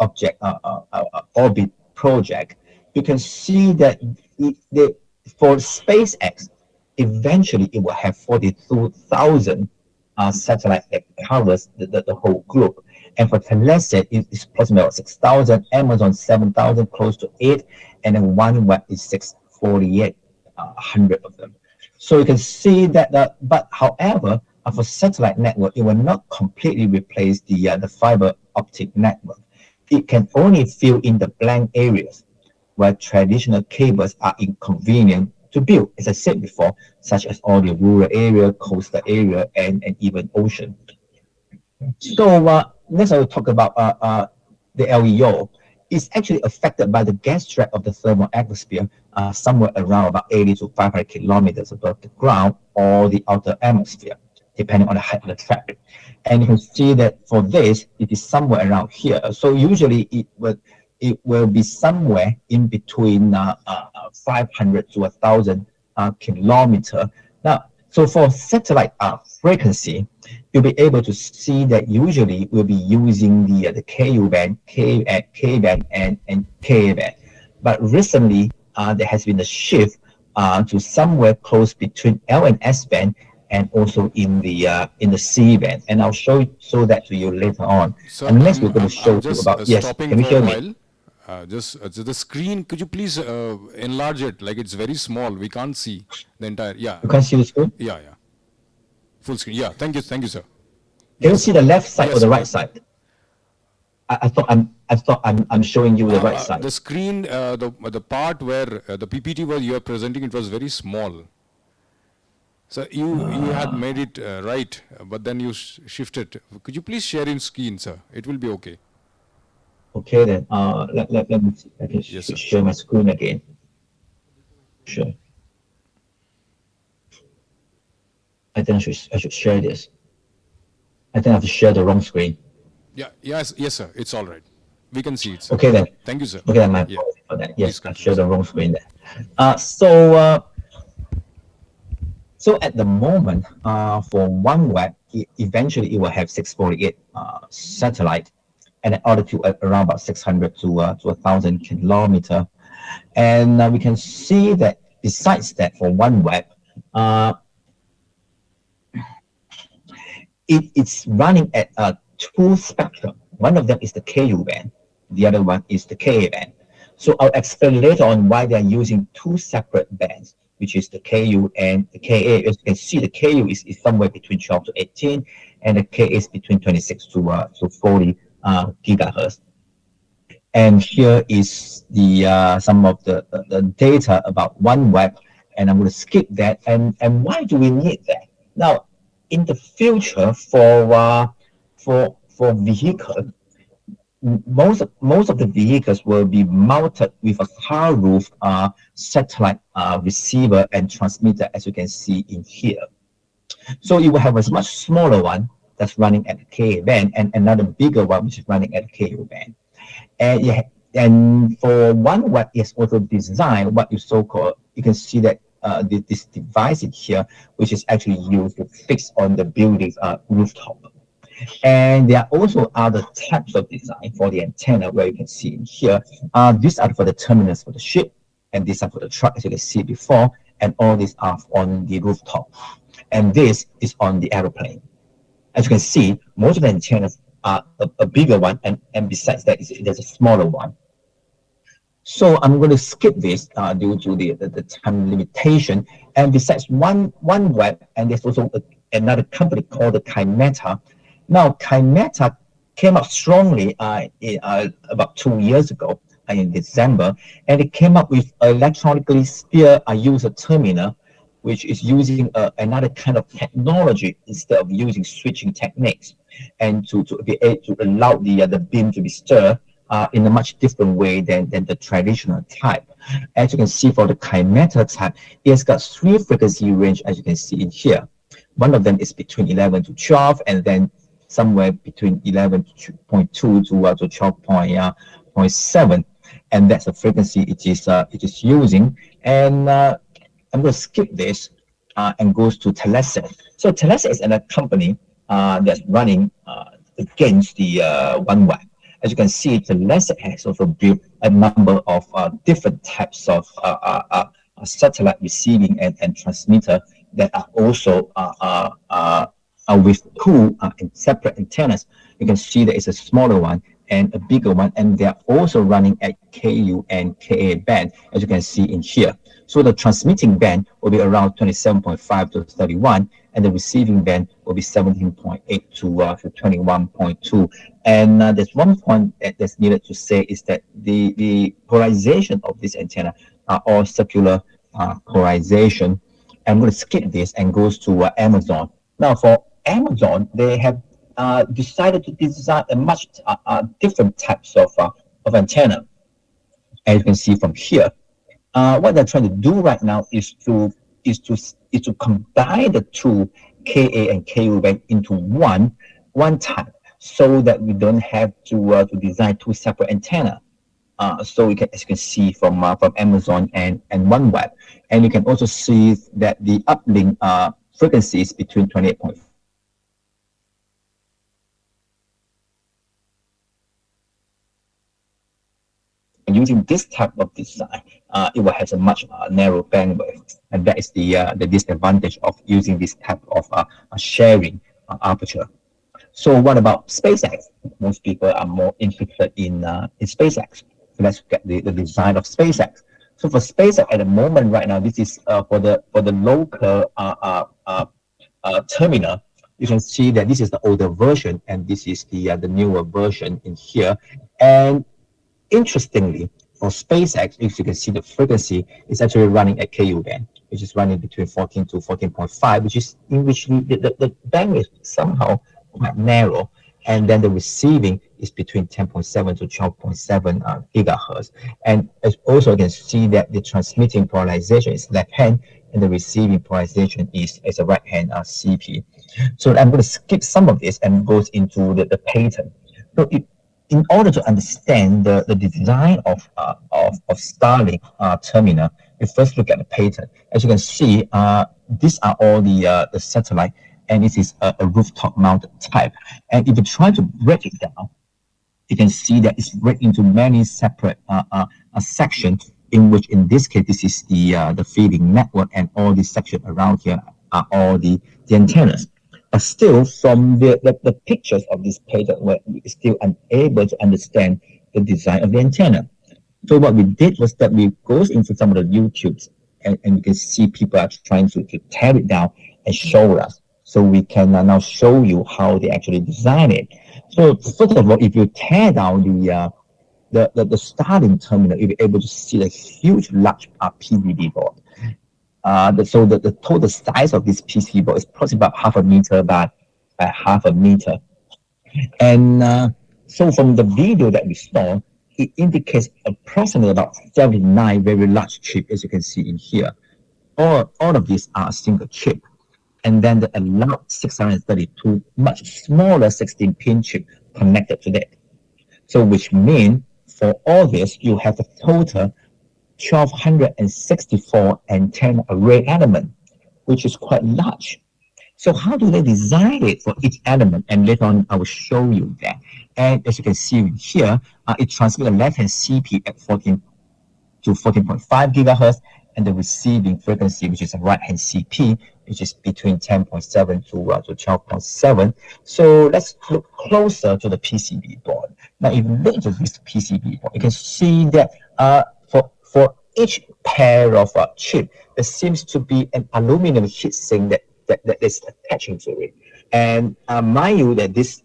N: object orbit project, you can see that for SpaceX, eventually it will have 42,000 satellites that covers the whole globe. And for Telesat, it's approximately about 6,000, Amazon 7,000, close to 8, and then OneWeb is 648,100 of them. So you can see that, but however, for satellite network, it will not completely replace the fiber optic network. It can only fill in the blank areas where traditional cables are inconvenient to build, as I said before, such as all the rural area, coastal area, and even ocean. So next I will talk about the LEO. It's actually affected by the gas trap of the thermal atmosphere somewhere around about 80 to 500 kilometers above the ground or the outer atmosphere, depending on the height of the trap. And you can see that for this, it is somewhere around here. So usually it will be somewhere in between 500 to 1,000 kilometer. Now, so for satellite frequency, you'll be able to see that usually we'll be using the Ku band, K band, and Ka band. But recently, there has been a shift to somewhere close between L and S band, and also in the C band, and I'll show that to you later on.
A: Sir,
N: and next we're going to show
A: you
N: about yes. Can you hear me?
A: Just the screen. Could you please enlarge it? Like it's very small. We can't see the entire. Yeah.
N: You can't see the screen.
A: Yeah. Full screen. Yeah. Thank you, sir.
N: Can you see the left side or the right side? I thought I'm showing you the right side.
A: The screen, the part where the PPT where you are presenting, it was very small. So you had made it right, but then you shifted. Could you please share in screen, sir? It will be okay.
N: Okay then. Let me see. I can share my screen again. Sure. I think I should share this. I think I have to share the wrong screen.
A: Yeah. Yes, sir. It's all right. We can see it, sir.
N: Okay then.
A: Thank you, sir.
N: Okay, my apologies for that. Yes, I shared the wrong screen there. So at the moment, for OneWeb, eventually it will have 648 satellite, and an altitude at around about 600 to 1,000 kilometer. And we can see that besides that, for OneWeb, It's running at two spectrum. One of them is the KU band, the other one is the KA band. So I'll explain later on why they're using two separate bands, which is the KU and the KA. As you can see, the KU is somewhere between 12 to 18, and the KA is between 26 to 40 gigahertz. And here is the some of the data about OneWeb, and I'm going to skip that. And why do we need that? Now, in the future, for vehicles, most of the vehicles will be mounted with a far roof satellite receiver and transmitter, as you can see in here. So you will have a much smaller one that's running at the KA band, and another bigger one which is running at the KU band. And yeah, and for OneWeb is also designed what you so-called, you can see that this device in here, which is actually used to fix on the building's rooftop. And there are also other types of design for the antenna, where you can see in here. These are for the terminals for the ship, and these are for the truck, as you can see before, and all these are on the rooftop. And this is on the aeroplane. As you can see, most of the antennas are a bigger one, and besides that, there's a smaller one. So I'm going to skip this due to the time limitation. And besides OneWeb, and there's also another company called the Kymeta. Now, Kymeta came up strongly about 2 years ago in December, and it came up with electronically steer a user terminal, which is using another kind of technology instead of using switching techniques, and to be able to allow the beam to be stirred in a much different way than the traditional type. As you can see, for the Kymeta type, it's got 3 frequency range, as you can see in here. One of them is between 11 to 12, and then somewhere between 11.2 to 12.7, and that's the frequency it is using. And I'm going to skip this and goes to Telesat. So Telesat is another company that's running against the OneWeb. As you can see, Telesat has also built a number of different types of satellite receiving and transmitter that are also with 2 separate antennas. You can see there is a smaller one and a bigger one, and they're also running at KU and KA band, as you can see in here. So the transmitting band will be around 27.5 to 31, and the receiving band will be 17.8 to 21.2. And there's one point that's needed to say is that the polarization of this antenna are all circular polarization. I'm going to skip this and goes to Amazon. Now, for Amazon, they have decided to design a much different types of antenna. As you can see from here, what they're trying to do right now is to combine the 2 KA and KU band into one type, so that we don't have to design 2 separate antenna. So as you can see from Amazon and OneWeb, and you can also see that the uplink frequency is between 28.5. Using this type of design, it will have a much narrow bandwidth, and that is the disadvantage of using this type of sharing aperture. So what about SpaceX? Most people are more interested in SpaceX. So let's get the design of SpaceX. So for SpaceX at the moment, right now, this is for the local terminal. You can see that this is the older version, and this is the newer version in here. And interestingly, for SpaceX, if you can see, the frequency is actually running at KU band, which is running between 14 to 14.5, which is in which the bandwidth somehow quite narrow, and then the receiving is between 10.7 to 12.7 gigahertz. And as also you can see that the transmitting polarization is left hand, and the receiving polarization is a right hand CP. So I'm going to skip some of this and goes into the pattern. So in order to understand the design of Starlink terminal, we first look at the pattern. As you can see, these are all the satellite, and this is a rooftop mounted type. And if you try to break it down, you can see that it's break into many separate sections, in which in this case this is the feeding network, and all this section around here are all the antennas. But still, from the pictures of this page, we're still unable to understand the design of the antenna. So what we did was that we goes into some of the YouTubes, and you can see people are trying to tear it down and show us. So we can now show you how they actually design it. So first of all, if you tear down the starting terminal, you'll be able to see the huge, large PCB board. So the total size of this PCB board is probably about 0.5 meter by 0.5 meter. And so from the video that we saw, it indicates approximately about 79 very large chips, as you can see in here. All of these are a single chip. And then the allowed 632 much smaller 16-pin chip connected to that. So which means for all this, you have a total 1,264 antenna array element, which is quite large. So how do they design it for each element? And later on, I will show you that. And as you can see here, it transmits the left-hand CP at 14 to 14.5 gigahertz, and the receiving frequency, which is a right-hand CP, which is between 10.7 to 12.7. So let's look closer to the PCB board. Now, if you look at this PCB board, you can see that for each pair of chip, there seems to be an aluminum heatsink that is attaching to it. And mind you that this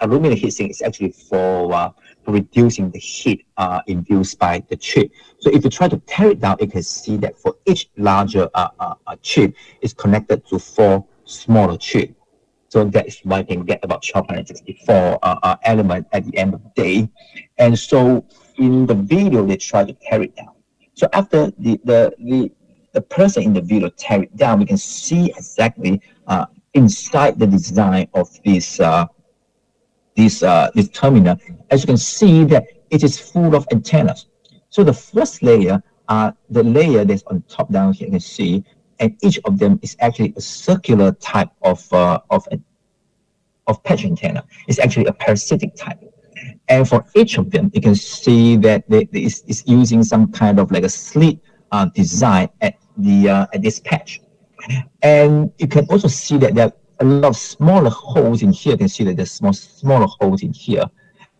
N: aluminum heatsink is actually for reducing the heat induced by the chip. So if you try to tear it down, you can see that for each larger chip, it's connected to 4 smaller chips. So that is why you can get about 1,264 elements at the end of the day. And so in the video, they try to tear it down. So after the person in the video tear it down, we can see exactly inside the design of this terminal. As you can see that it is full of antennas. So the first layer, the layer that's on top down here, you can see, and each of them is actually a circular type of patch antenna. It's actually a parasitic type. And for each of them, you can see that it's using some kind of like a slit design at this patch. And you can also see that there are a lot of smaller holes in here. You can see that there's smaller holes in here.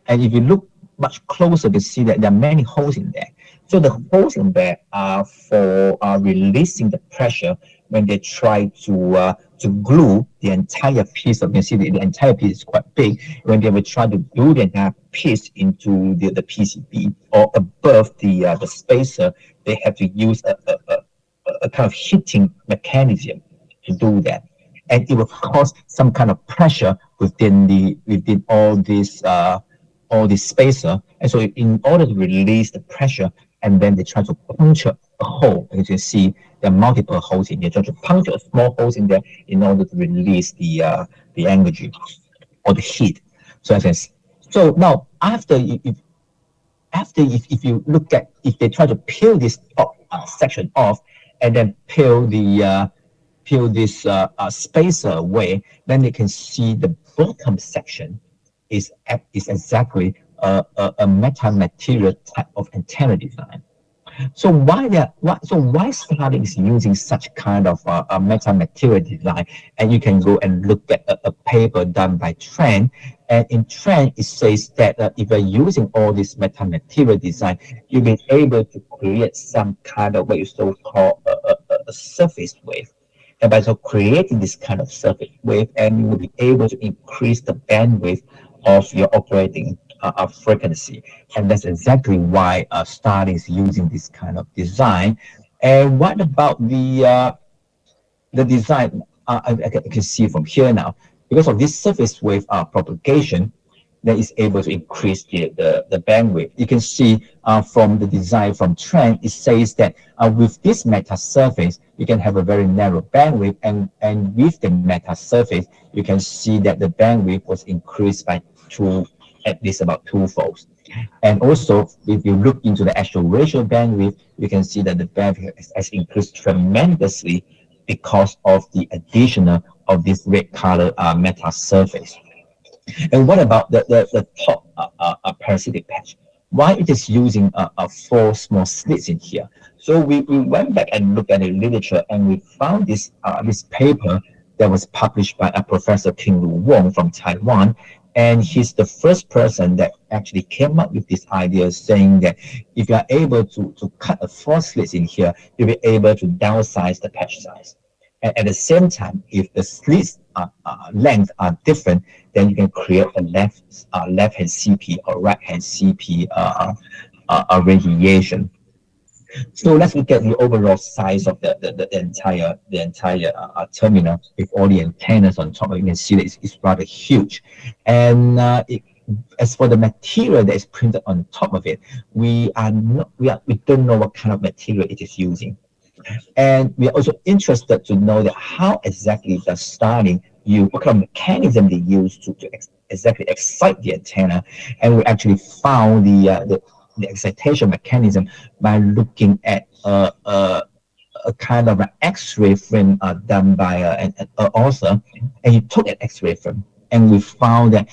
N: And if you look much closer, you can see that there are many holes in there. So the holes in there are for releasing the pressure when they try to glue the entire piece of, you can see the entire piece is quite big. When they will try to glue the entire piece into the PCB or above the spacer, they have to use a kind of heating mechanism to do that. And it will cause some kind of pressure within all this spacer. And so in order to release the pressure, and then they try to puncture a hole. As you can see, there are multiple holes in there. Try to puncture a small holes in there in order to release the energy or the heat. So now if you look at, if they try to peel this top section off and then peel this spacer away, then they can see the bottom section is exactly a metamaterial type of antenna design. So why Starlink is using such kind of a metamaterial design? And you can go and look at a paper done by Trend. And in Trend, it says that if you're using all this metamaterial design, you'll be able to create some kind of what you so-called a surface wave. And by so creating this kind of surface wave, and you will be able to increase the bandwidth of your operating frequency. And that's exactly why Starlink is using this kind of design. And what about the design? I can see from here now, because of this surface wave propagation, that is able to increase the bandwidth. You can see from the design from Trend, it says that with this meta surface, you can have a very narrow bandwidth, and with the meta surface, you can see that the bandwidth was increased by at least about 2-fold. And also, if you look into the actual ratio bandwidth, you can see that the bandwidth has increased tremendously because of the additional of this red color meta surface. And what about the top parasitic patch? why it is using four small slits in here. So we went back and looked at the literature, and we found this this paper that was published by a Professor King Lu Wong from Taiwan. And he's the first person that actually came up with this idea, saying that if you are able to cut a four slits in here, you'll be able to downsize the patch size. And at the same time, if the slits length are different, then you can create a left-hand CP or right-hand CP radiation. So let's look at the overall size of the entire terminal with all the antennas on top. You can see that it's rather huge. And as for the material that is printed on top of it, we don't know what kind of material it is using. And we are also interested to know that how exactly does Starlink use, what kind of mechanism they use to exactly excite the antenna. And we actually found the excitation mechanism by looking at a kind of an X-ray film done by an author, and he took an X-ray film, and we found that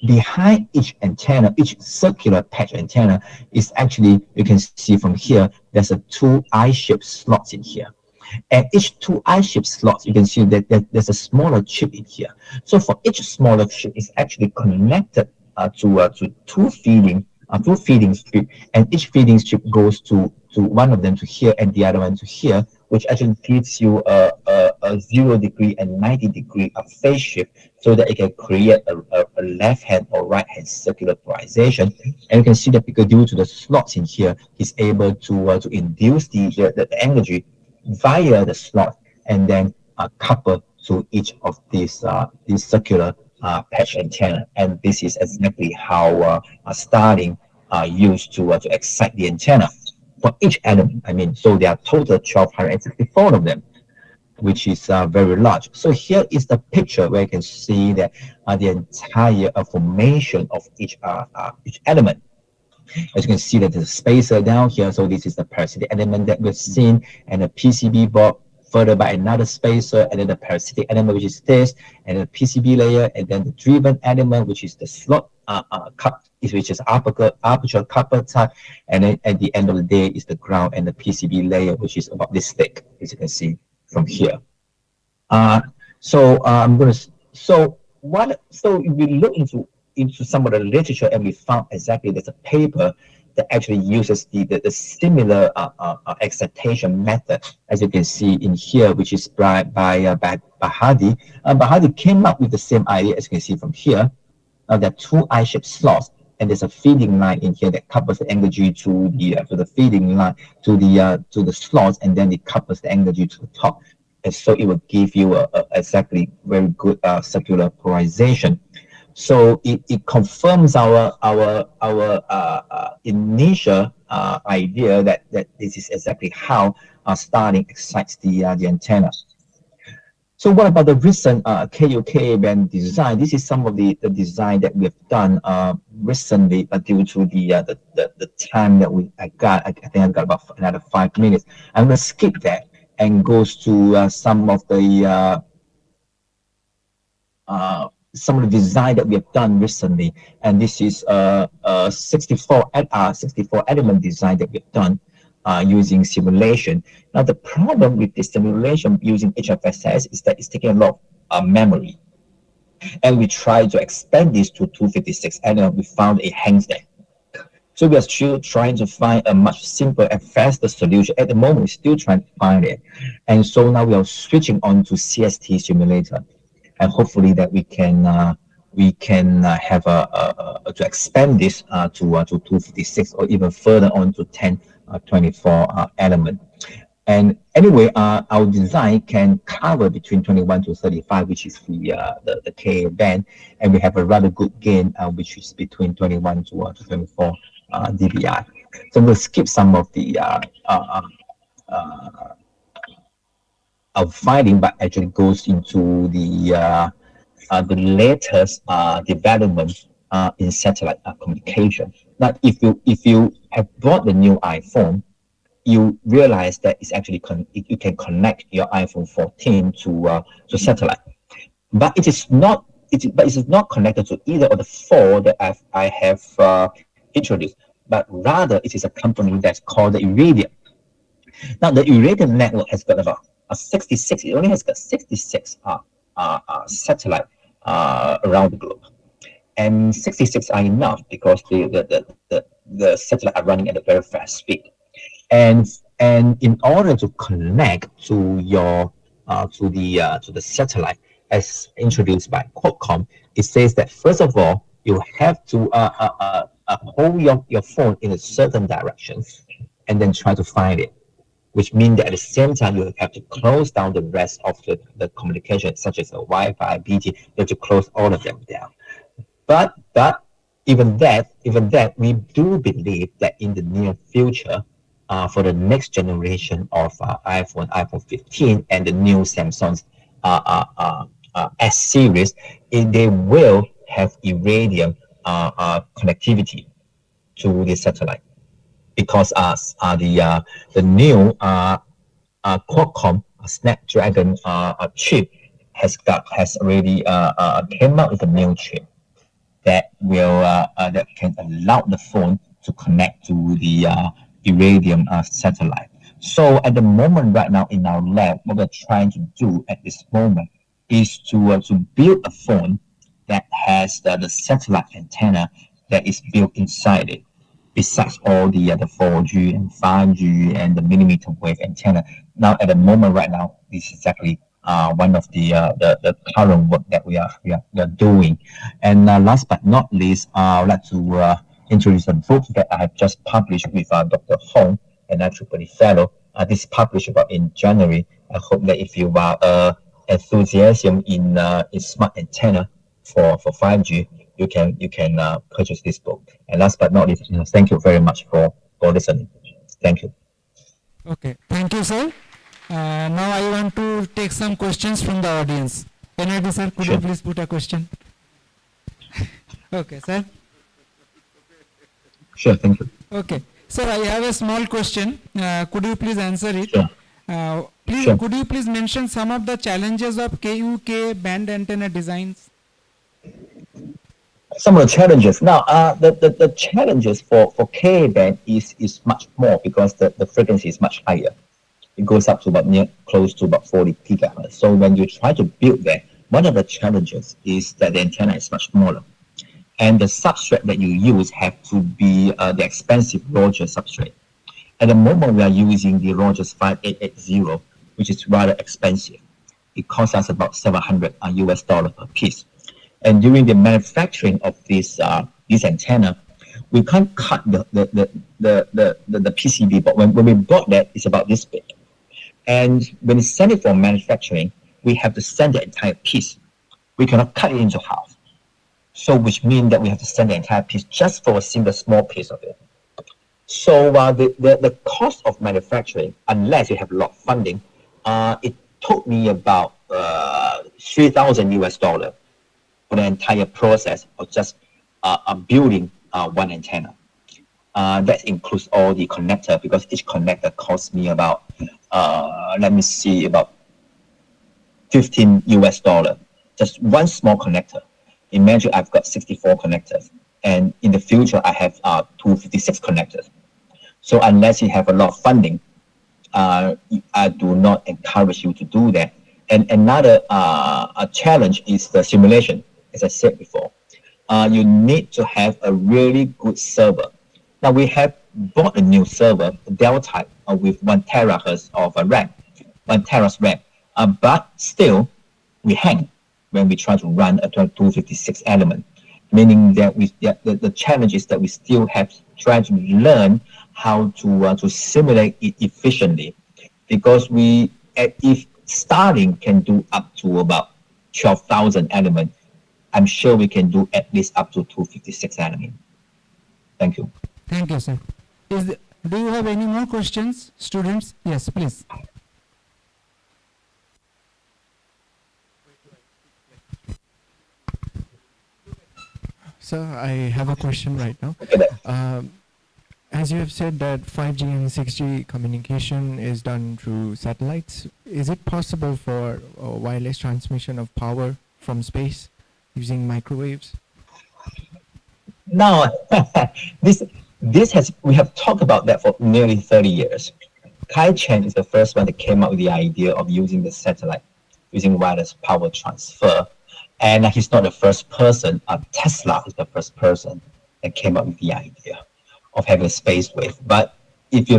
N: behind each antenna, each circular patch antenna is actually, you can see from here, there's a two I-shaped slots in here. And each two I-shaped slots, you can see that there's a smaller chip in here. So for each smaller chip is actually connected to two feeding strip, and each feeding strip goes to one of them to here and the other one to here, which actually gives you a 0 degree and 90 degree of phase shift, so that it can create a left hand or right hand circular polarization. And you can see that because due to the slots in here, he's able to induce the energy via the slot and then couple to each of these circular patch antenna. And this is exactly how Starlink used to excite the antenna for each element. I mean, so there are total 1,264 of them, which is very large. So here is the picture where you can see that the entire formation of each element. As you can see that there's a spacer down here. So this is the parasitic element that we've seen, and a PCB board further by another spacer, and then the parasitic element, which is this, and the PCB layer, and then the driven element, which is the slot which is aperture couple type, and then at the end of the day is the ground and the PCB layer, which is about this thick, as you can see from here. So we look into some of the literature, and we found exactly there's a paper that actually uses the similar excitation method, as you can see in here, which is by Bahadi. Bahadi came up with the same idea, as you can see from here. There are two I-shaped slots, and there's a feeding line in here that couples the energy to the feeding line to the slots, and then it couples the energy to the top, and so it will give you a exactly very good circular polarization. So it confirms our initial idea that this is exactly how Starlink excites the antenna. So what about the recent KUK band design? This is some of the design that we have done recently, but due to the time that I think I've got about another 5 minutes. I'm going to skip that and goes to some of the design that we have done recently. And this is a 64 element design that we've done using simulation. Now the problem with this simulation using HFSS is that it's taking a lot of memory, and we tried to expand this to 256, and we found it hangs there. So we are still trying to find a much simpler and faster solution. At the moment, we're still trying to find it, and so now we are switching on to CST simulator, and hopefully that we can have to expand this to 256 or even further on to 1024 element. And anyway, our design can cover between 21 to 35, which is the K band, and we have a rather good gain, which is between 21 to 24 dBi. So we'll skip some of the finding, but actually goes into the latest development in satellite communication. Now, if you have bought the new iPhone, you realize that it's actually you can connect your iPhone 14 to satellite, but it is not connected to either of the four that I have introduced, but rather it is a company that's called the Iridium. Now, the Iridium network has got about 66, it only has got 66 satellite around the globe. And 66 are enough because the satellite are running at a very fast speed. And in order to connect to your to the satellite as introduced by Qualcomm, it says that first of all you have to hold your phone in a certain direction and then try to find it, which means that at the same time you have to close down the rest of the communication, such as the Wi-Fi, BT. You have to close all of them down. But even that, we do believe that in the near future, for the next generation of iPhone 15, and the new Samsung's S series, they will have Iridium connectivity to the satellite, because the new Qualcomm Snapdragon chip has already came out with a new chip that will that can allow the phone to connect to the Iridium satellite. So at the moment, right now in our lab, what we're trying to do at this moment is to build a phone that has the satellite antenna that is built inside it, besides all the 4G and 5G and the millimeter wave antenna. Now at the moment, right now, this is exactly one of the current work that we are doing. And last but not least, I'd like to introduce a book that I have just published with Dr. Hong, an IEEE fellow. This is published about in January. I hope that if you are enthusiasm in smart antenna for 5G, you can purchase this book. And last but not least, thank you very much for listening. Thank you.
F: Okay, thank you, sir. Now I want to take some questions from the audience. NID sir, could you please put a question? Okay, sir.
N: Sure, thank you.
F: Okay, sir, I have a small question. Could you please answer it?
N: Sure.
F: Please,
N: Sure.
F: could you please mention some of the challenges of KUK band antenna designs?
N: Some of the challenges. Now, the challenges for K-band is much more, because the frequency is much higher. It goes up to close to about 40 gigahertz. So when you try to build that, one of the challenges is that the antenna is much smaller, and the substrate that you use have to be the expensive Rogers substrate. At the moment, we are using the Rogers 5880, which is rather expensive. It costs us about $700 US per piece. And during the manufacturing of this antenna, we can't cut the PCB, but when we bought that, it's about this big. And when we send it for manufacturing, we have to send the entire piece. We cannot cut it into half. So which means that we have to send the entire piece just for a single small piece of it. So the cost of manufacturing, unless you have a lot of funding, it took me about $3,000 US for the entire process of just building one antenna. That includes all the connector, because each connector costs me about, about $15 US. Just one small connector. Imagine I've got 64 connectors, and in the future I have 256 connectors. So unless you have a lot of funding, I do not encourage you to do that. And another challenge is the simulation, as I said before. You need to have a really good server. Now we have bought a new server, Dell type, with 1 terahertz of RAM, 1 tera's RAM, but still we hang when we try to run a 256 element, meaning that the challenge is that we still have to try to learn how to simulate it efficiently, because if Starlink can do up to about 12,000 elements, I'm sure we can do at least up to 256 elements. Thank you.
F: Thank you, sir. Do you have any more questions, students? Yes, please.
O: Sir, I have a question right now. As you have said that 5G and 6G communication is done through satellites, is it possible for wireless transmission of power from space using microwaves?
N: Now, we have talked about that for nearly 30 years. Kai Chen is the first one that came up with the idea of using the satellite, using wireless power transfer. And he's not the first person. Tesla is the first person that came up with the idea of having a space wave. But if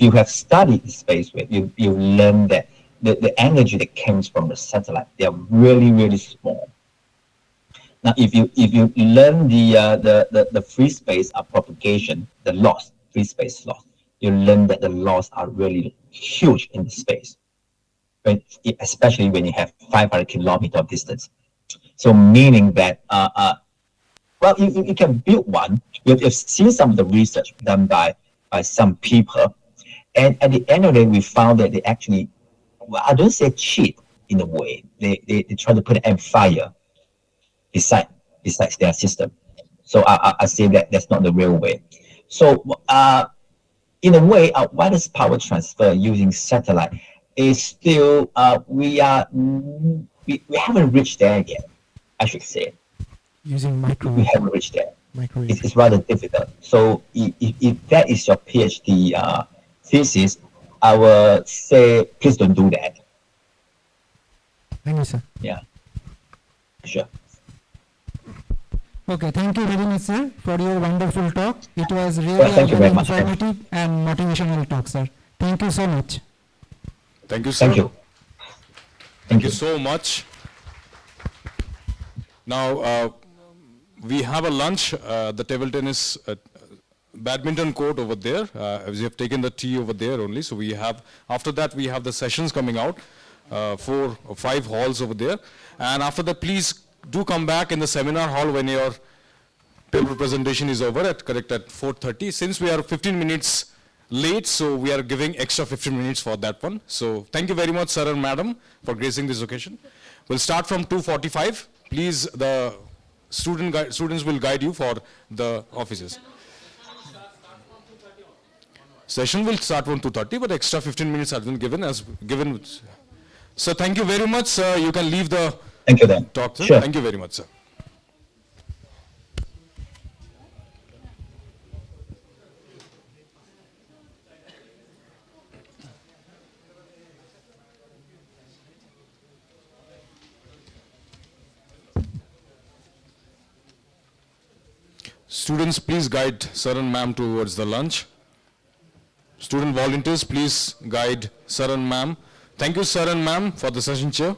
N: you have studied the space wave, you learn that the energy that comes from the satellite, they are really, really small. Now, if you learn the free space propagation, the loss, free space loss, you learn that the loss are really huge in the space, especially when you have 500 kilometer of distance. So meaning that, well, you can build one. You've seen some of the research done by some people, and at the end of the day, we found that they actually, well, I don't say cheat in a way. They try to put an fire besides their system. So I say that that's not the real way. So in a way, wireless power transfer using satellite is still, we haven't reached there yet, I should say.
O: Using microwave.
N: We haven't reached there.
O: Microwave.
N: It's rather difficult. So if that is your PhD thesis, I will say, please don't do that.
O: Thank you, sir.
N: Yeah, sure.
P: Okay, thank you very much, sir, for your wonderful talk. It was really
N: Well, thank you very much.
P: informative and motivational talk, sir. Thank you so much.
A: Thank you, sir.
N: Thank you.
A: Thank you so much. Now, we have a lunch, the table tennis, badminton court over there. We have taken the tea over there only. So we have, after that, we have the sessions coming out, 4 or 5 halls over there. And after that, please do come back in the seminar hall when your paper presentation is over, correct at 4:30. Since we are 15 minutes late, so we are giving extra 15 minutes for that one. So thank you very much, sir and madam, for gracing this occasion. We'll start from 2:45. Please, the students will guide you for the offices. Session will start from 2:30, but extra 15 minutes have been given. So thank you very much, sir. You can leave the
N: Thank you then.
A: talk, sir.
N: Sure.
A: Thank you very much, sir. Students, please guide sir and ma'am towards the lunch. Student volunteers, please guide sir and ma'am. Thank you, sir and ma'am, for the session chair.